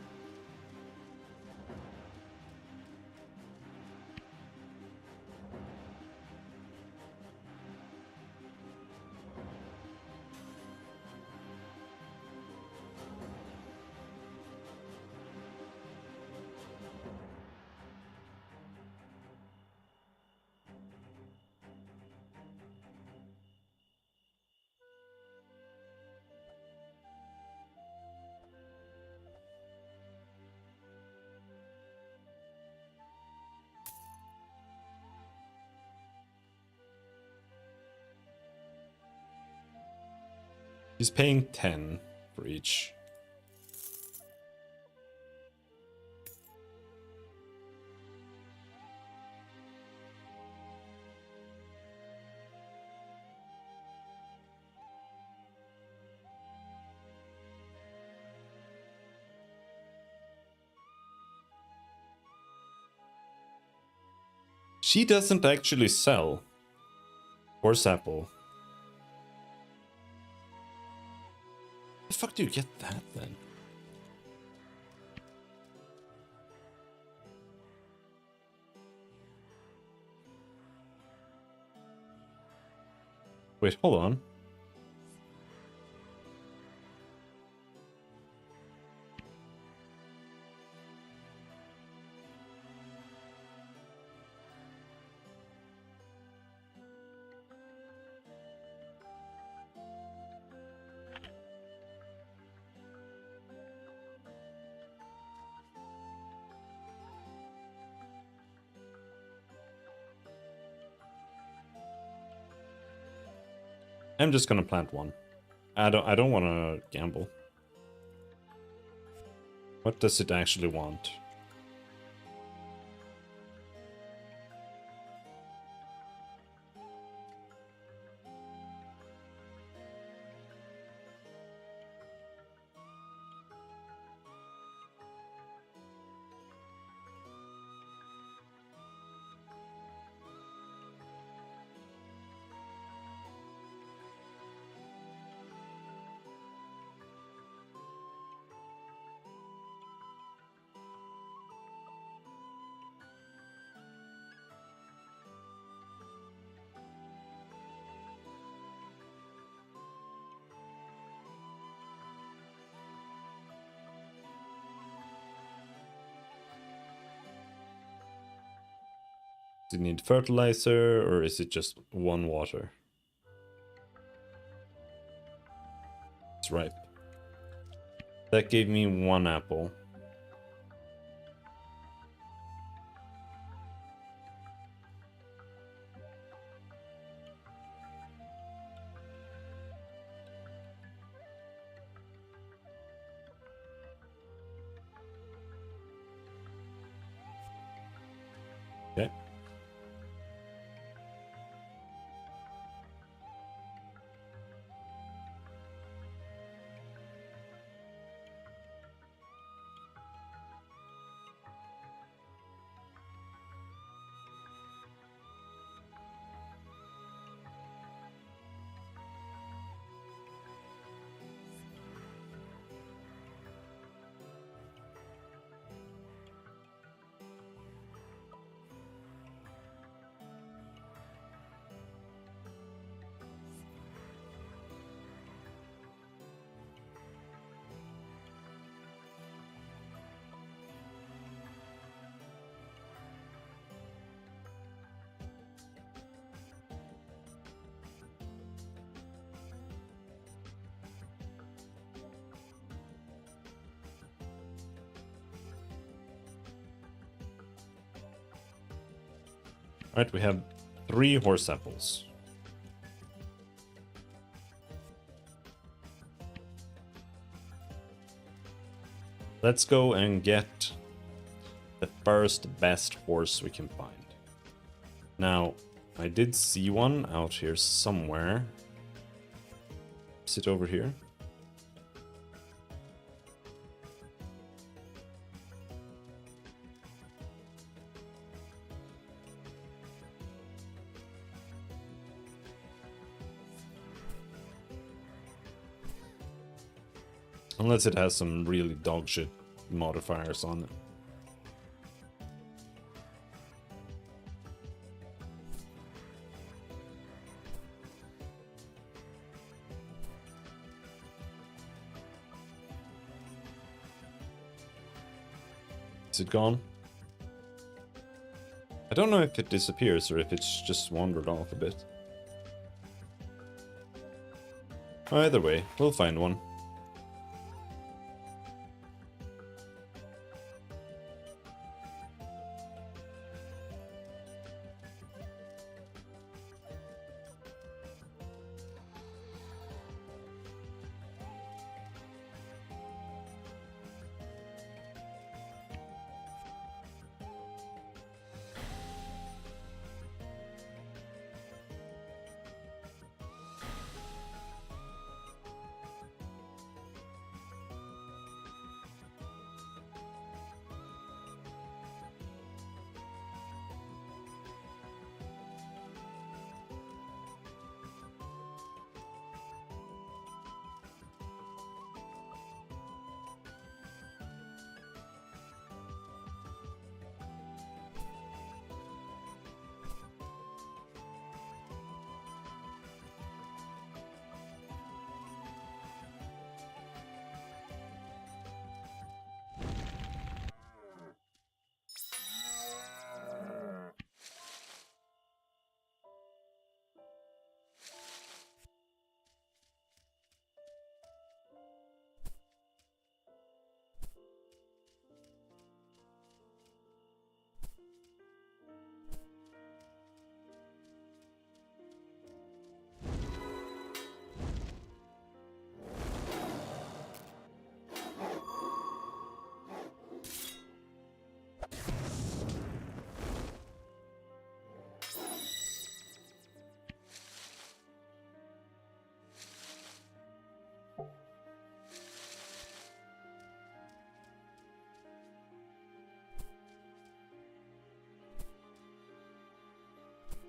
He's paying 10 for each. She doesn't actually sell. Or sample. The fuck do you get that then? Wait, hold on. I'm just gonna plant one. I don't want to gamble. What does it actually want? Does it need fertilizer or is it just one water? It's ripe. That gave me 1 apple. Okay. Alright, we have 3 horse apples. Let's go and get the first best horse we can find. Now, I did see one out here somewhere. Is it over here? Unless it has some really dog shit modifiers on it. Is it gone? I don't know if it disappears or if it's just wandered off a bit. Either way, we'll find one.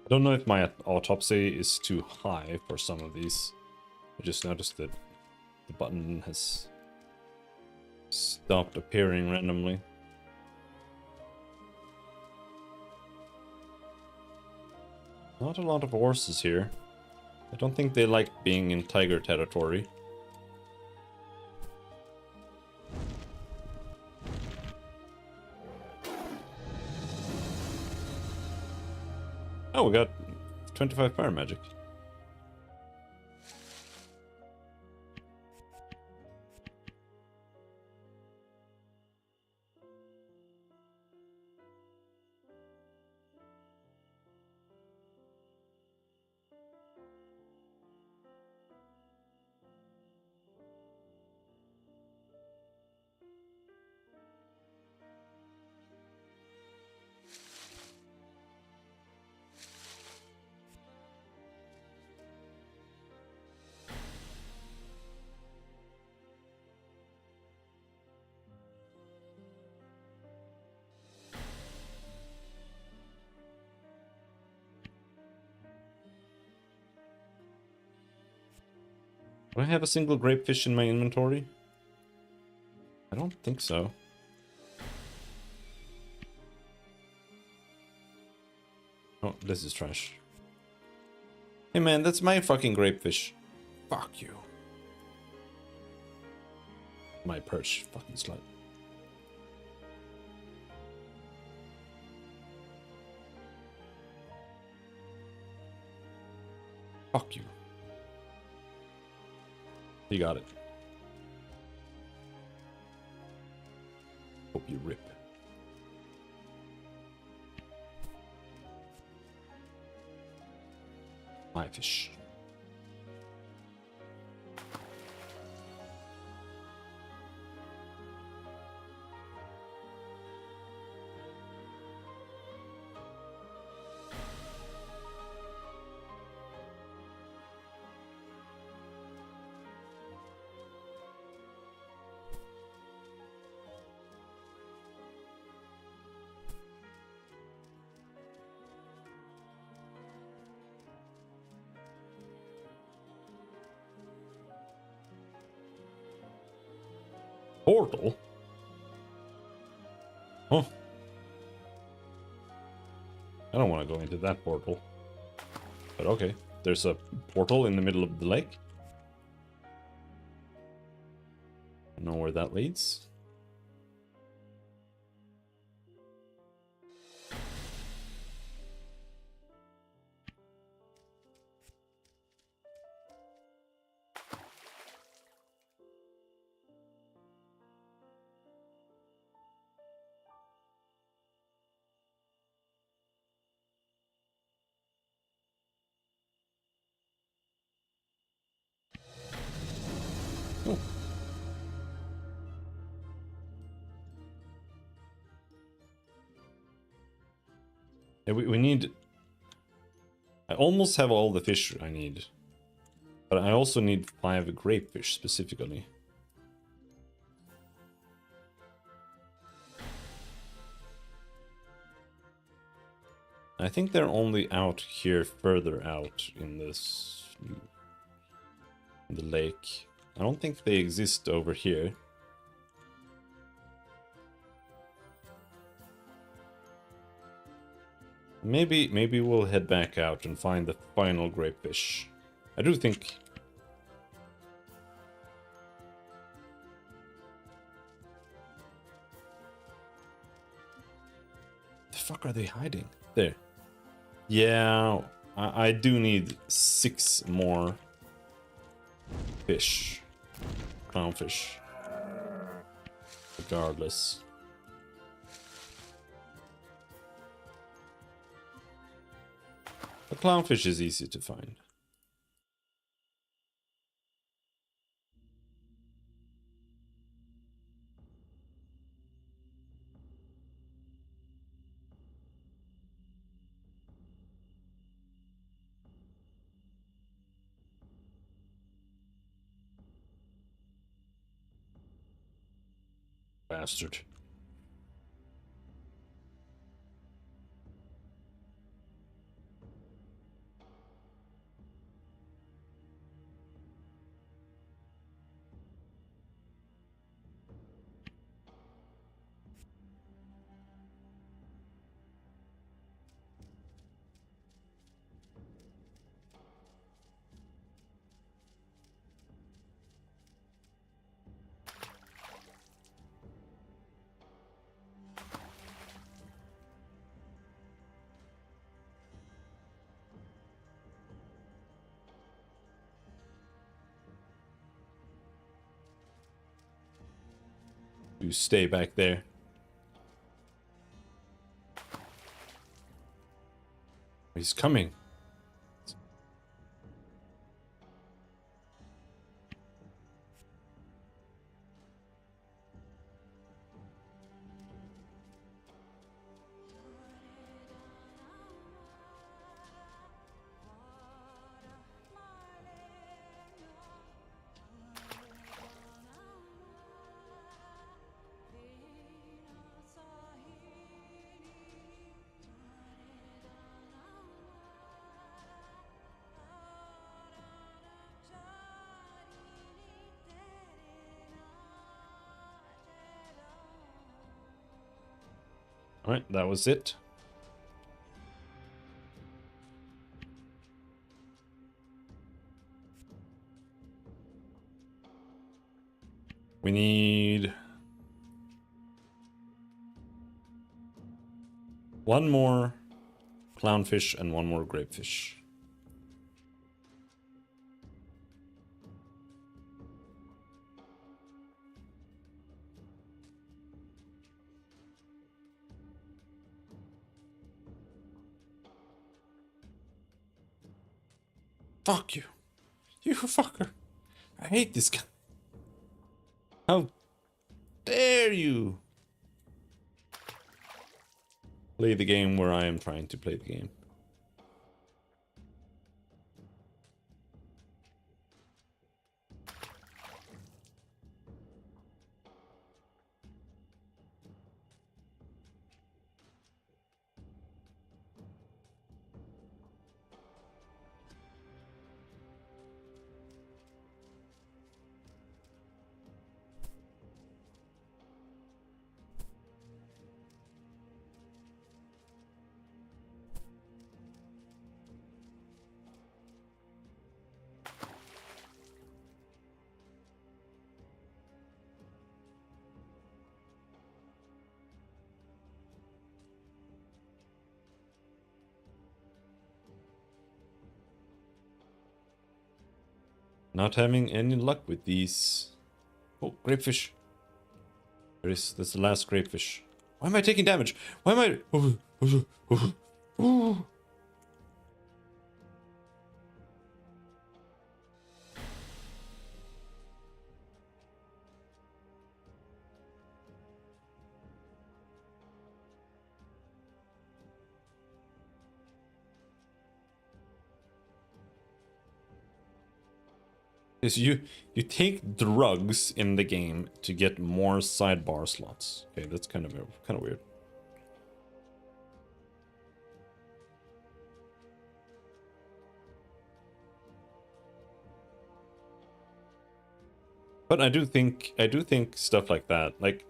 I don't know if my autopsy is too high for some of these. I just noticed that the button has stopped appearing randomly. Not a lot of horses here. I don't think they like being in tiger territory. Oh, we got 25 fire magic. Do I have a single grapefish in my inventory? I don't think so. Oh, this is trash. Hey man, that's my fucking grapefish. Fuck you. My perch, fucking slut. Fuck you. You got it. Hope you rip. My fish. Portal? Huh. I don't want to go into that portal. But okay. There's a portal in the middle of the lake. I know where that leads. Oh. Yeah, we need... I almost have all the fish I need. But I also need 5 grapefish specifically. I think they're only out here, further out in this... in the lake. I don't think they exist over here. Maybe we'll head back out and find the final grapefish. I do think... The fuck are they hiding? There. Yeah, I do need 6 more fish. Clownfish. Regardless. The clownfish is easy to find. Bastard. You stay back there. He's coming. Alright, that was it. We need one more clownfish and one more grapefish. Fuck you. You fucker. I hate this guy. How dare you play the game where I am trying to play the game. Not having any luck with these. Oh, grapefish. That's the last grapefish. Why am I taking damage? Why am I... Is you take drugs in the game to get more sidebar slots. Okay, that's kind of weird. But I do think stuff like that. Like,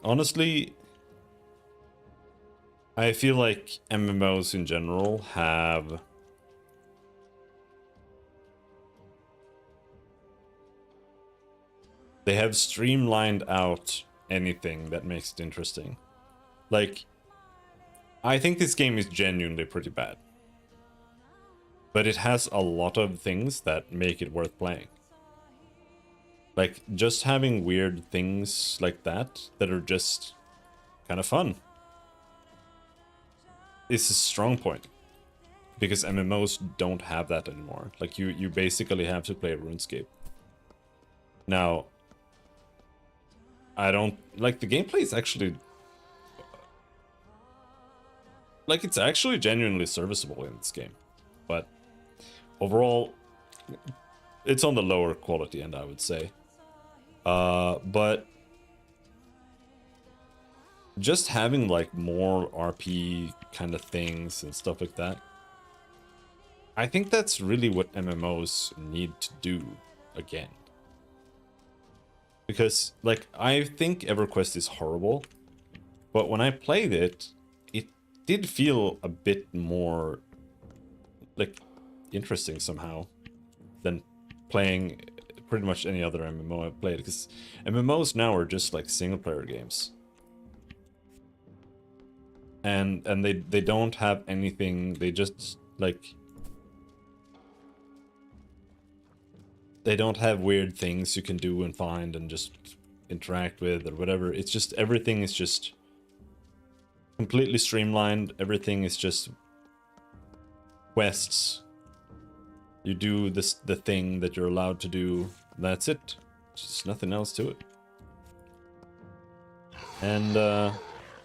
honestly, I feel like MMOs in general have streamlined out anything that makes it interesting. Like, I think this game is genuinely pretty bad, but it has a lot of things that make it worth playing. Like, just having weird things like that are just kind of fun is a strong point, because MMOs don't have that anymore. Like, you basically have to play RuneScape. Now, I don't like the gameplay is actually like, it's actually genuinely serviceable in this game, but overall it's on the lower quality end, I would say. But just having like more RP kind of things and stuff like that, I think that's really what MMOs need to do again. Because, like, I think EverQuest is horrible, but when I played it, it did feel a bit more, like, interesting somehow than playing pretty much any other MMO I've played. Because MMOs now are just, like, single-player games. And they don't have anything, they just, like... They don't have weird things you can do and find and just interact with or whatever. It's just everything is just completely streamlined. Everything is just quests. You do the thing that you're allowed to do. That's it. Just nothing else to it. And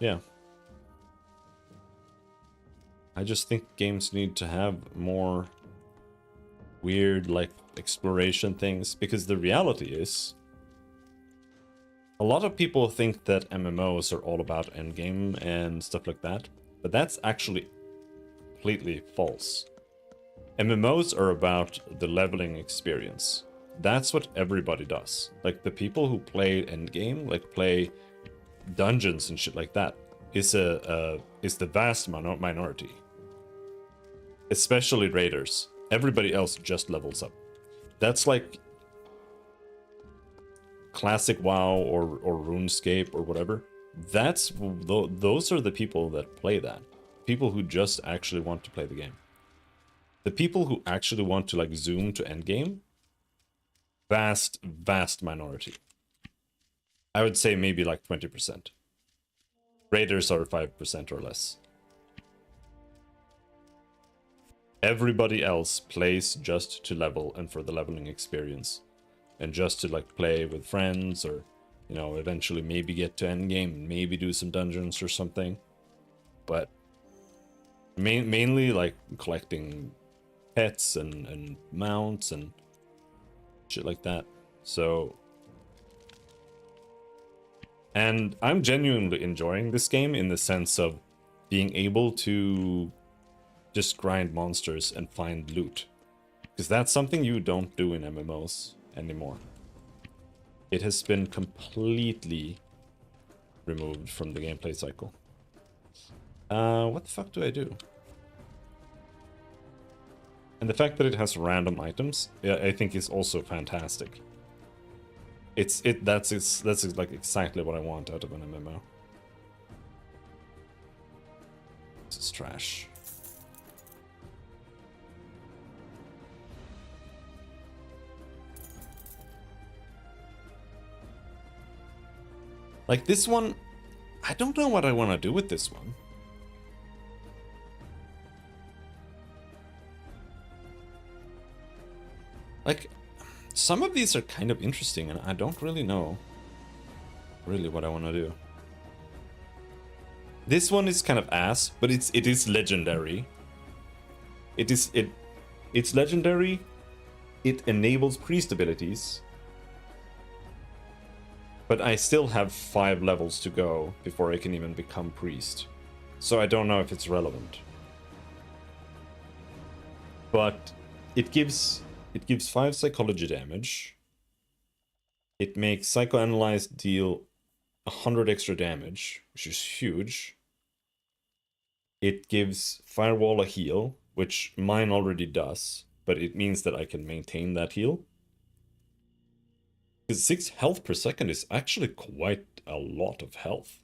yeah. I just think games need to have more weird, like, exploration things, because the reality is a lot of people think that MMOs are all about endgame and stuff like that, but that's actually completely false. MMOs are about the leveling experience. That's what everybody does. Like, the people who play endgame, like play dungeons and shit like that, is the vast minority. Especially raiders. Everybody else just levels up. That's like classic WoW or RuneScape or whatever. Those are the people that play that. People who just actually want to play the game. The people who actually want to like zoom to endgame, vast minority. I would say maybe like 20%. Raiders are 5% or less. Everybody else plays just to level and for the leveling experience. And just to like play with friends or, you know, eventually maybe get to endgame and maybe do some dungeons or something. But mainly like collecting pets and mounts and shit like that. So, and I'm genuinely enjoying this game in the sense of being able to just grind monsters and find loot, because that's something you don't do in MMOs anymore. It has been completely removed from the gameplay cycle. What the fuck do I do? And the fact that it has random items, yeah, I think is also fantastic. That's like exactly what I want out of an MMO. This is trash. Like this one, I don't know what I want to do with this one. Like, some of these are kind of interesting, and I don't really know really what I want to do. This one is kind of ass, but it is legendary. It's legendary. It enables priest abilities. But I still have 5 levels to go before I can even become priest. So I don't know if it's relevant. But it gives 5 psychology damage. It makes Psychoanalyze deal 100 extra damage, which is huge. It gives Firewall a heal, which mine already does, but it means that I can maintain that heal. Because 6 health per second is actually quite a lot of health.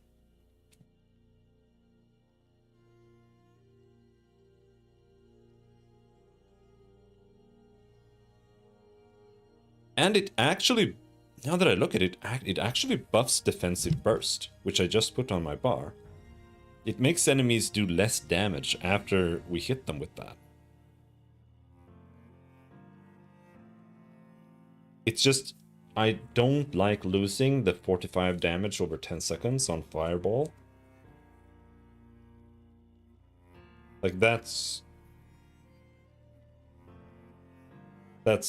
And it actually, now that I look at it, it actually buffs defensive burst, which I just put on my bar. It makes enemies do less damage after we hit them with that. It's just, I don't like losing the 45 damage over 10 seconds on Fireball. Like that's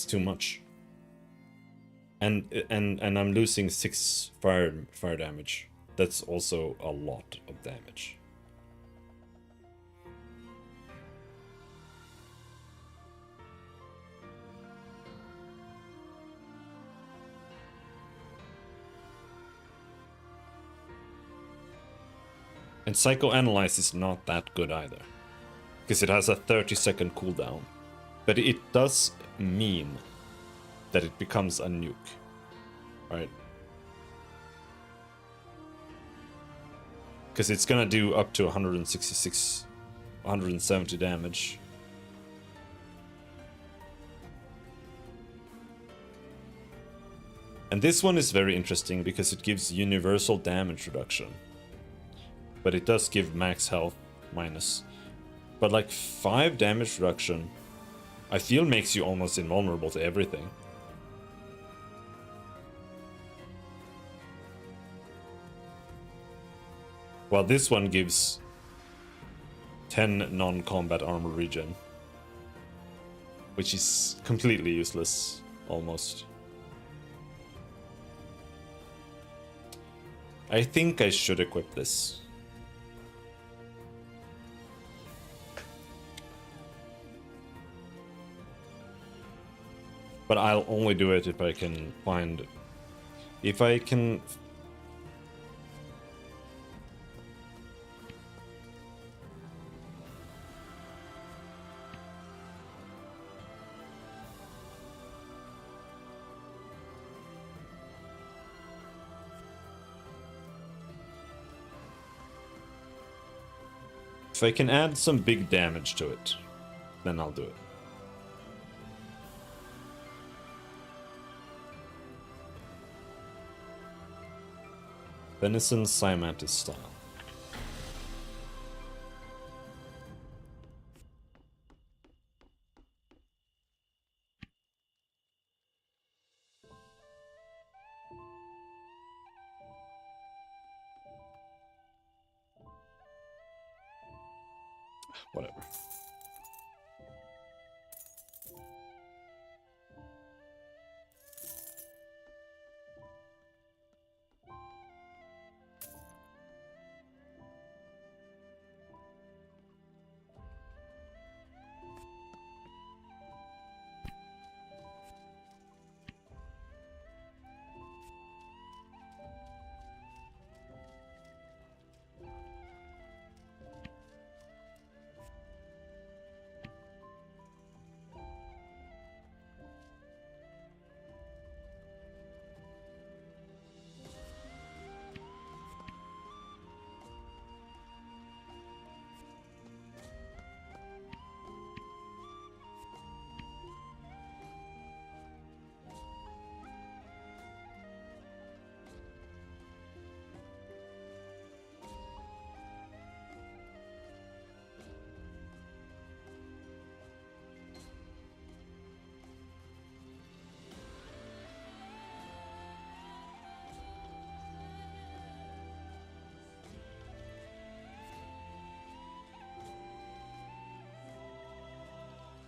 too much. And I'm losing 6 fire damage. That's also a lot of damage. And Psychoanalyze is not that good either, because it has a 30-second cooldown. But it does mean that it becomes a nuke, right? Because it's gonna do up to 166, 170 damage. And this one is very interesting because it gives universal damage reduction. But it does give max health minus. But like 5 damage reduction, I feel makes you almost invulnerable to everything. While this one gives 10 non-combat armor regen. Which is completely useless, almost. I think I should equip this. But I'll only do it if I can find... If I can... If I can add some big damage to it, then I'll do it. Venison Cymantis style. Whatever.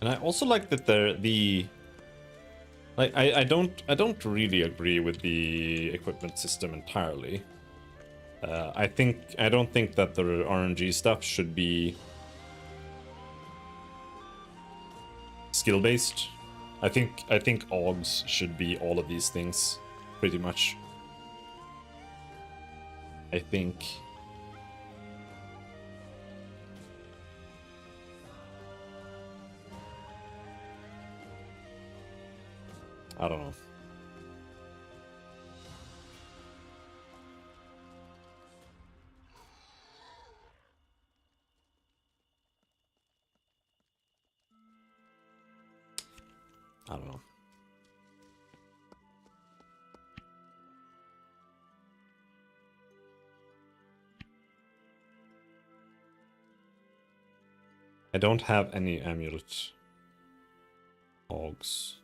And I also like that I don't really agree with the equipment system entirely. I don't think that the RNG stuff should be skill based. I think AUGs should be all of these things, pretty much. I think. I don't know. I don't know. I don't have any amulet AUGs.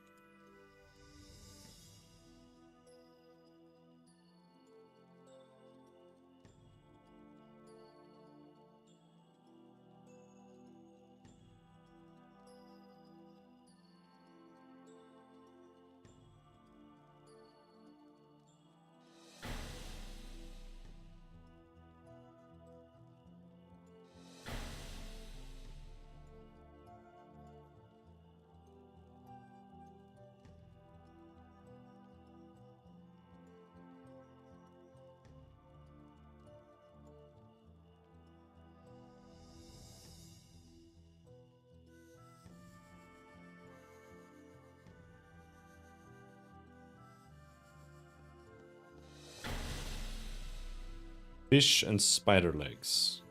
Fish and spider legs.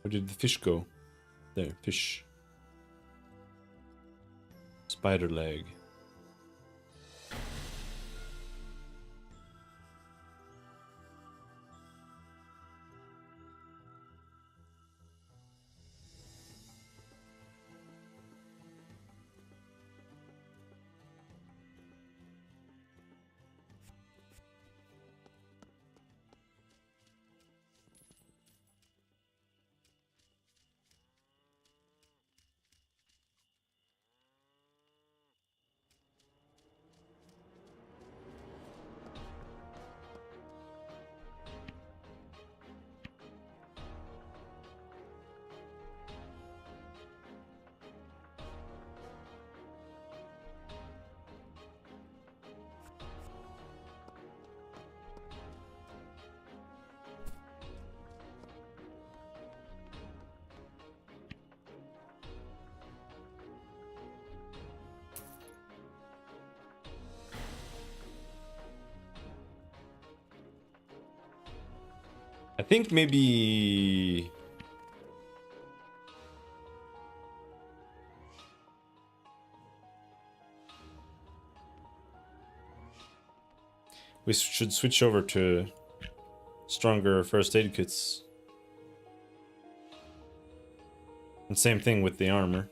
Where did the fish go? There, fish. Spider leg. I think maybe... we should switch over to stronger first aid kits. And same thing with the armor.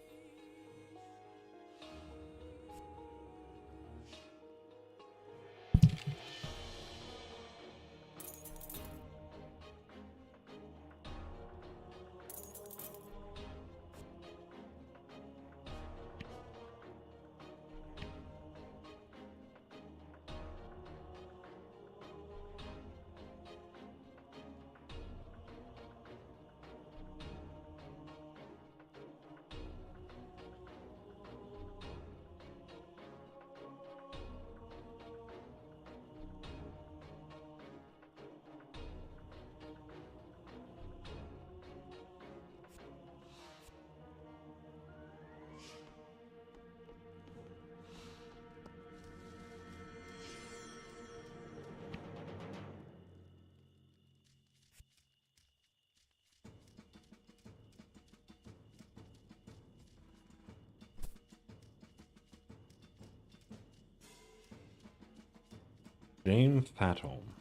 Game Fat Home.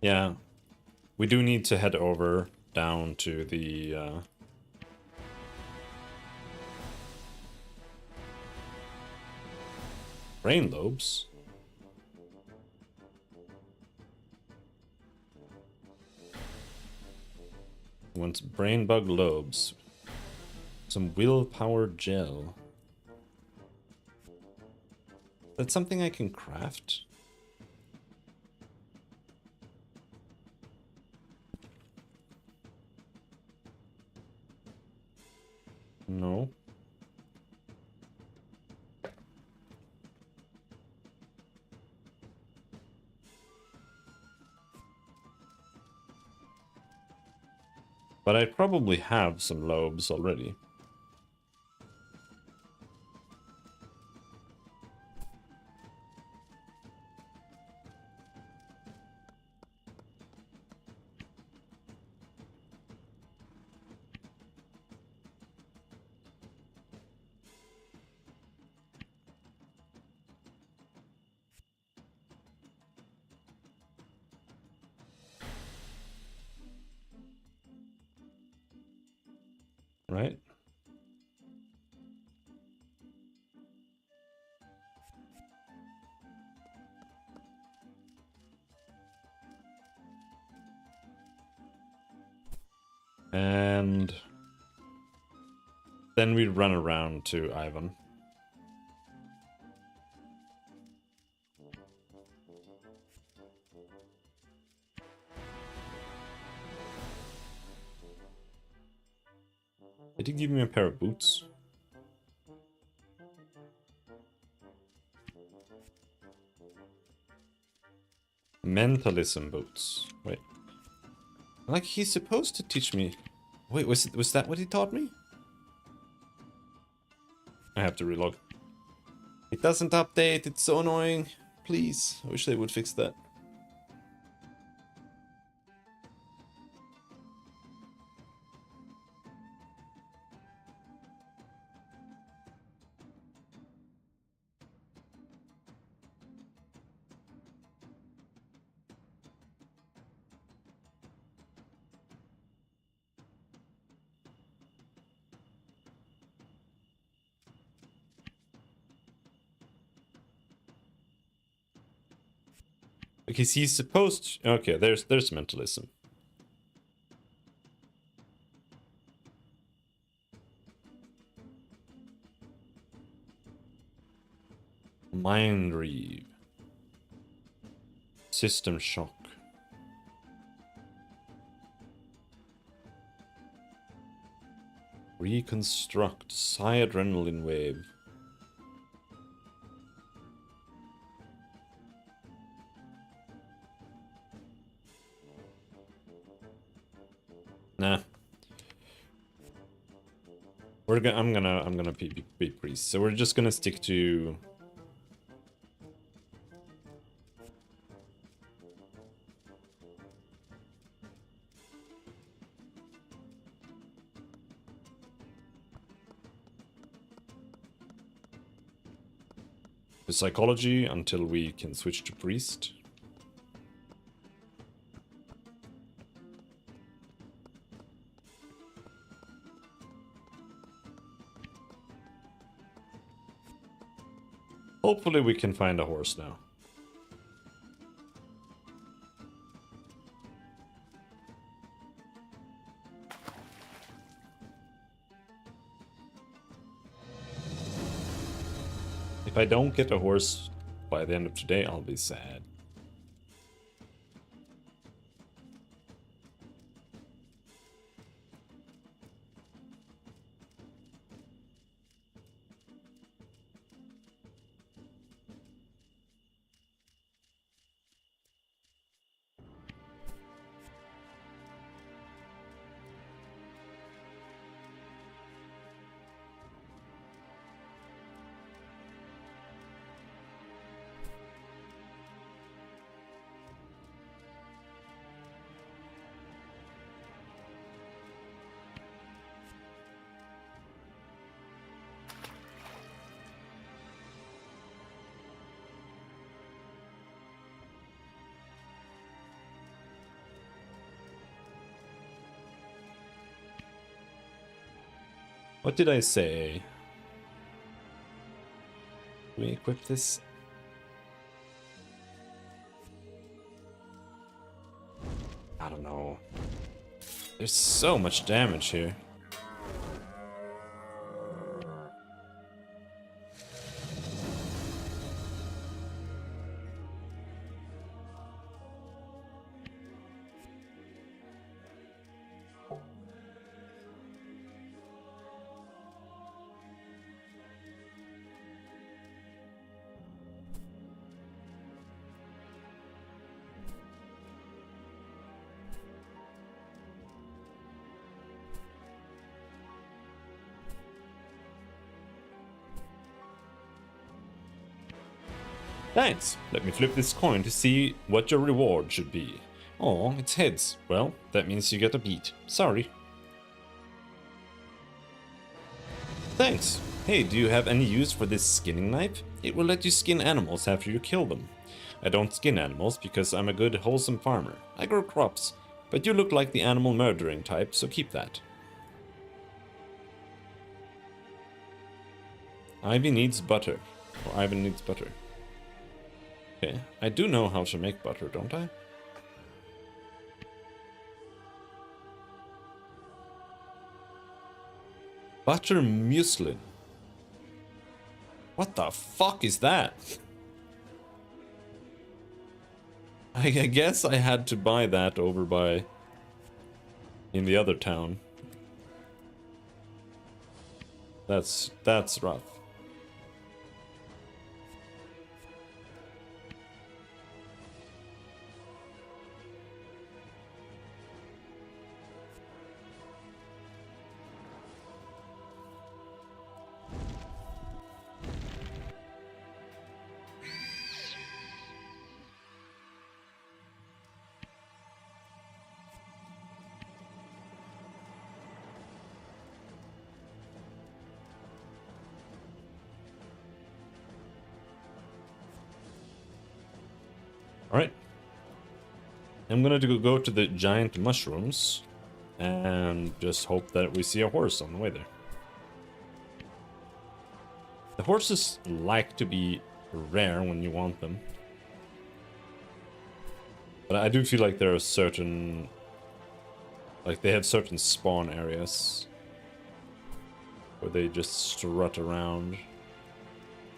Yeah, we do need to head over down to the brain lobes. Wants brain bug lobes. Some willpower gel. That's something I can craft? No. But I probably have some lobes already. Right? And then we run around to Ivan. Did he give me a pair of boots? Mentalism boots. Wait. Like, he's supposed to teach me... Wait, was that what he taught me? I have to relog. It doesn't update, it's so annoying. Please, I wish they would fix that. Because he's supposed to... Okay, there's mentalism. Mind read. System shock. Reconstruct. Psi adrenaline wave. Nah. I'm gonna be priest. So we're just gonna stick to... the psychology until we can switch to priest. Hopefully we can find a horse now. If I don't get a horse by the end of today, I'll be sad. What did I say? Do we equip this? I don't know. There's so much damage here. Thanks. Let me flip this coin to see what your reward should be. Oh, it's heads. Well, that means you get a beat. Sorry. Thanks. Hey, do you have any use for this skinning knife? It will let you skin animals after you kill them. I don't skin animals because I'm a good, wholesome farmer. I grow crops, but you look like the animal murdering type, so keep that. Ivy needs butter. Or Ivan needs butter. Okay, I do know how to make butter, don't I? Butter muslin. What the fuck is that? I guess I had to buy that over by... in the other town. That's rough. Alright. I'm gonna go to the giant mushrooms and just hope that we see a horse on the way there. The horses like to be rare when you want them. But I do feel like there are certain... like they have certain spawn areas where they just strut around.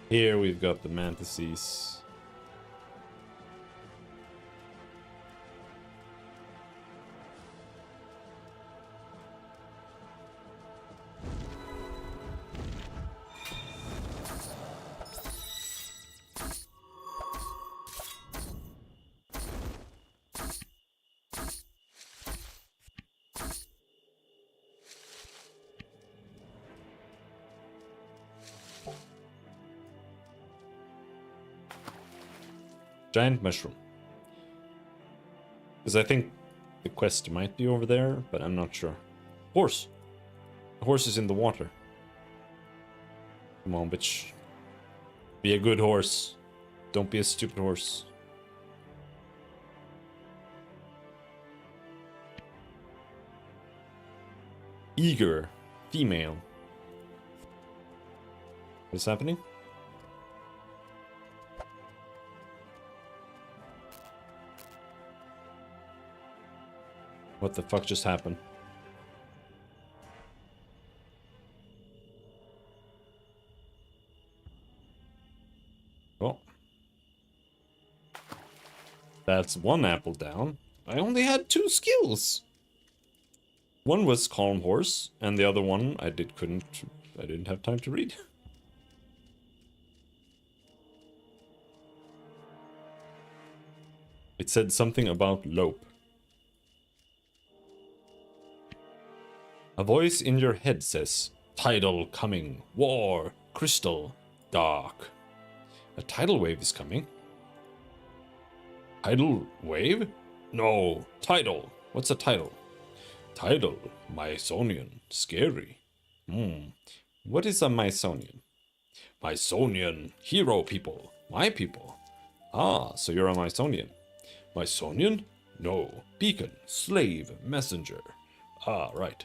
Here we've got the mantises. Giant mushroom. Because I think the quest might be over there, but I'm not sure. Horse! The horse is in the water. Come on, bitch. Be a good horse. Don't be a stupid horse. Eager. Female. What's happening? What the fuck just happened? Oh. That's one apple down. I only had 2 skills. One was Calm Horse, and the other one I didn't have time to read. It said something about Lope. A voice in your head says, tidal coming, war, crystal, dark. A tidal wave is coming. Tidal wave? No, tidal. What's a tidal? Tidal, Mysonian, scary. What is a Mysonian? Mysonian, hero people, my people. Ah, so you're a Mysonian. Mysonian? No, beacon, slave, messenger. Ah, right.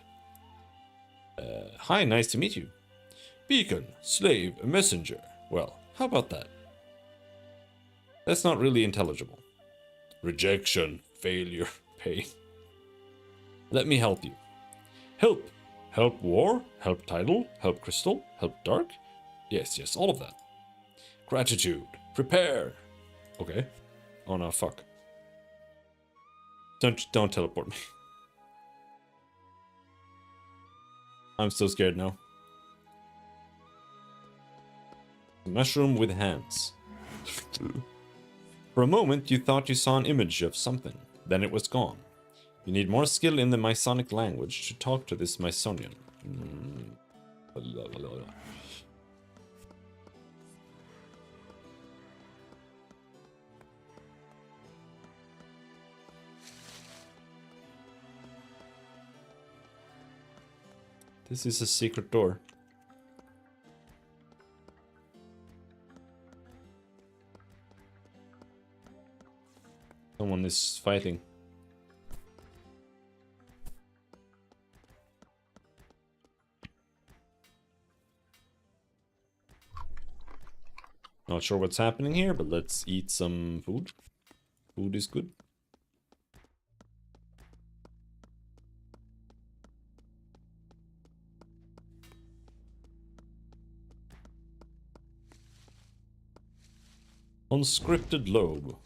Hi, nice to meet you. Beacon, slave, messenger. Well, how about that? That's not really intelligible. Rejection, failure, pain. Let me help you. Help. Help war, help tidal, help crystal, help dark. Yes, all of that. Gratitude, prepare. Okay. Oh no, fuck. Don't teleport me. I'm so scared now. Mushroom with hands. For a moment, you thought you saw an image of something. Then it was gone. You need more skill in the Mysonic language to talk to this Mysonian. This is a secret door. Someone is fighting. Not sure what's happening here, but let's eat some food. Food is good. Unscripted lobe.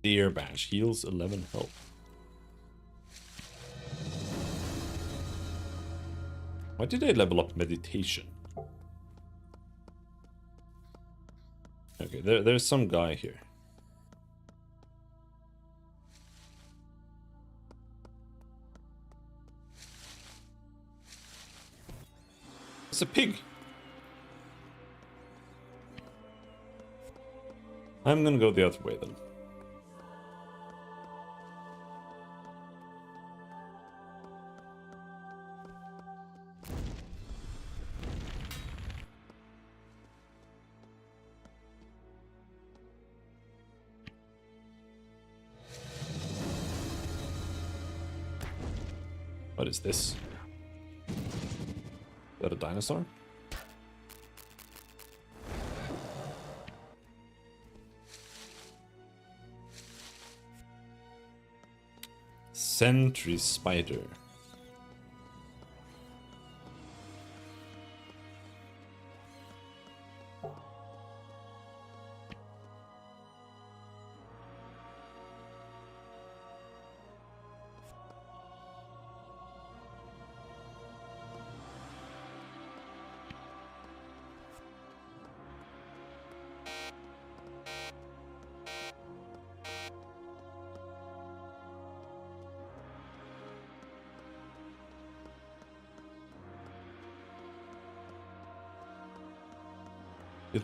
Deer Bash heals 11 health. Why did I level up meditation? Okay, there's some guy here. It's a pig. I'm gonna go the other way then. What is this? Is that a dinosaur? Sentry spider.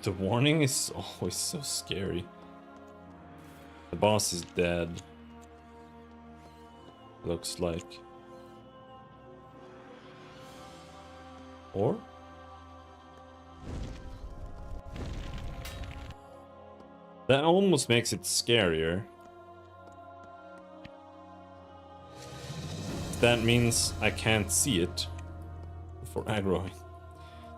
The warning is always so scary. The boss is dead. Looks like. Or? That almost makes it scarier. That means I can't see it before aggroing.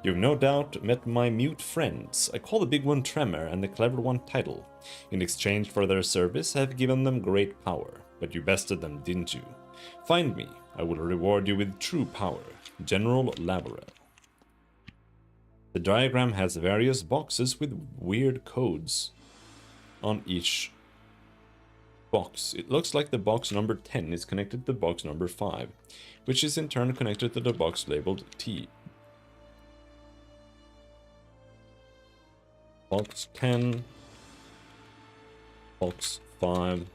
You've no doubt met my mute friends. I call the big one Tremor and the clever one Title. In exchange for their service, I have given them great power. But you bested them, didn't you? Find me. I will reward you with true power. General Laborel. The diagram has various boxes with weird codes on each box. It looks like the box number 10 is connected to the box number 5, which is in turn connected to the box labeled T. Box 10, box 5,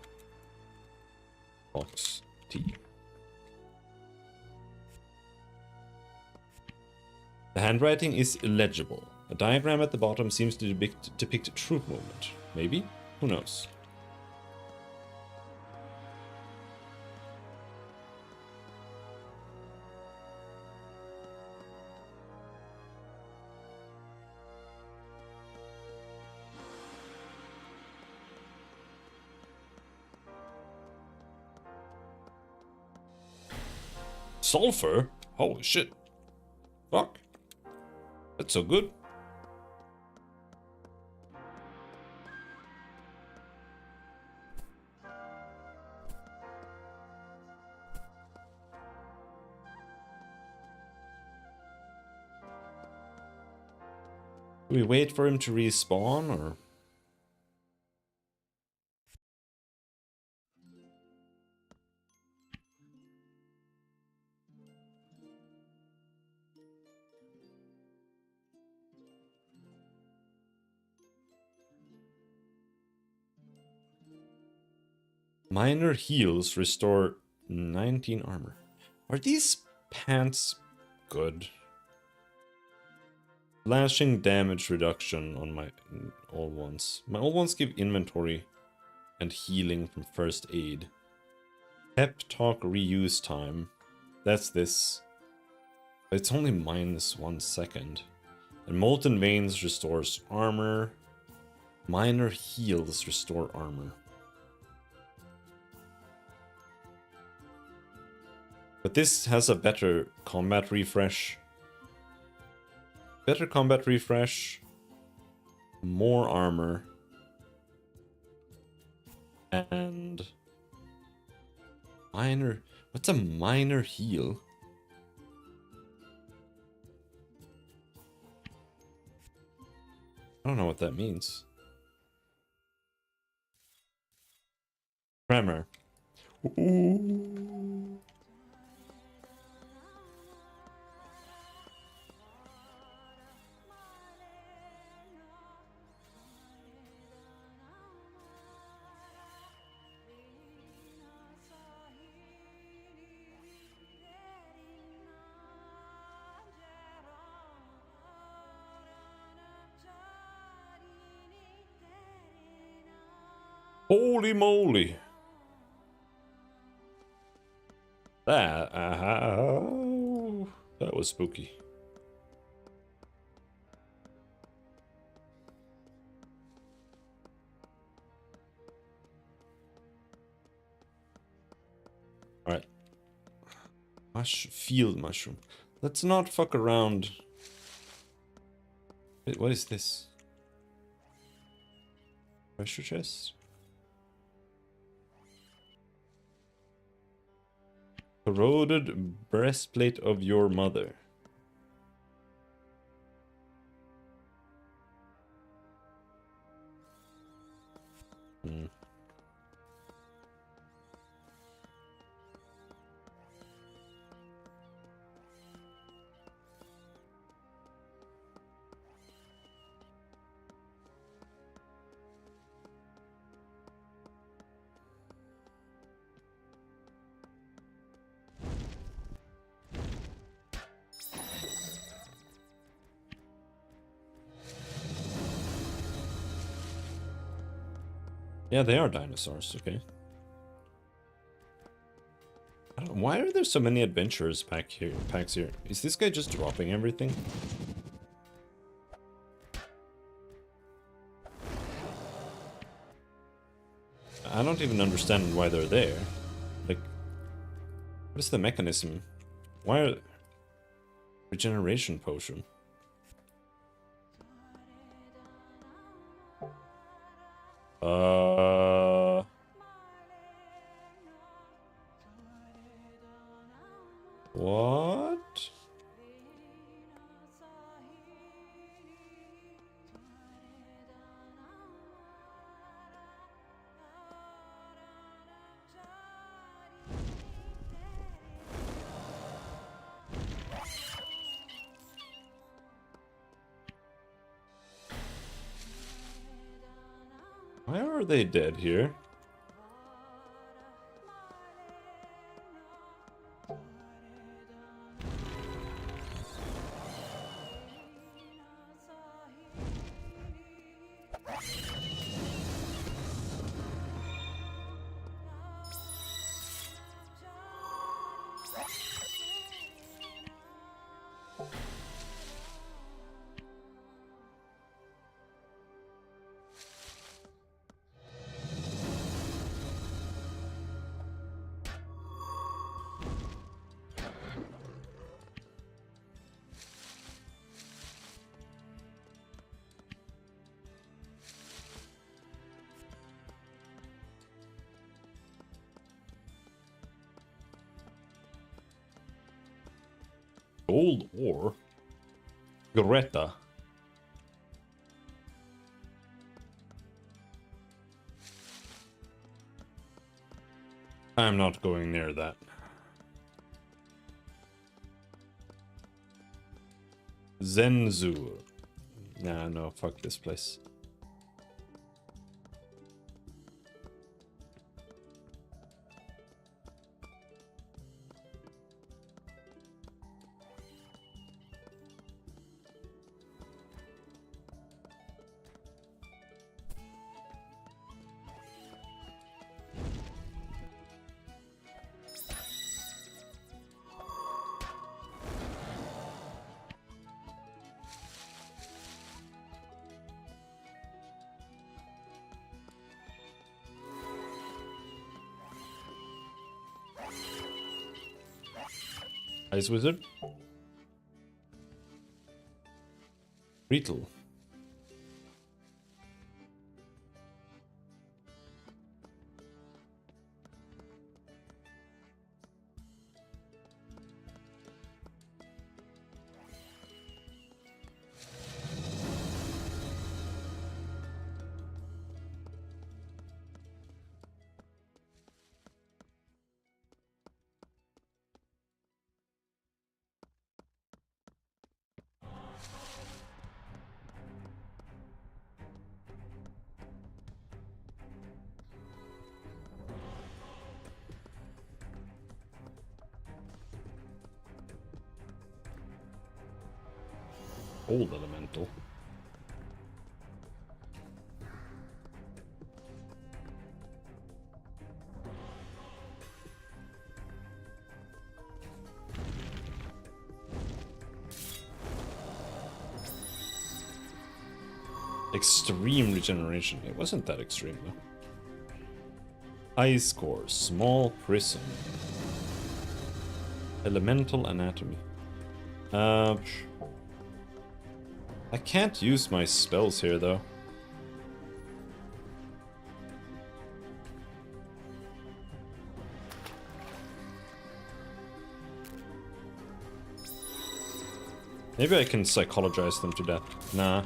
box T. The handwriting is illegible. A diagram at the bottom seems to depict troop movement. Maybe? Who knows? Sulfur? Holy shit. Fuck. That's so good. Do we wait for him to respawn, or...? Minor heals restore 19 armor. Are these pants good? Slashing damage reduction on my old ones. My old ones give inventory and healing from first aid. Pep talk reuse time. That's this. It's only -1 second. And molten veins restores armor. Minor heals restore armor. But this has a better combat refresh. Better combat refresh. More armor. And... minor... what's a minor heal? I don't know what that means. Tremor. Ooh. Holy moly! That was spooky. All right. Field mushroom. Let's not fuck around. Wait, what is this? Treasure chest? Corroded breastplate of your mother. Hmm. Yeah, they are dinosaurs, okay. I Why are there so many adventurers packs here? Is this guy just dropping everything? I don't even understand why they're there. Like, what is the mechanism? Why are... Regeneration potion. What? Why are they dead here? Gold ore? Greta. I'm not going near that. Zenzu. Nah, no, fuck this place. Ice Wizard. Beetle. Old elemental. Extreme regeneration. It wasn't that extreme though. Ice core, small prism. Elemental anatomy. I can't use my spells here, though. Maybe I can psychologize them to death. Nah.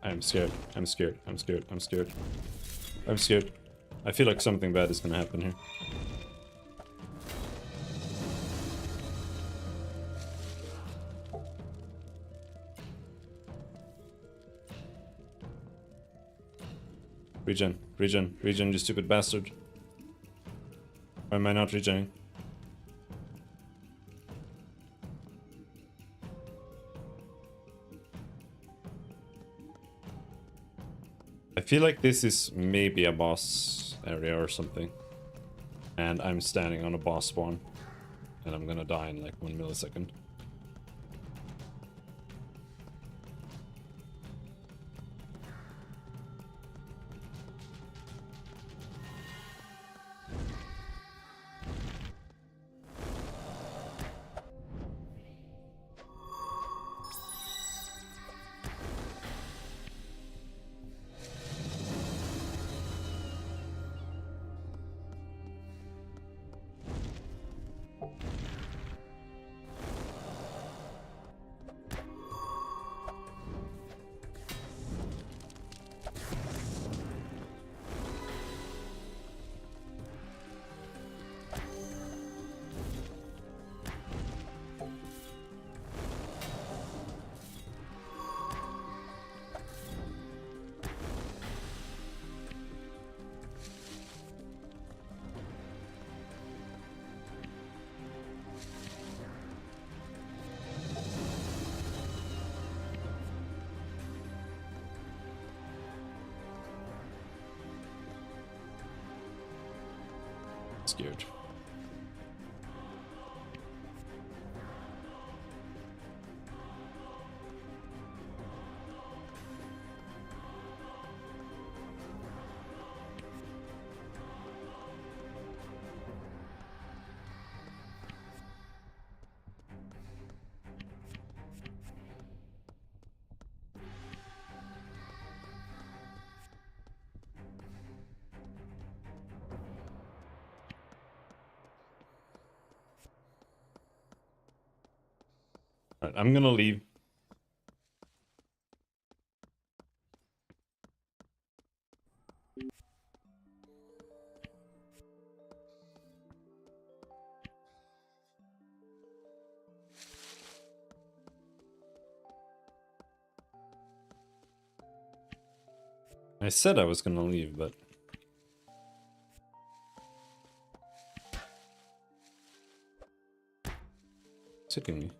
I'm scared. I'm scared. I'm scared. I'm scared. I'm scared. I feel like something bad is gonna happen here. Regen. Regen. Regen, you stupid bastard. Why am I not regening? I feel like this is maybe a boss area or something. And I'm standing on a boss spawn. And I'm gonna die in like 1 millisecond. Scared. Alright, I'm gonna leave. I said I was gonna leave, but... It's hitting me.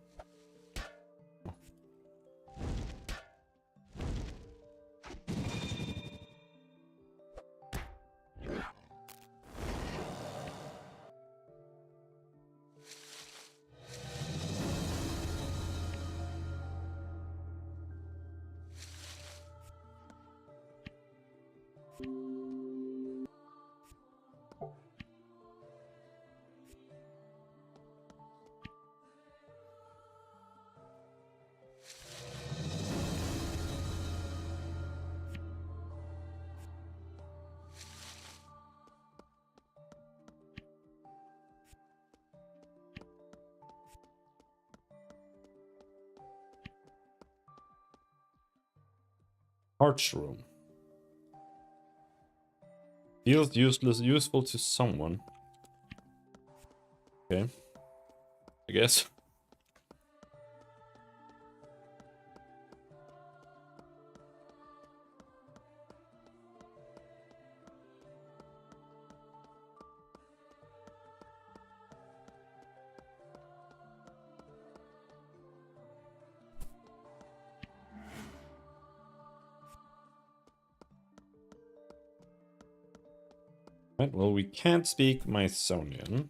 Arch room. Feels useful to someone. Okay. I guess. Right, well, we can't speak Myconian.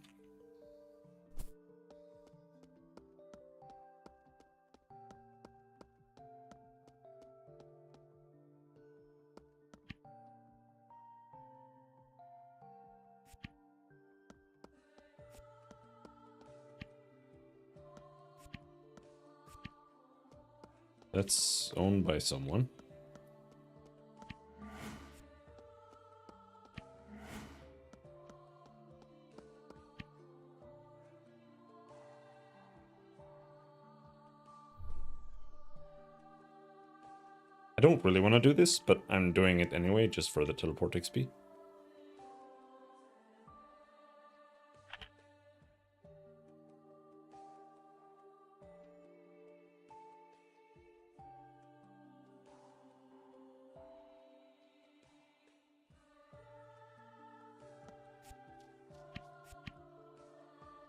That's owned by someone. I don't really want to do this, but I'm doing it anyway, just for the teleport XP.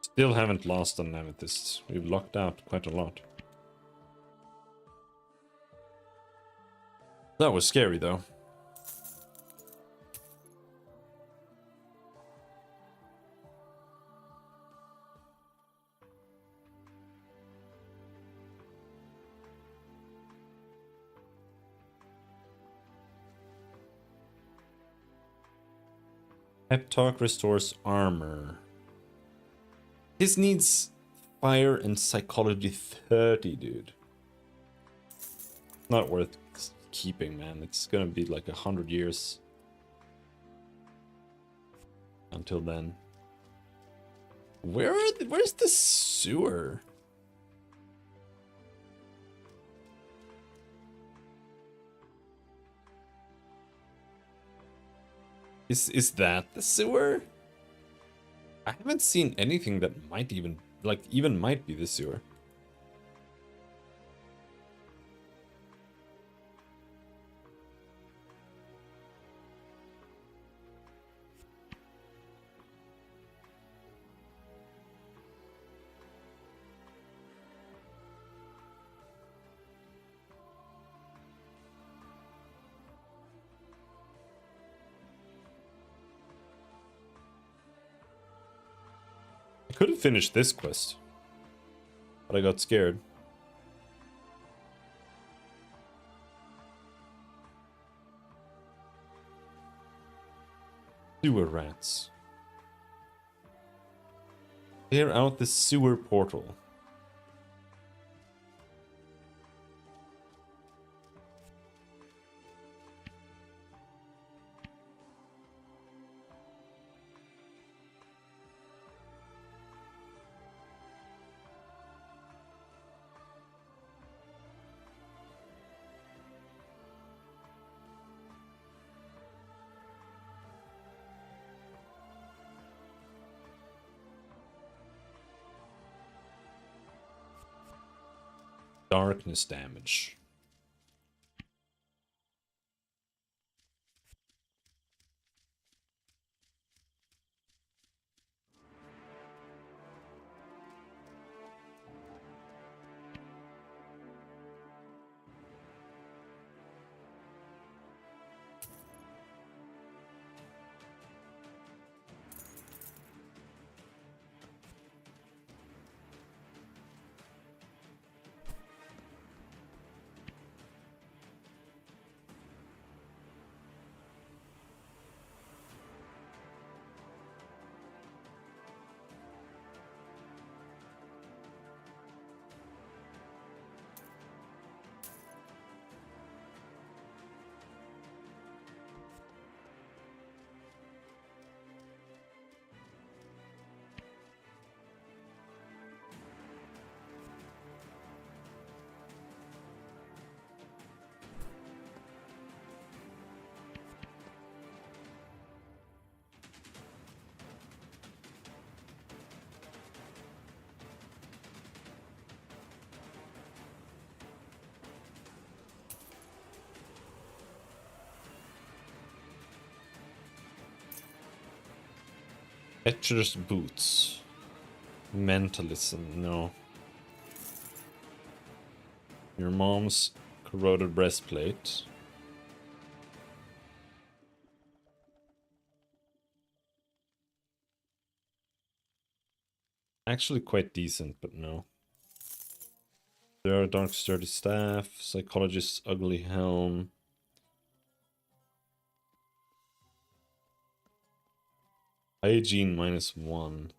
Still haven't lost an amethyst. We've locked out quite a lot. That was scary, though. Pep Talk restores armor. This needs fire and psychology 30, dude. Not worth keeping, man. It's gonna be like 100 years until then. Where's the sewer? Is that the sewer? I haven't seen anything that might even might be the sewer. I could have finished this quest, but I got scared. Sewer rats. Clear out the sewer portal. Darkness damage. Etcher's boots. Mentalism, no. Your mom's corroded breastplate. Actually quite decent, but no. There are dark sturdy staff, psychologist's ugly helm. Hygiene -1.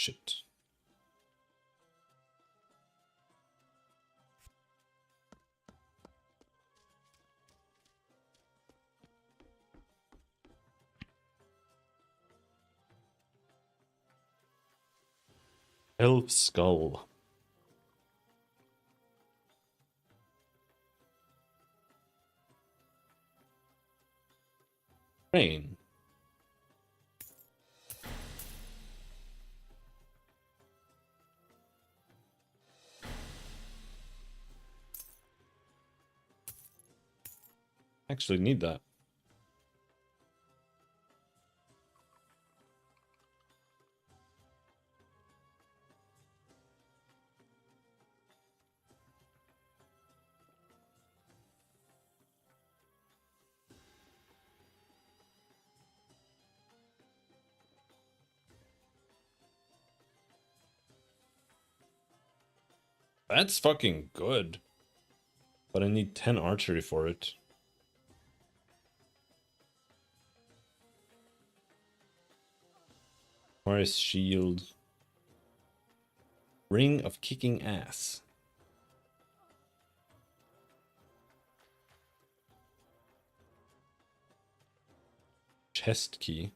Shit. Elf skull. Rain. Actually need that. That's fucking good. But I need 10 archery for it. Mars shield. Ring of kicking ass. Chest key.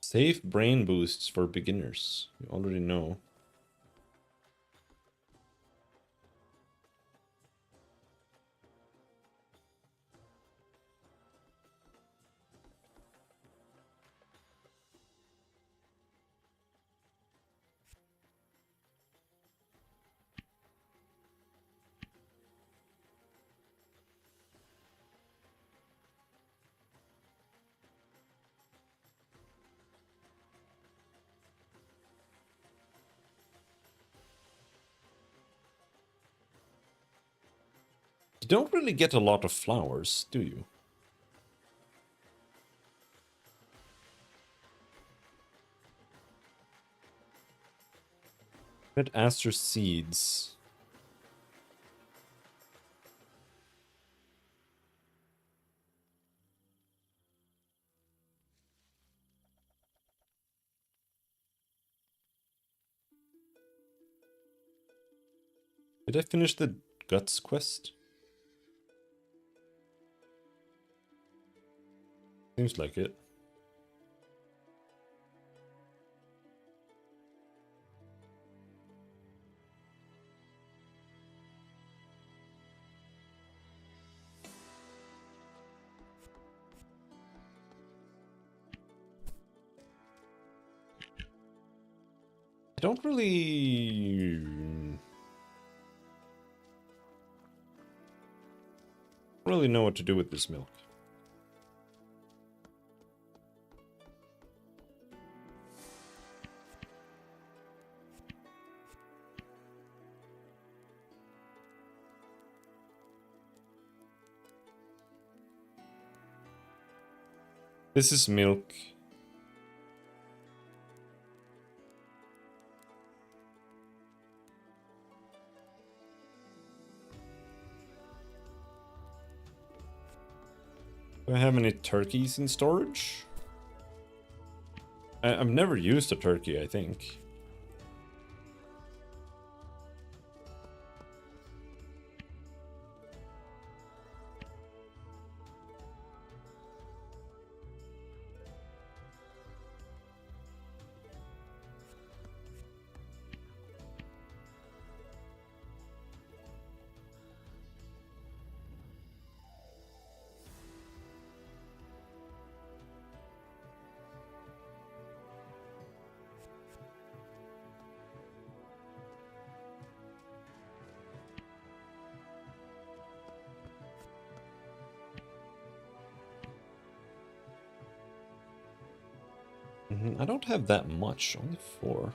Safe brain boosts for beginners. You already know. You don't really get a lot of flowers, do you? Red aster seeds. Did I finish the guts quest? Seems like it. I don't really know what to do with this milk. This is milk. Do I have any turkeys in storage? I've never used a turkey, I think. I don't have that much, only 4.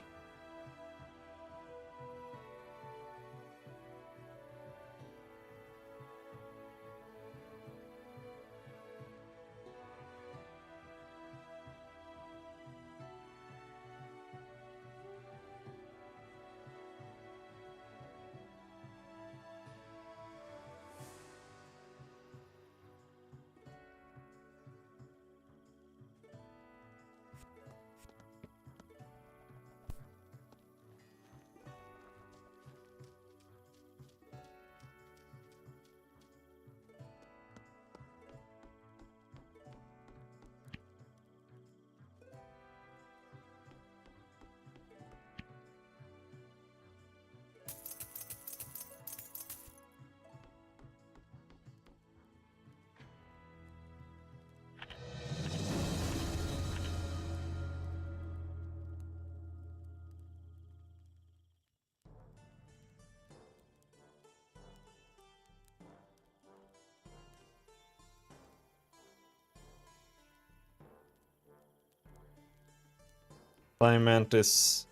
Flying mantis.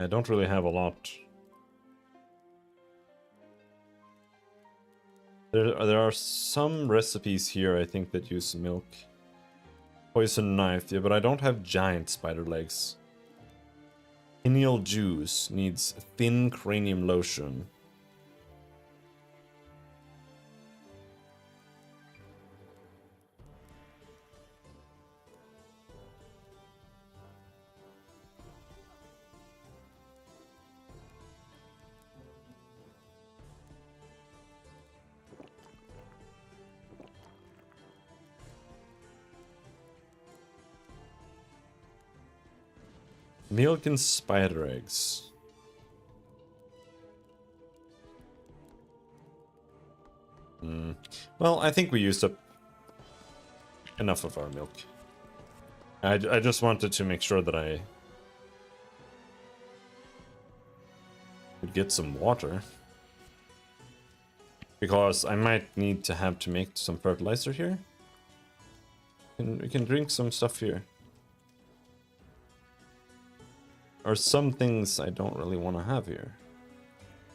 I don't really have a lot. There are some recipes here, I think, that use milk. Poison knife, yeah, but I don't have giant spider legs. Pineal juice needs thin cranium lotion. Milk and spider eggs. Well, I think we used up enough of our milk. I just wanted to make sure that I could get some water. Because I might need to have to make some fertilizer here. And we can drink some stuff here. Or some things I don't really want to have here.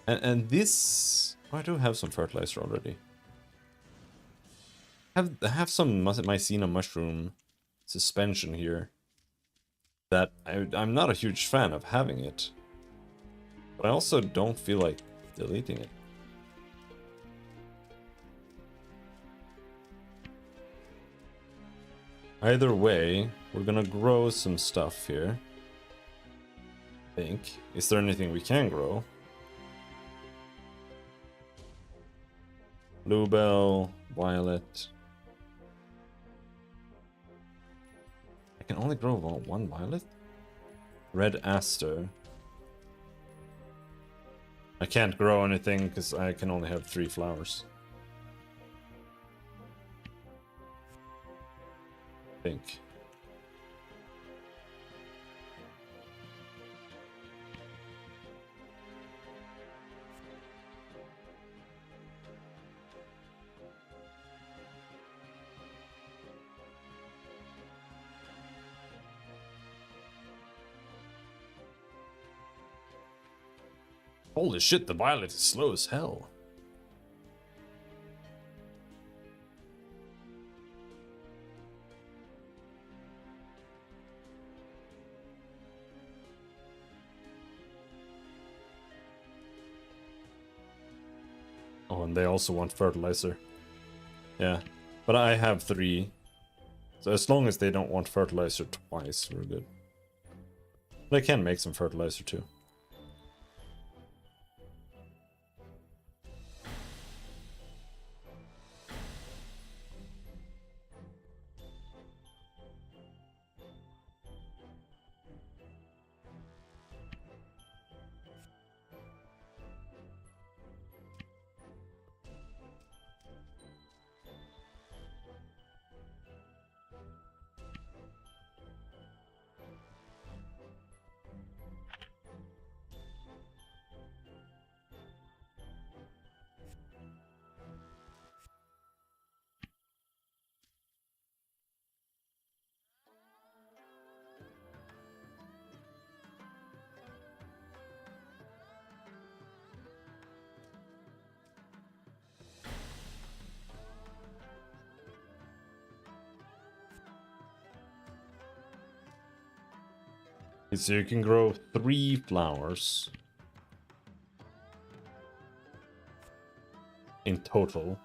And this... Oh, I do have some fertilizer already. I have some mycena mushroom suspension here. That I'm not a huge fan of having it. But I also don't feel like deleting it. Either way, we're gonna grow some stuff here. I think. Is there anything we can grow? Bluebell, violet. I can only grow one violet? Red aster. I can't grow anything because I can only have 3 flowers. I think. Holy shit, the violet is slow as hell. Oh, and they also want fertilizer. Yeah, but I have 3. So as long as they don't want fertilizer twice, we're good. But I can make some fertilizer too. So you can grow 3 flowers in total.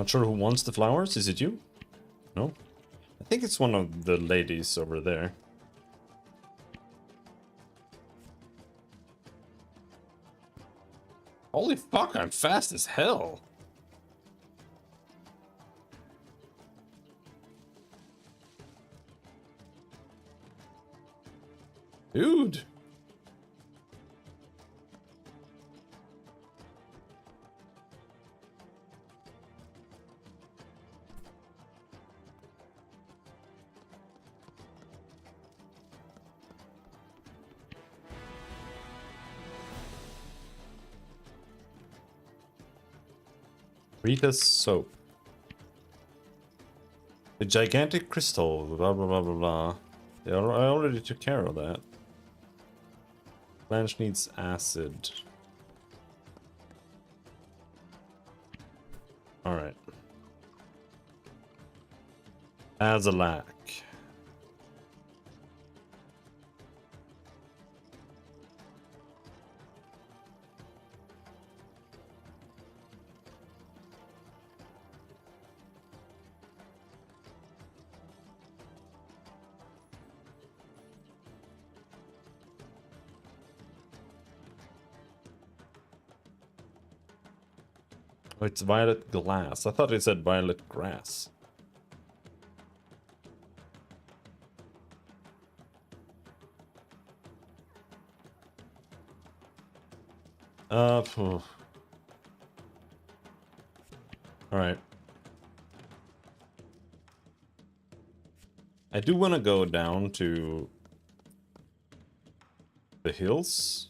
Not sure who wants the flowers. Is it you? No? I think it's one of the ladies over there. Holy fuck, I'm fast as hell. Dude. Rita's soap. The gigantic crystal, blah blah blah blah blah. Yeah, I already took care of that. Blanche needs acid. Alright. Azalac. Oh, it's violet glass. I thought it said violet grass. All right. I do want to go down to the hills.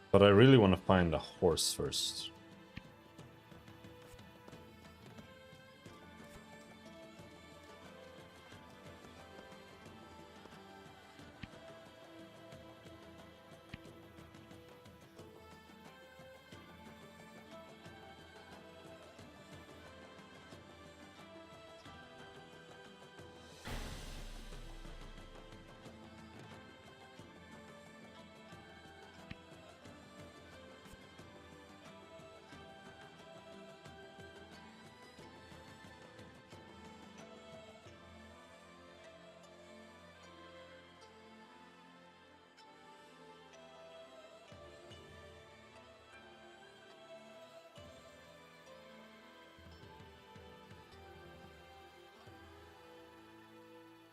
But I really want to find a horse first.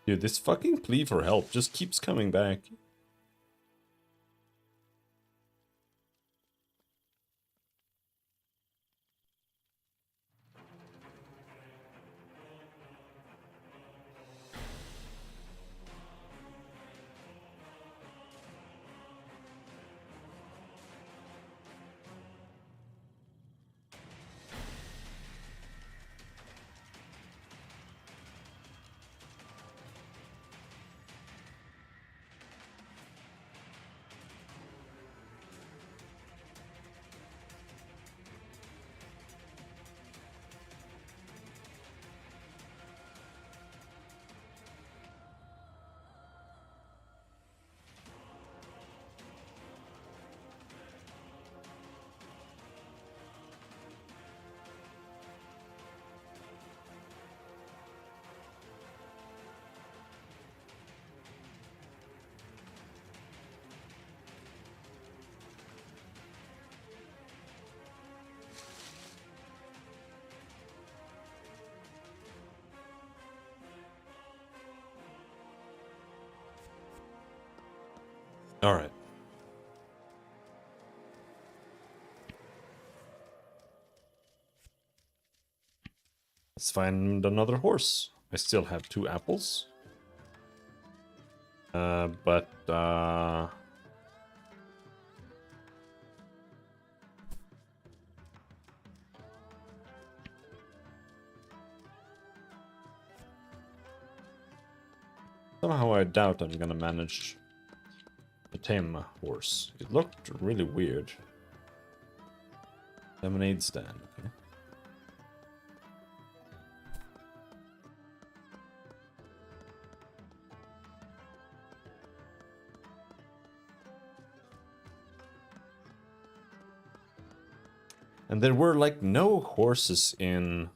Dude, this fucking plea for help just keeps coming back. All right. Let's find another horse. I still have 2 apples. But somehow I doubt I'm gonna manage to tame a horse. It looked really weird. Lemonade stand, okay. And there were like no horses in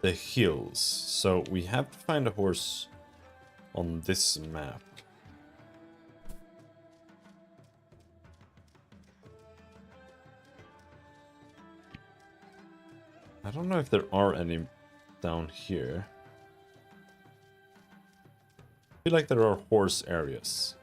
the hills, so we have to find a horse on this map. I don't know if there are any down here. I feel like there are horse areas.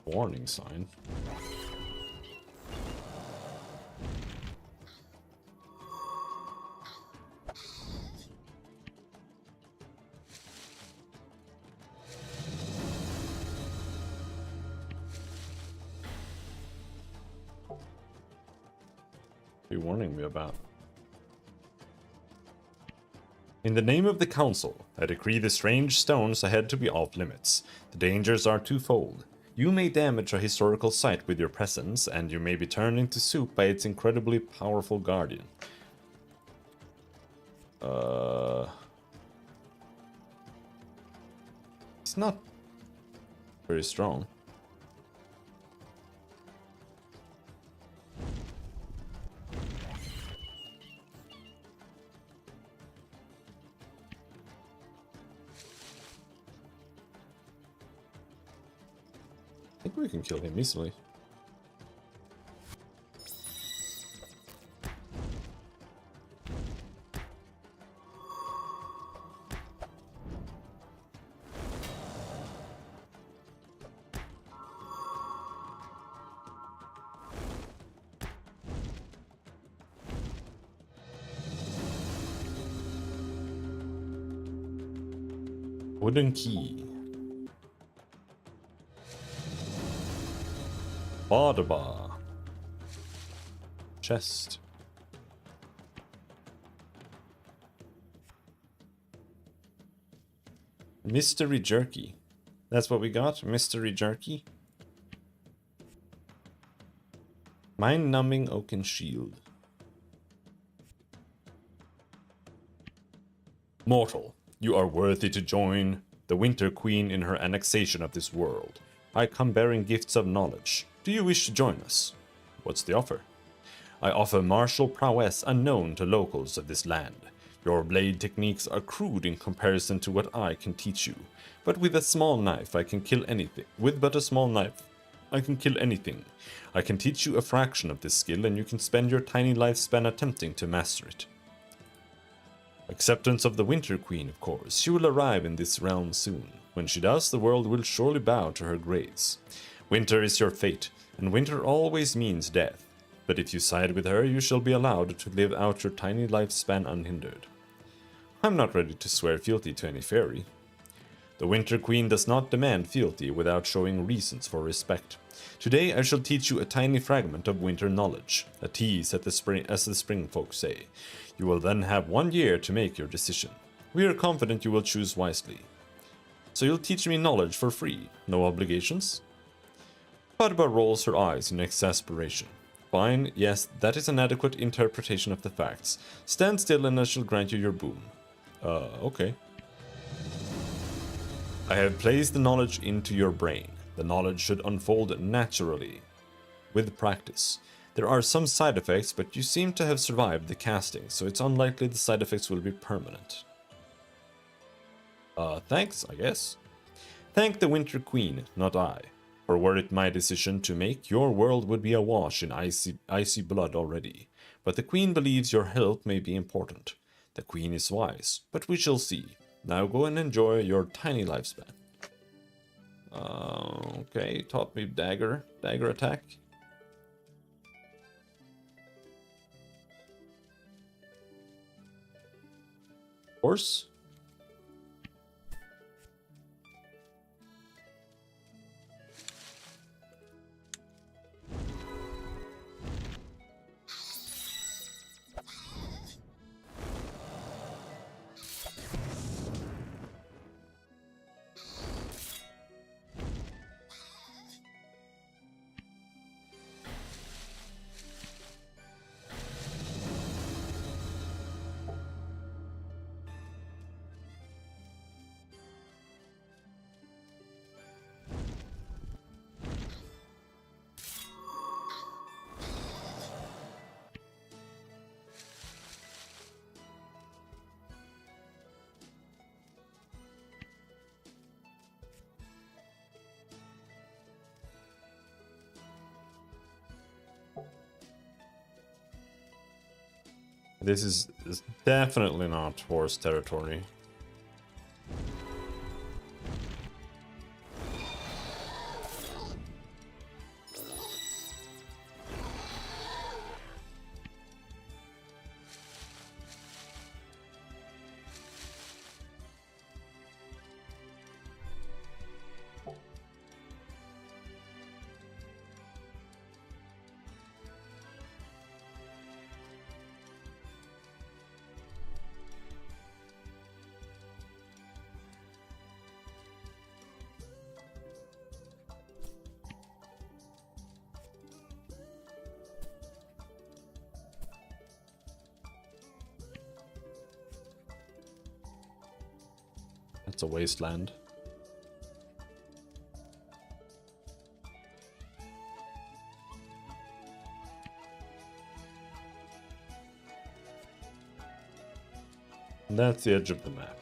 Warning sign. What are you warning me about? In the name of the Council, I decree the strange stones ahead to be off limits. The dangers are twofold. You may damage a historical site with your presence, and you may be turned into soup by its incredibly powerful guardian. It's not very strong. I think we can kill him easily. Wooden key. Bar. Chest. Mystery jerky. That's what we got? Mystery jerky? Mind-numbing oaken shield. Mortal, you are worthy to join the Winter Queen in her annexation of this world. I come bearing gifts of knowledge. Do you wish to join us? What's the offer? I offer martial prowess unknown to locals of this land. Your blade techniques are crude in comparison to what I can teach you, but with a small knife I can kill anything. With but a small knife, I can kill anything. I can teach you a fraction of this skill, and you can spend your tiny lifespan attempting to master it. Acceptance of the Winter Queen, of course. She will arrive in this realm soon. When she does, the world will surely bow to her grace. Winter is your fate, and winter always means death. But if you side with her, you shall be allowed to live out your tiny lifespan unhindered. I'm not ready to swear fealty to any fairy. The Winter Queen does not demand fealty without showing reasons for respect. Today I shall teach you a tiny fragment of winter knowledge, a tease at the spring, as the spring folk say. You will then have 1 year to make your decision. We are confident you will choose wisely. So you'll teach me knowledge for free, no obligations? Padba rolls her eyes in exasperation. Fine, yes, that is an adequate interpretation of the facts. Stand still and I shall grant you your boon. Okay. I have placed the knowledge into your brain. The knowledge should unfold naturally. with practice. There are some side effects, but you seem to have survived the casting, so it's unlikely the side effects will be permanent. Thanks, I guess. Thank the Winter Queen, not I. For were it my decision to make, your world would be awash in icy blood already. But the Queen believes your health may be important. The Queen is wise, but we shall see. Now go and enjoy your tiny lifespan. Okay, taught me dagger attack. Horse? This is definitely not horse territory. It's a wasteland. And that's the edge of the map.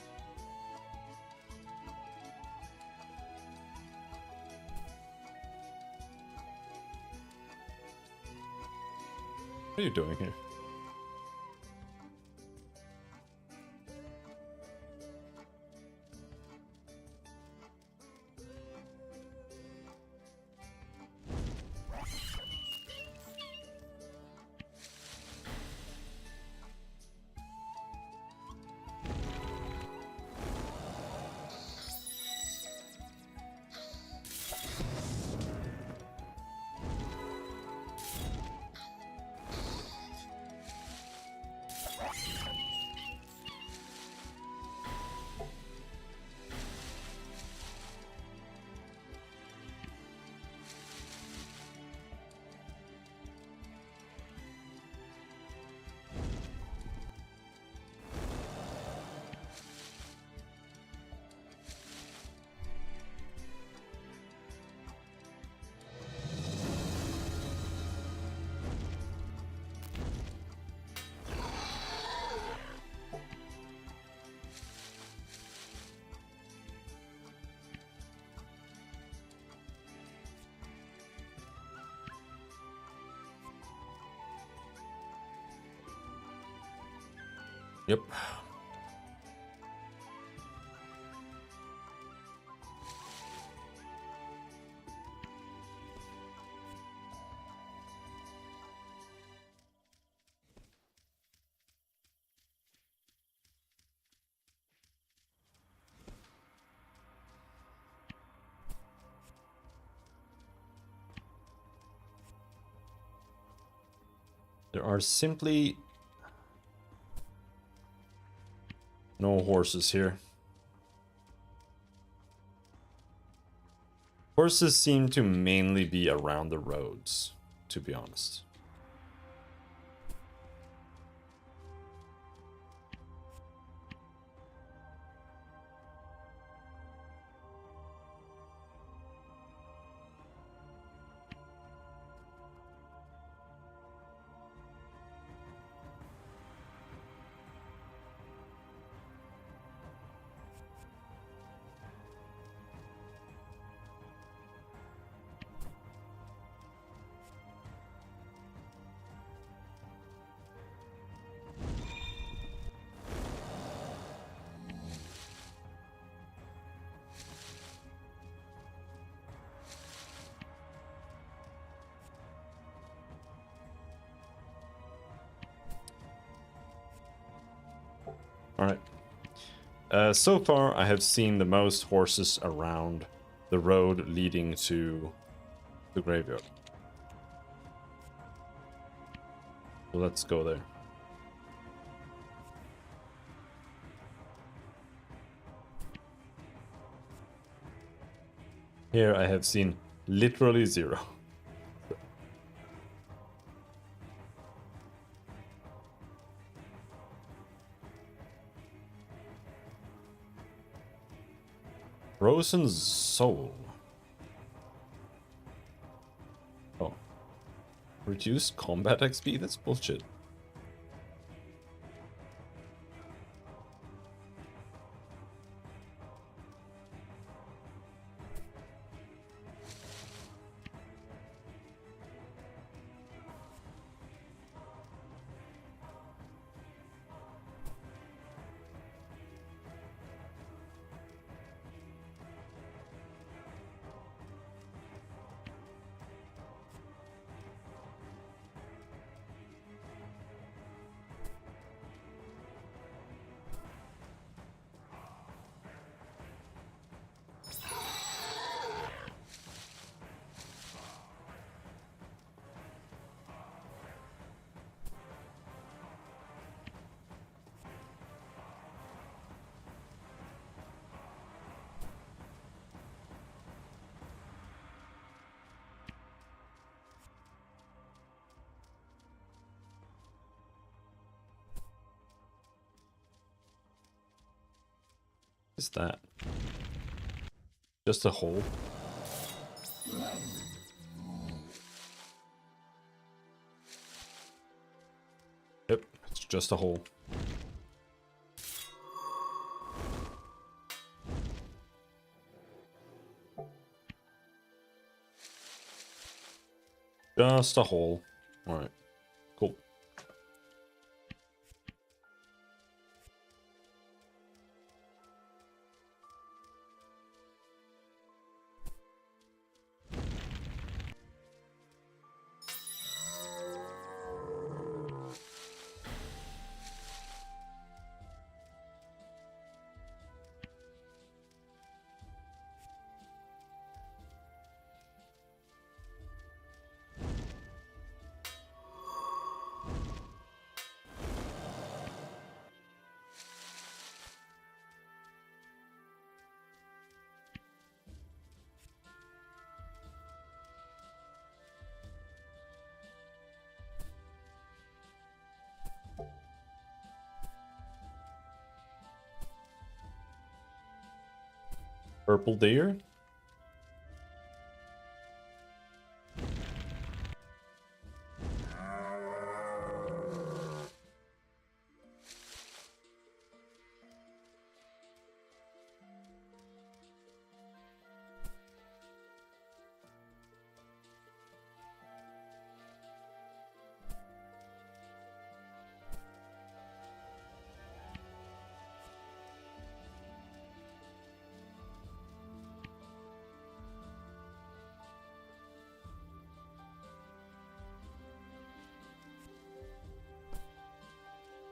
What are you doing here? Yep. There are simply no horses here. Horses seem to mainly be around the roads, to be honest. Alright. So far, I have seen the most horses around the road leading to the graveyard. So let's go there. Here I have seen literally zero. Frozen Soul. Oh. Reduced combat XP? That's bullshit. What is that? Just a hole? Yep, it's just a hole. Just a hole. Alright. Cool. Purple deer?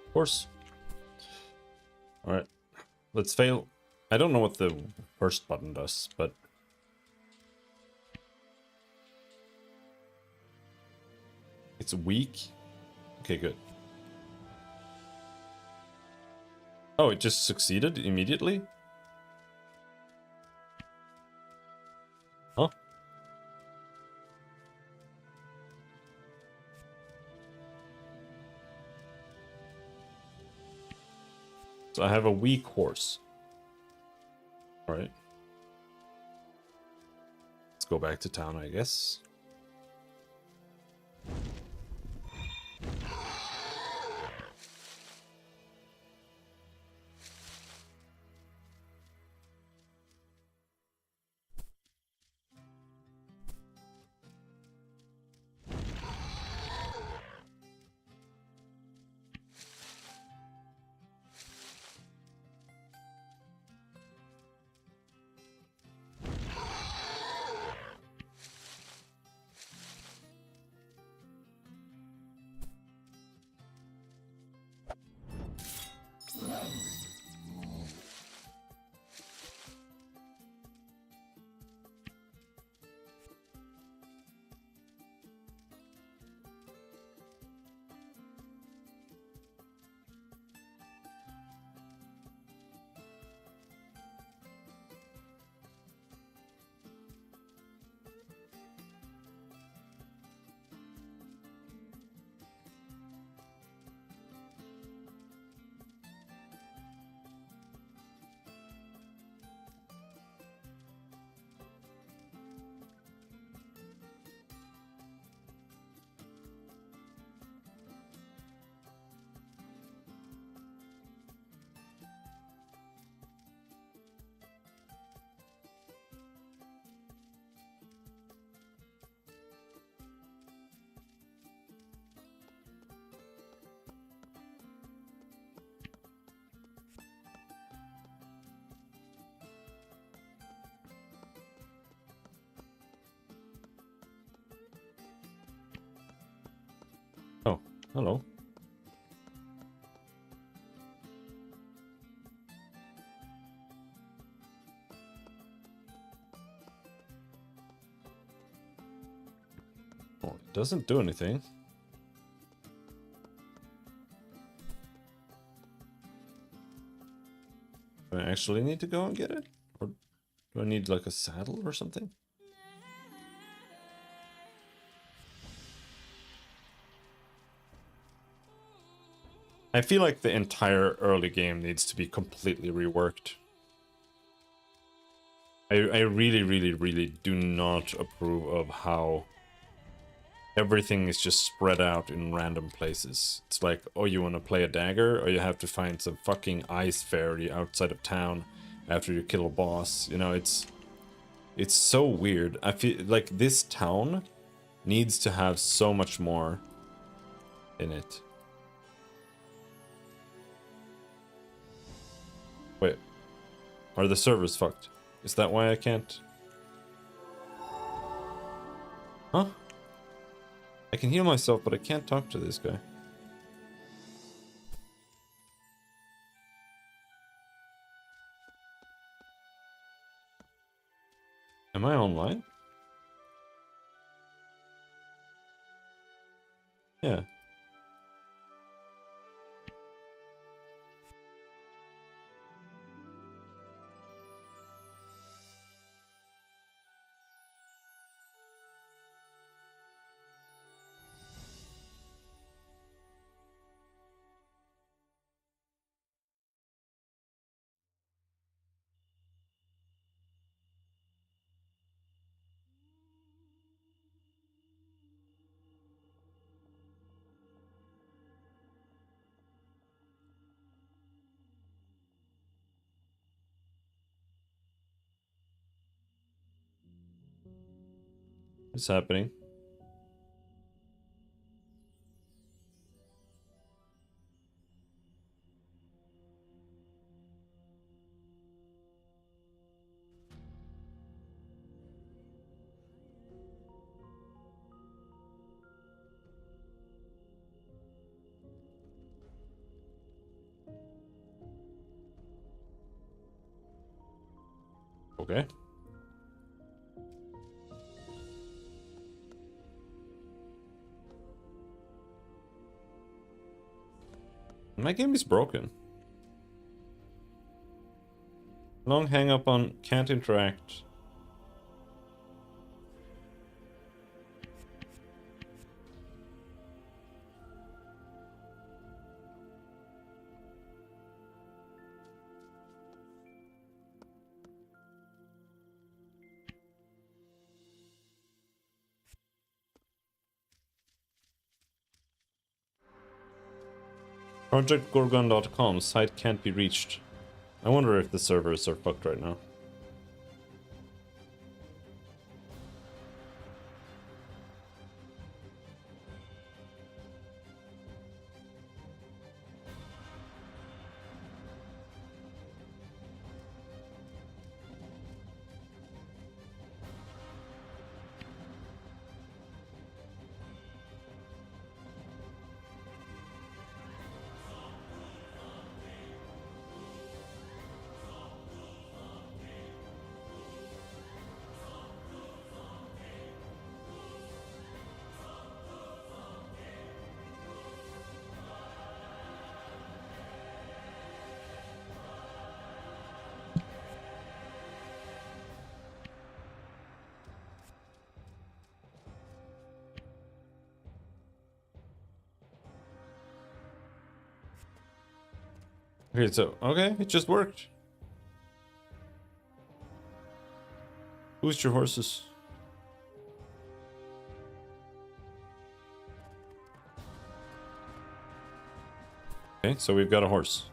Of course. Alright. Let's fail. I don't know what the first button does, but... It's weak? Okay, good. Oh, it just succeeded immediately? Huh? So I have a weak horse. Alright. Let's go back to town, I guess. Oh, hello. Oh, it doesn't do anything. Do I actually need to go and get it? Or do I need like a saddle or something? I feel like the entire early game needs to be completely reworked. I really, really, really do not approve of how everything is just spread out in random places. It's like, oh, you want to play a dagger, or you have to find some fucking ice fairy outside of town after you kill a boss. You know, it's so weird. I feel like this town needs to have so much more in it. Wait, are the servers fucked? Is that why I can't? Huh? I can heal myself, but I can't talk to this guy. Am I online? Yeah. What's happening? Okay. My game is broken. Long hang up on can't interact. ProjectGorgon.com site can't be reached. I wonder if the servers are fucked right now. Okay, so, okay, it just worked. Boost your horses. Okay, so we've got a horse.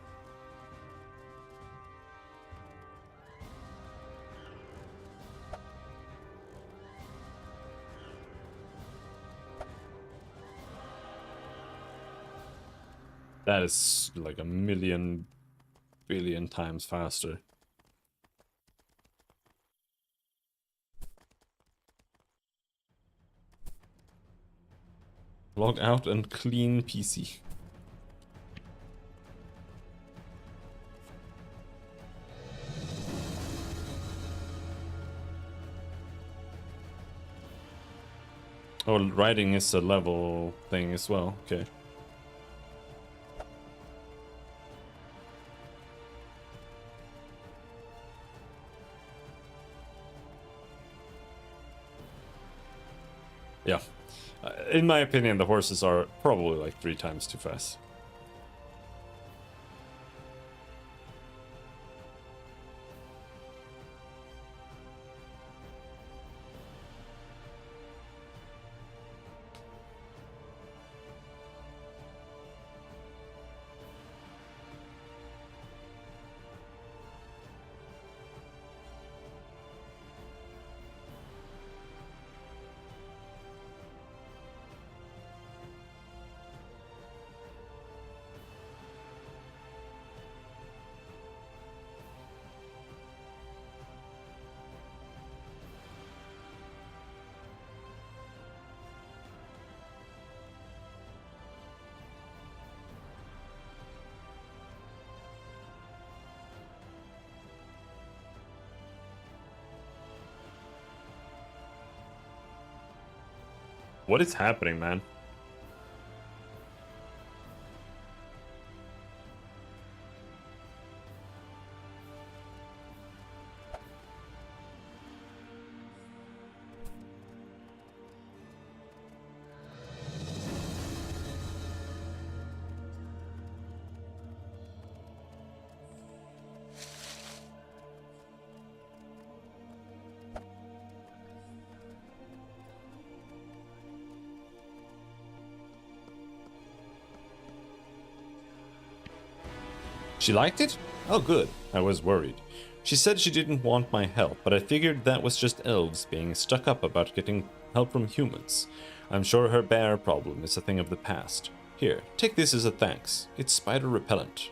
That is like a million billion times faster. Log out and clean PC. Oh, riding is a level thing as well. Okay. Yeah. In my opinion, the horses are probably like 3 times too fast. What is happening, man? She liked it? Oh, good. I was worried. She said she didn't want my help, but I figured that was just elves being stuck up about getting help from humans. I'm sure her bear problem is a thing of the past. Here, take this as a thanks. It's spider repellent.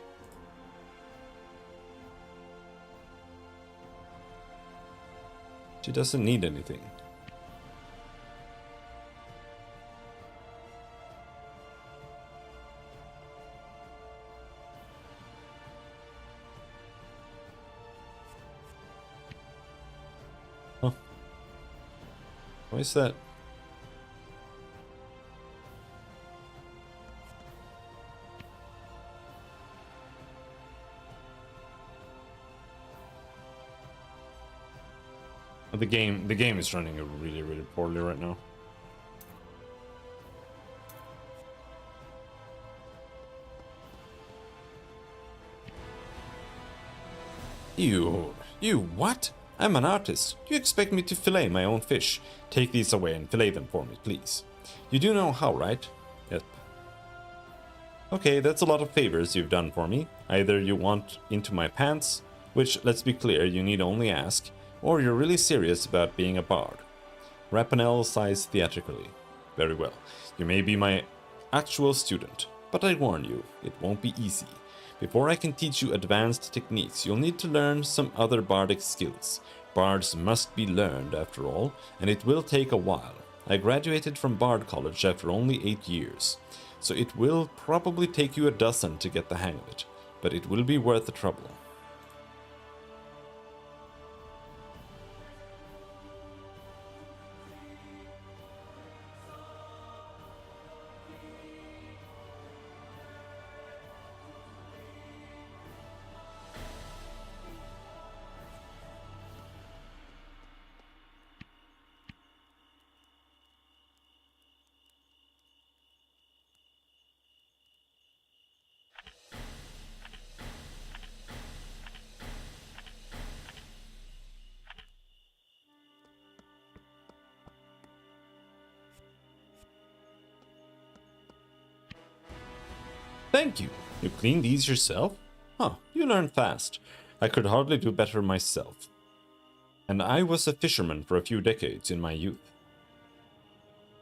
She doesn't need anything. Huh. Why is that? The game is running really, really poorly right now. You what? I'm an artist. You expect me to fillet my own fish? Take these away and fillet them for me, please. You do know how, right? Yep. Okay, that's a lot of favors you've done for me. Either you want into my pants, which, let's be clear, you need only ask, or you're really serious about being a bard. Rapinel sighs theatrically. Very well. You may be my actual student, but I warn you, it won't be easy. Before I can teach you advanced techniques, you'll need to learn some other bardic skills. Bards must be learned, after all, and it will take a while. I graduated from Bard College after only 8 years, so it will probably take you a dozen to get the hang of it, but it will be worth the trouble. Thank you. You cleaned these yourself? Huh, you learn fast. I could hardly do better myself. And I was a fisherman for a few decades in my youth.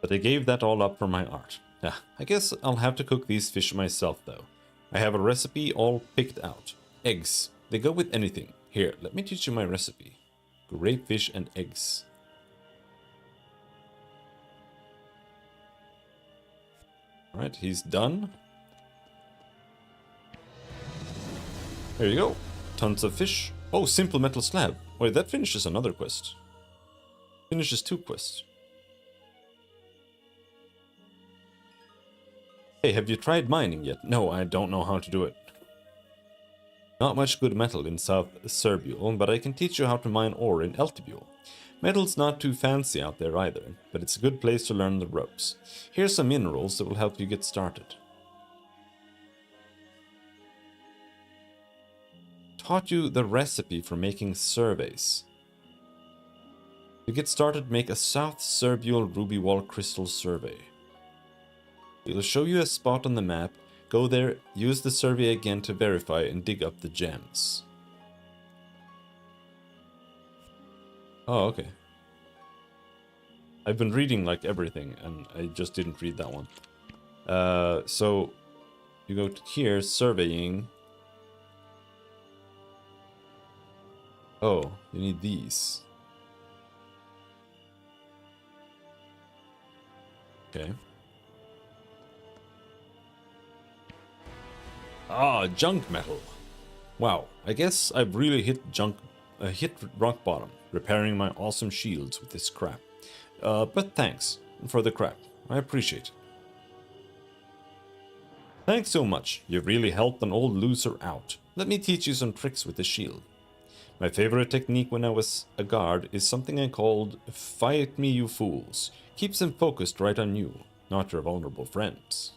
But I gave that all up for my art. I guess I'll have to cook these fish myself, though. I have a recipe all picked out. Eggs. They go with anything. Here, let me teach you my recipe. Grape fish and eggs. Alright, he's done. There you go. Tons of fish. Oh, simple metal slab. Wait, that finishes another quest. Finishes 2 quests. Hey, have you tried mining yet? No, I don't know how to do it. Not much good metal in South Serbule, but I can teach you how to mine ore in Eltibule. Metal's not too fancy out there either, but it's a good place to learn the ropes. Here's some minerals that will help you get started. Taught you the recipe for making surveys. To get started, make a South Serbule Ruby Wall Crystal survey. It'll show you a spot on the map. Go there, use the survey again to verify and dig up the gems. Oh, okay. I've been reading like everything and I just didn't read that one. So you go to here, surveying. Oh, you need these. Okay. Ah, junk metal. Wow, I guess I've really hit rock bottom, repairing my awesome shields with this crap. But thanks for the crap. I appreciate it. Thanks so much. You've really helped an old loser out. Let me teach you some tricks with the shield. My favorite technique when I was a guard is something I called "Fight Me, you fools." Keeps them focused right on you, not your vulnerable friends.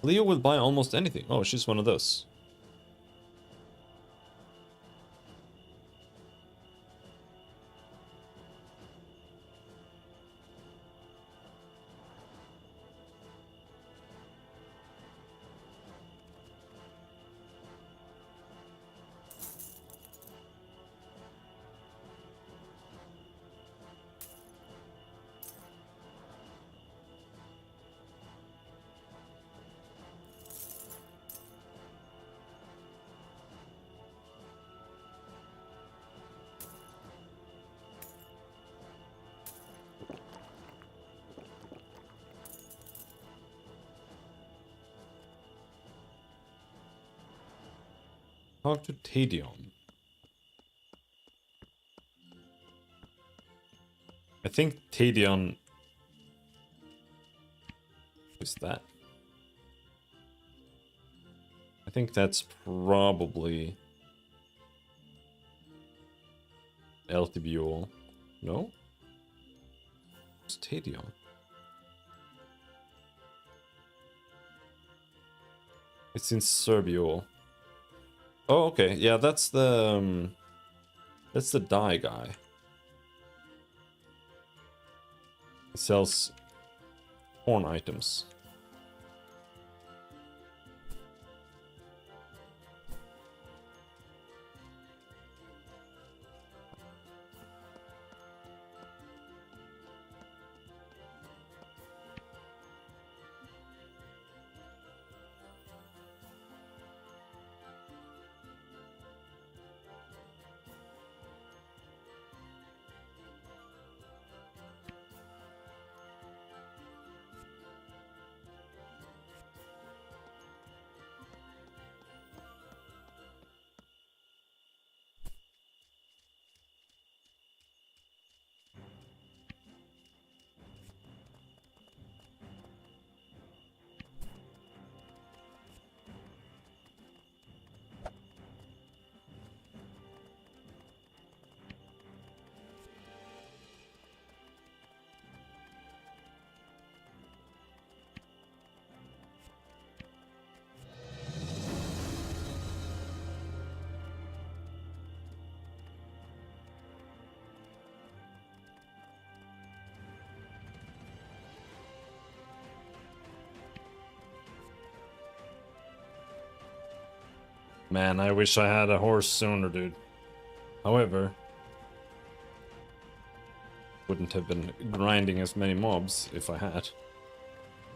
Leo will buy almost anything. Oh, she's one of those. Talk to Tadion. I think Tadion... Who's that? I think that's probably... Eltibule. No? It's Tadion. It's in Serbule. Oh, okay. Yeah, that's the dye guy. He sells horn items. Man, I wish I had a horse sooner, dude. However, wouldn't have been grinding as many mobs if I had.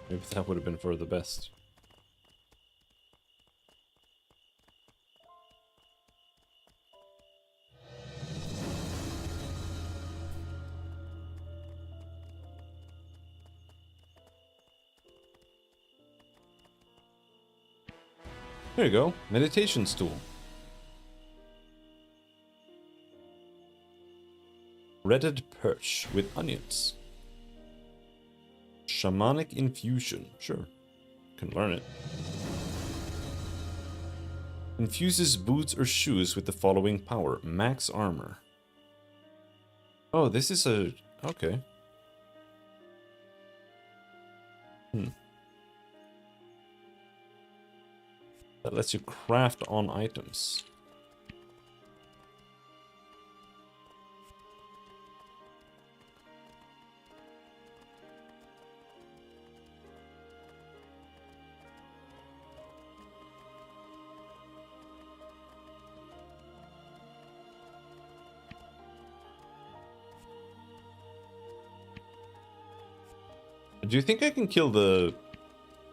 Maybe that would have been for the best. There you go, meditation stool. Breaded perch with onions. Shamanic infusion, sure, can learn it. Infuses boots or shoes with the following power. Max armor. Oh, this is a... okay. That lets you craft on items. Do you think I can kill the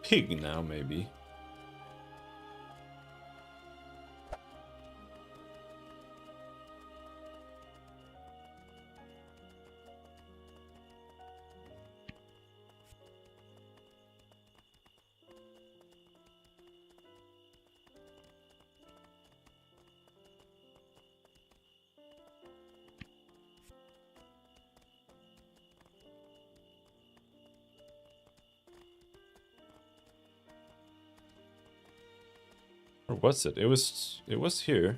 pig now, maybe? Or was it? It was here.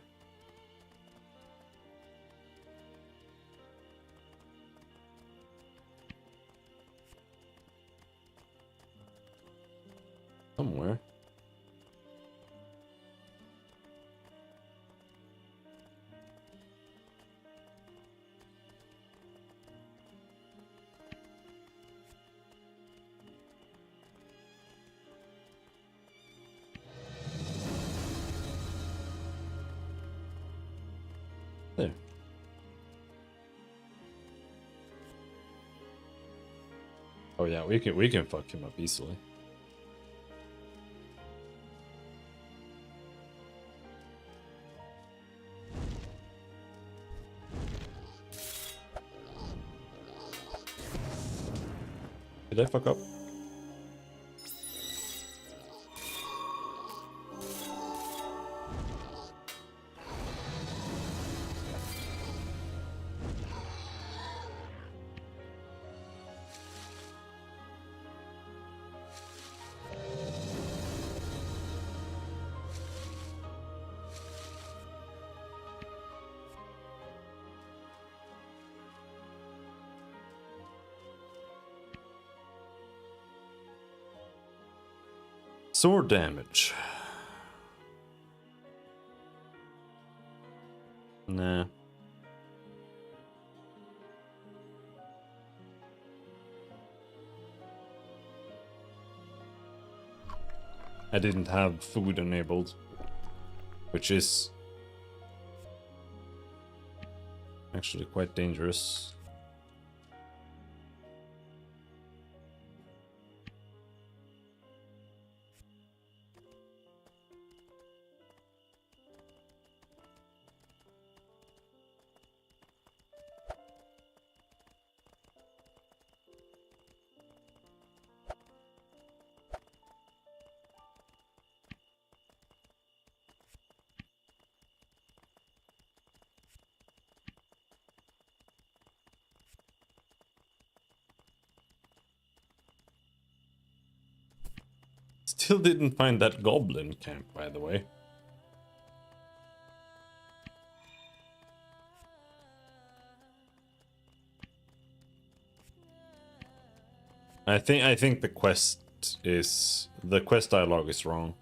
Somewhere. There. Oh yeah, we can fuck him up easily. Did I fuck up? Sword damage. Nah. I didn't have food enabled, which is actually quite dangerous. Still didn't find that goblin camp, by the way. I think the quest dialogue is wrong.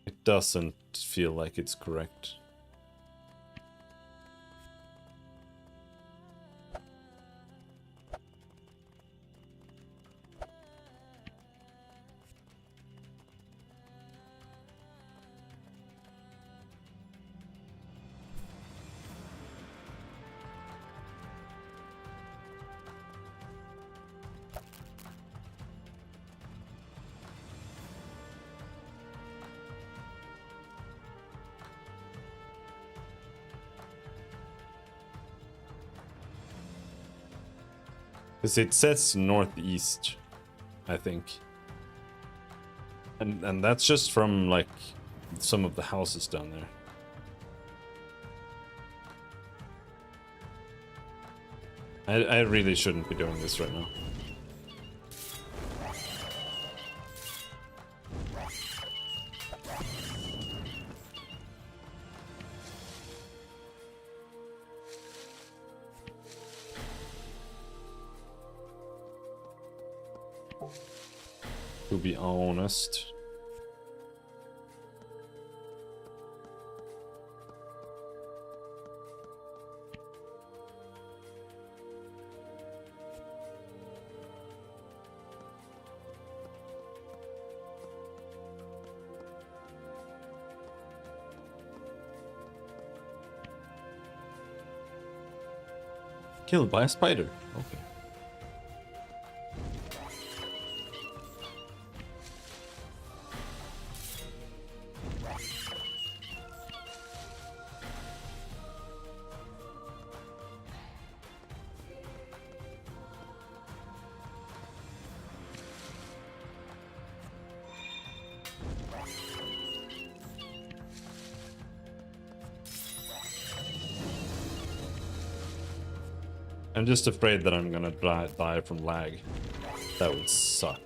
It doesn't feel like it's correct. Because it says northeast, I think. And that's just from, like, some of the houses down there. I really shouldn't be doing this right now. To be honest. Killed by a spider. Okay. I'm just afraid that I'm gonna die from lag. That would suck.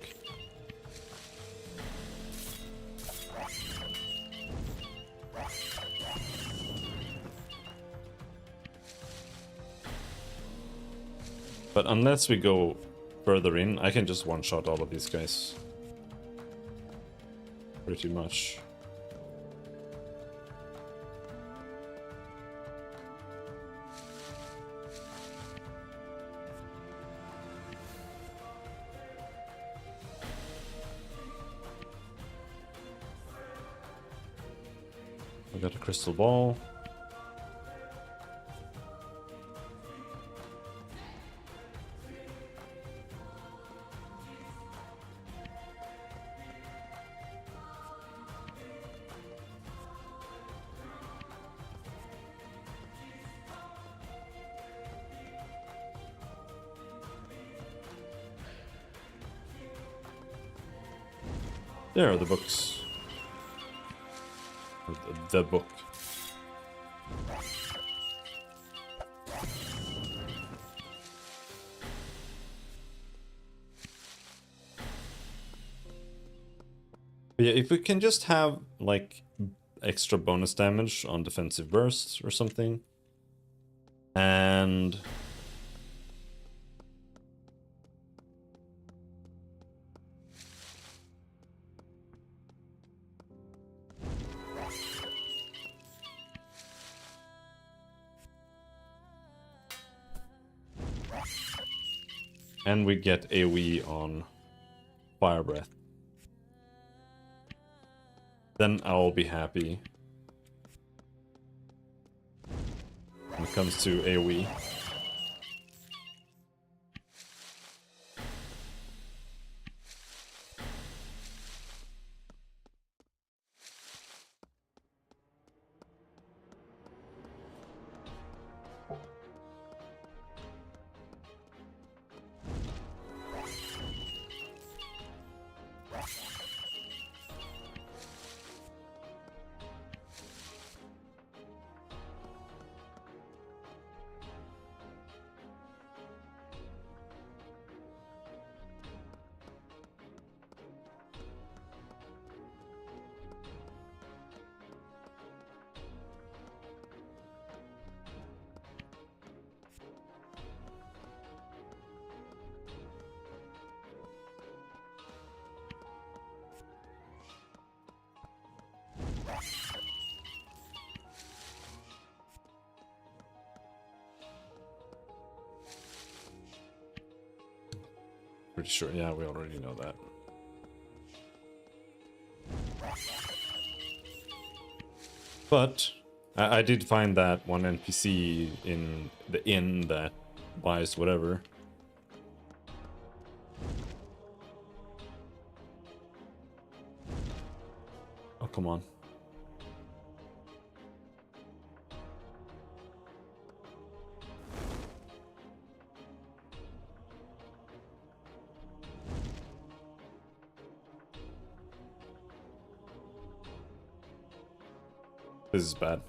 But unless we go further in, I can just one-shot all of these guys. Pretty much. I got a crystal ball. There are the books. The book. But yeah, if we can just have, like, extra bonus damage on defensive bursts or something. And... and we get AoE on Fire Breath. Then I'll be happy. When it comes to AoE. Pretty sure, yeah, we already know that. But I did find that one NPC in the inn that buys whatever. Oh, come on. This is bad.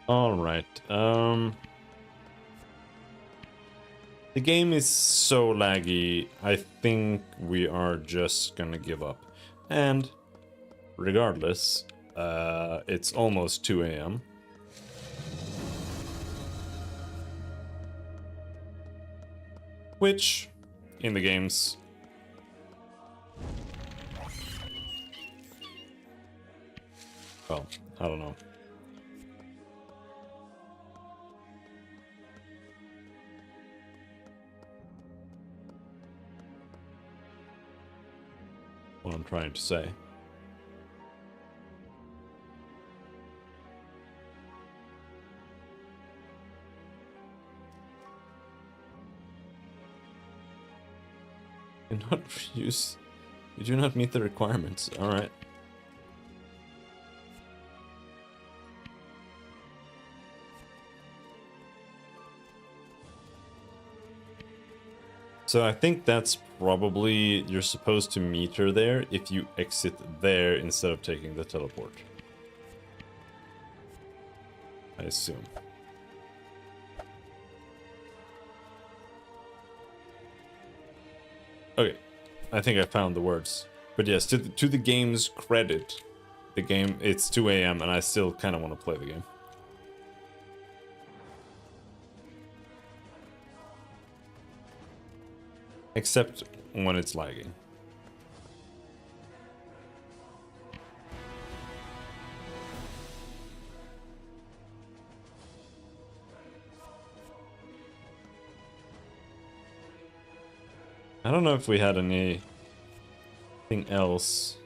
All right. The game is so laggy. I think we are just gonna give up. And regardless, it's almost 2 a.m. Which, in the games, well, I don't know. What I'm trying to say. You do not meet the requirements. All right. So I think that's probably, you're supposed to meet her there if you exit there instead of taking the teleport. I assume. Okay, I think I found the words. But yes, to the game's credit, the game, it's 2 a.m. and I still kind of want to play the game. Except when it's lagging. I don't know if we had anything else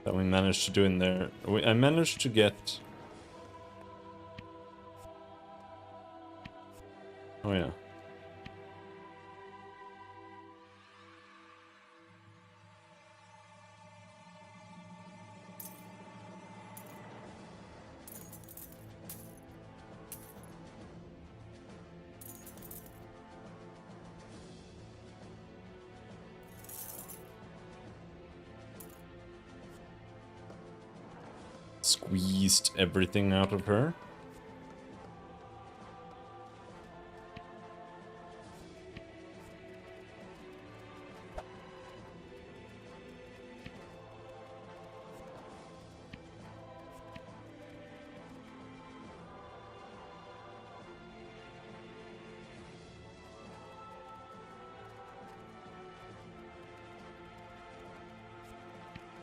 that we managed to do in there. I managed to get... Oh yeah. Squeezed everything out of her.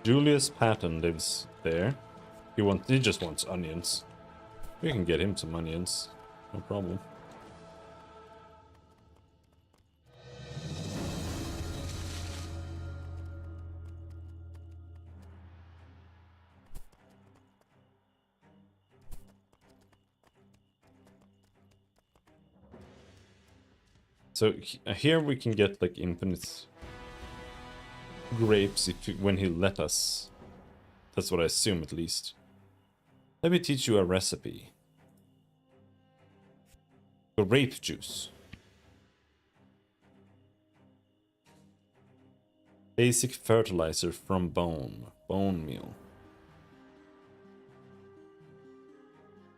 Julius Patton lives there. He just wants onions. We can get him some onions. No problem. So here we can get like infinite grapes when he let us. That's what I assume, at least. Let me teach you a recipe. Grape juice. Basic fertilizer from bone meal.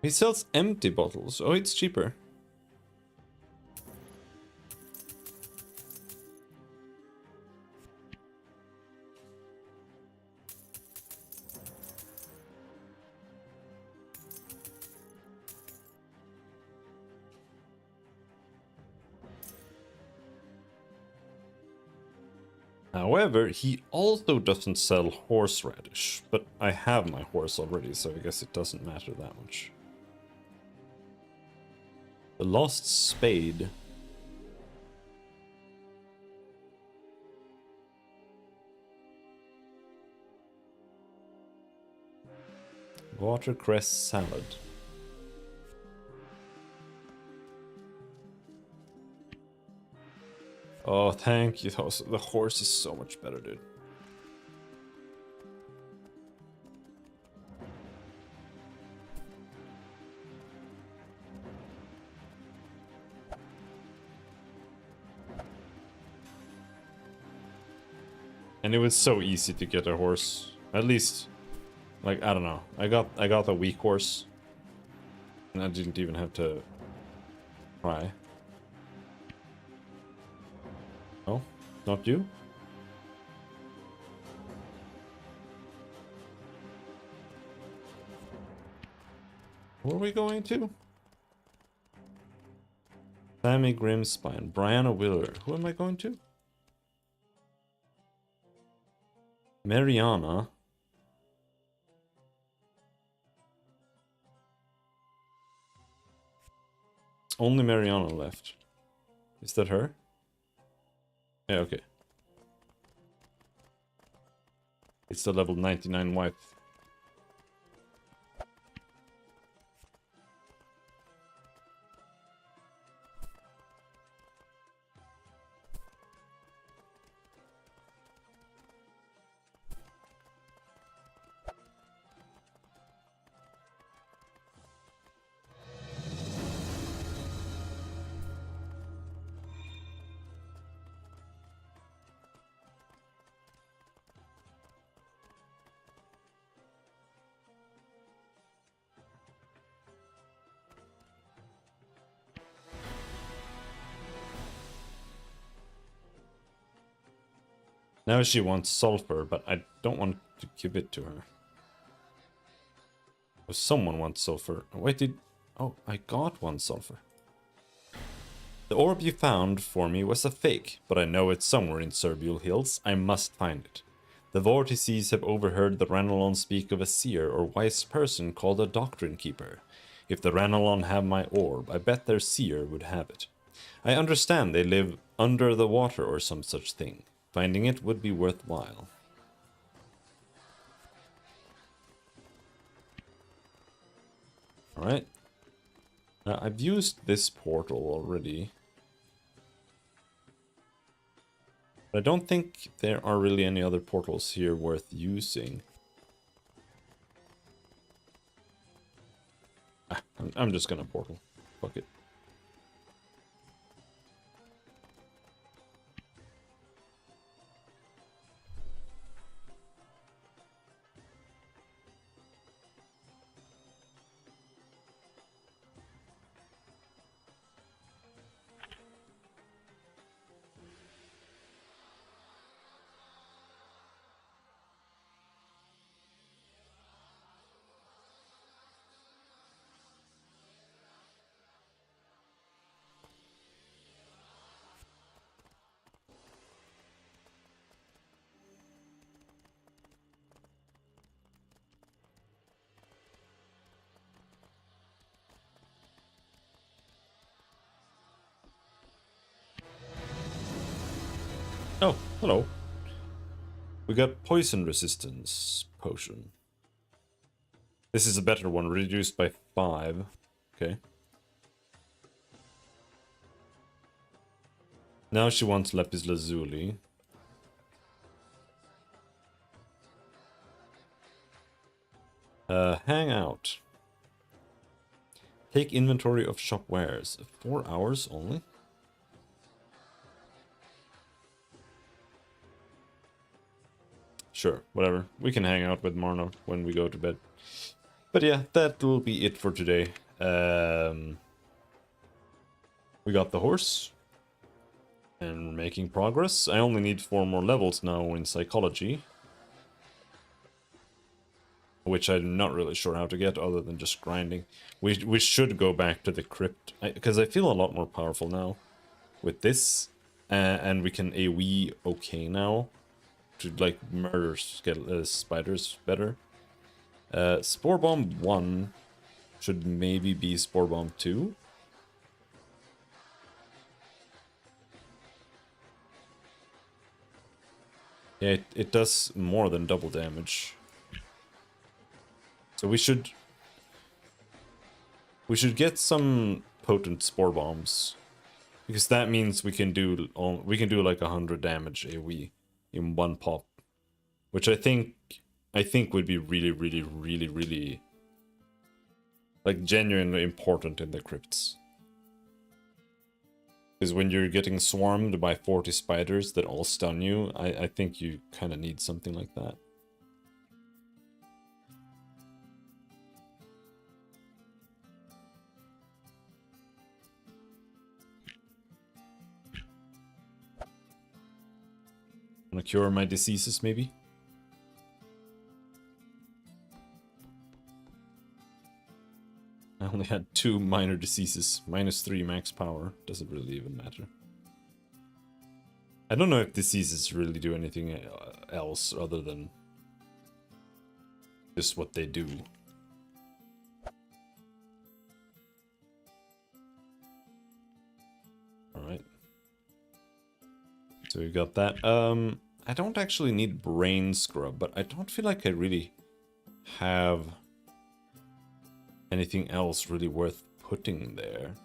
He sells empty bottles. Oh, it's cheaper. However, he also doesn't sell horseradish, but I have my horse already, so I guess it doesn't matter that much. The Lost Spade. Watercress salad. Oh, thank you. The horse is so much better, dude. And it was so easy to get a horse. At least, like, I don't know. I got a weak horse. And I didn't even have to try. Oh, not you? Where are we going to? Sammy Grimspine, Brianna Willer. Who am I going to? Mariana. Only Mariana left. Is that her? Yeah, okay. It's the level 99 wife. Now she wants sulfur, but I don't want to give it to her. Oh, someone wants sulfur. Wait, oh, I got one sulfur. The orb you found for me was a fake, but I know it's somewhere in Cerbule Hills. I must find it. The vortices have overheard the Ranelon speak of a seer or wise person called a Doctrine Keeper. If the Ranelon have my orb, I bet their seer would have it. I understand they live under the water or some such thing. Finding it would be worthwhile. Alright. I've used this portal already. But I don't think there are really any other portals here worth using. I'm just gonna portal. Fuck it. Oh, hello. We got poison resistance potion. This is a better one, reduced by 5. Okay. Now she wants lapis lazuli. Hang out. Take inventory of shop wares. 4 hours only? Sure, whatever. We can hang out with Marna when we go to bed. But yeah, that will be it for today. We got the horse. And we're making progress. I only need 4 more levels now in psychology. Which I'm not really sure how to get other than just grinding. We should go back to the crypt. Because I feel a lot more powerful now with this. And we can AoE okay now. to like murder spiders better. Spore Bomb 1 should maybe be Spore Bomb 2. Yeah, it does more than double damage. So we should get some potent Spore Bombs. Because that means we can do like 100 damage AoE in one pop. Which I think would be really like genuinely important in the crypts. Because when you're getting swarmed by 40 spiders that all stun you, I think you kind of need something like that. Wanna cure my diseases, maybe? I only had 2 minor diseases, -3 max power. Doesn't really even matter. I don't know if diseases really do anything else other than just what they do. Alright. So we got that. I don't actually need brain scrub, but I don't feel like I really have anything else really worth putting there.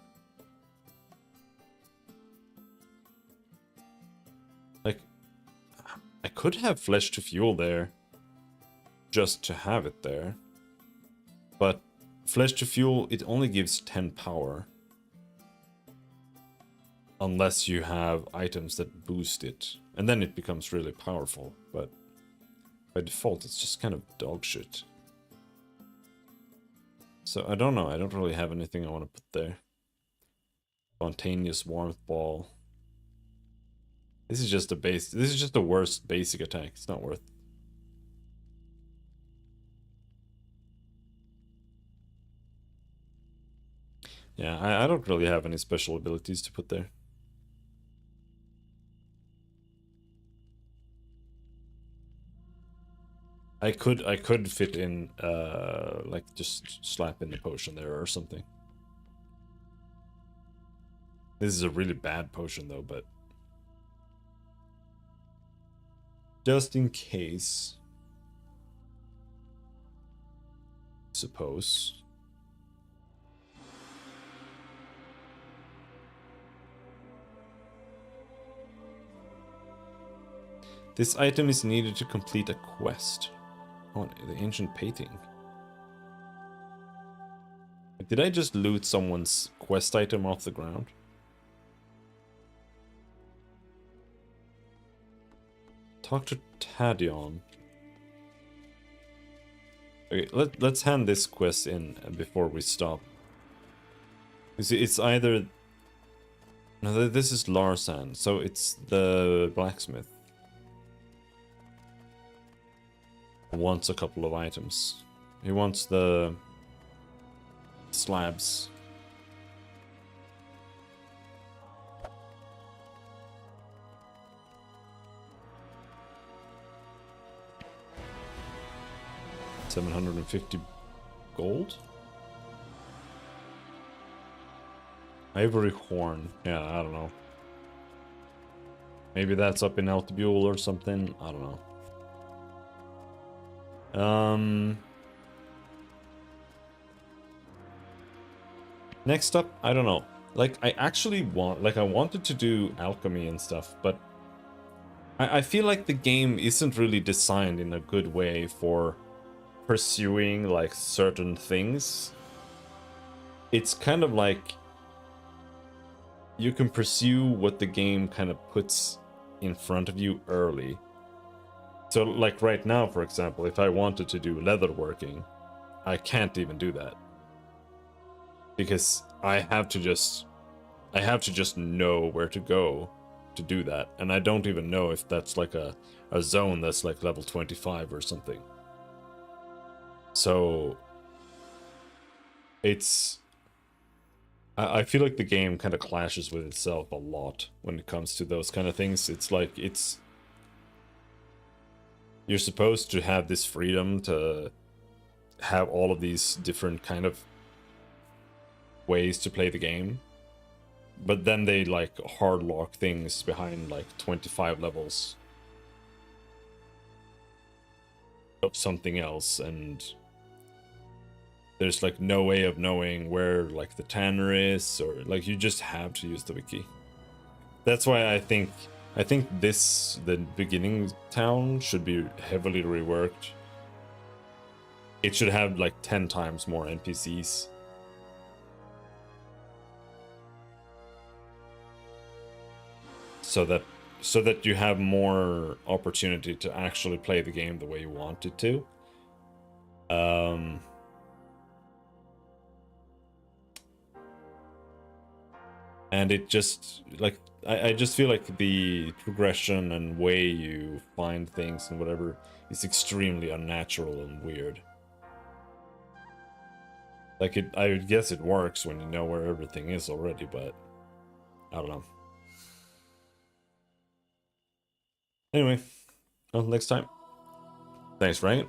Like, I could have flesh to fuel there just to have it there. But flesh to fuel, it only gives 10 power. Unless you have items that boost it. And then it becomes really powerful. But by default, it's just kind of dog shit. So I don't know. I don't really have anything I want to put there. Spontaneous warmth ball. This is just a base. This is just the worst basic attack. It's not worth. Yeah, I don't really have any special abilities to put there. I could fit in like just slap in the potion there or something. This is a really bad potion though, but just in case, suppose. This item is needed to complete a quest. Oh, the ancient painting. Did I just loot someone's quest item off the ground? Talk to Tadion. Okay, let's hand this quest in before we stop. You see, it's either... No, this is Larsan, so it's the blacksmith. Wants a couple of items. He wants the slabs. $750 gold? Ivory horn. Yeah, I don't know. Maybe that's up in Altibule or something. I don't know. Next up, I don't know. Like, I actually I wanted to do alchemy and stuff, but I feel like the game isn't really designed in a good way for pursuing, like, certain things. It's kind of like you can pursue what the game kind of puts in front of you early. So, like right now, for example, if I wanted to do leatherworking, I can't even do that. Because I have to just know where to go to do that. And I don't even know if that's like a zone that's like level 25 or something. So, it's... I feel like the game kind of clashes with itself a lot when it comes to those kind of things. It's like, you're supposed to have this freedom to have all of these different kind of ways to play the game. But then they like hard lock things behind like 25 levels of something else, and there's like no way of knowing where like the Tanner is, or like you just have to use the wiki. That's why I think the beginning town should be heavily reworked. It should have like 10 times more NPCs. So that you have more opportunity to actually play the game the way you want it to. And it just like I just feel like the progression and way you find things and whatever is extremely unnatural and weird. Like I guess it works when you know where everything is already, but I don't know. Anyway, until next time. Thanks for hanging.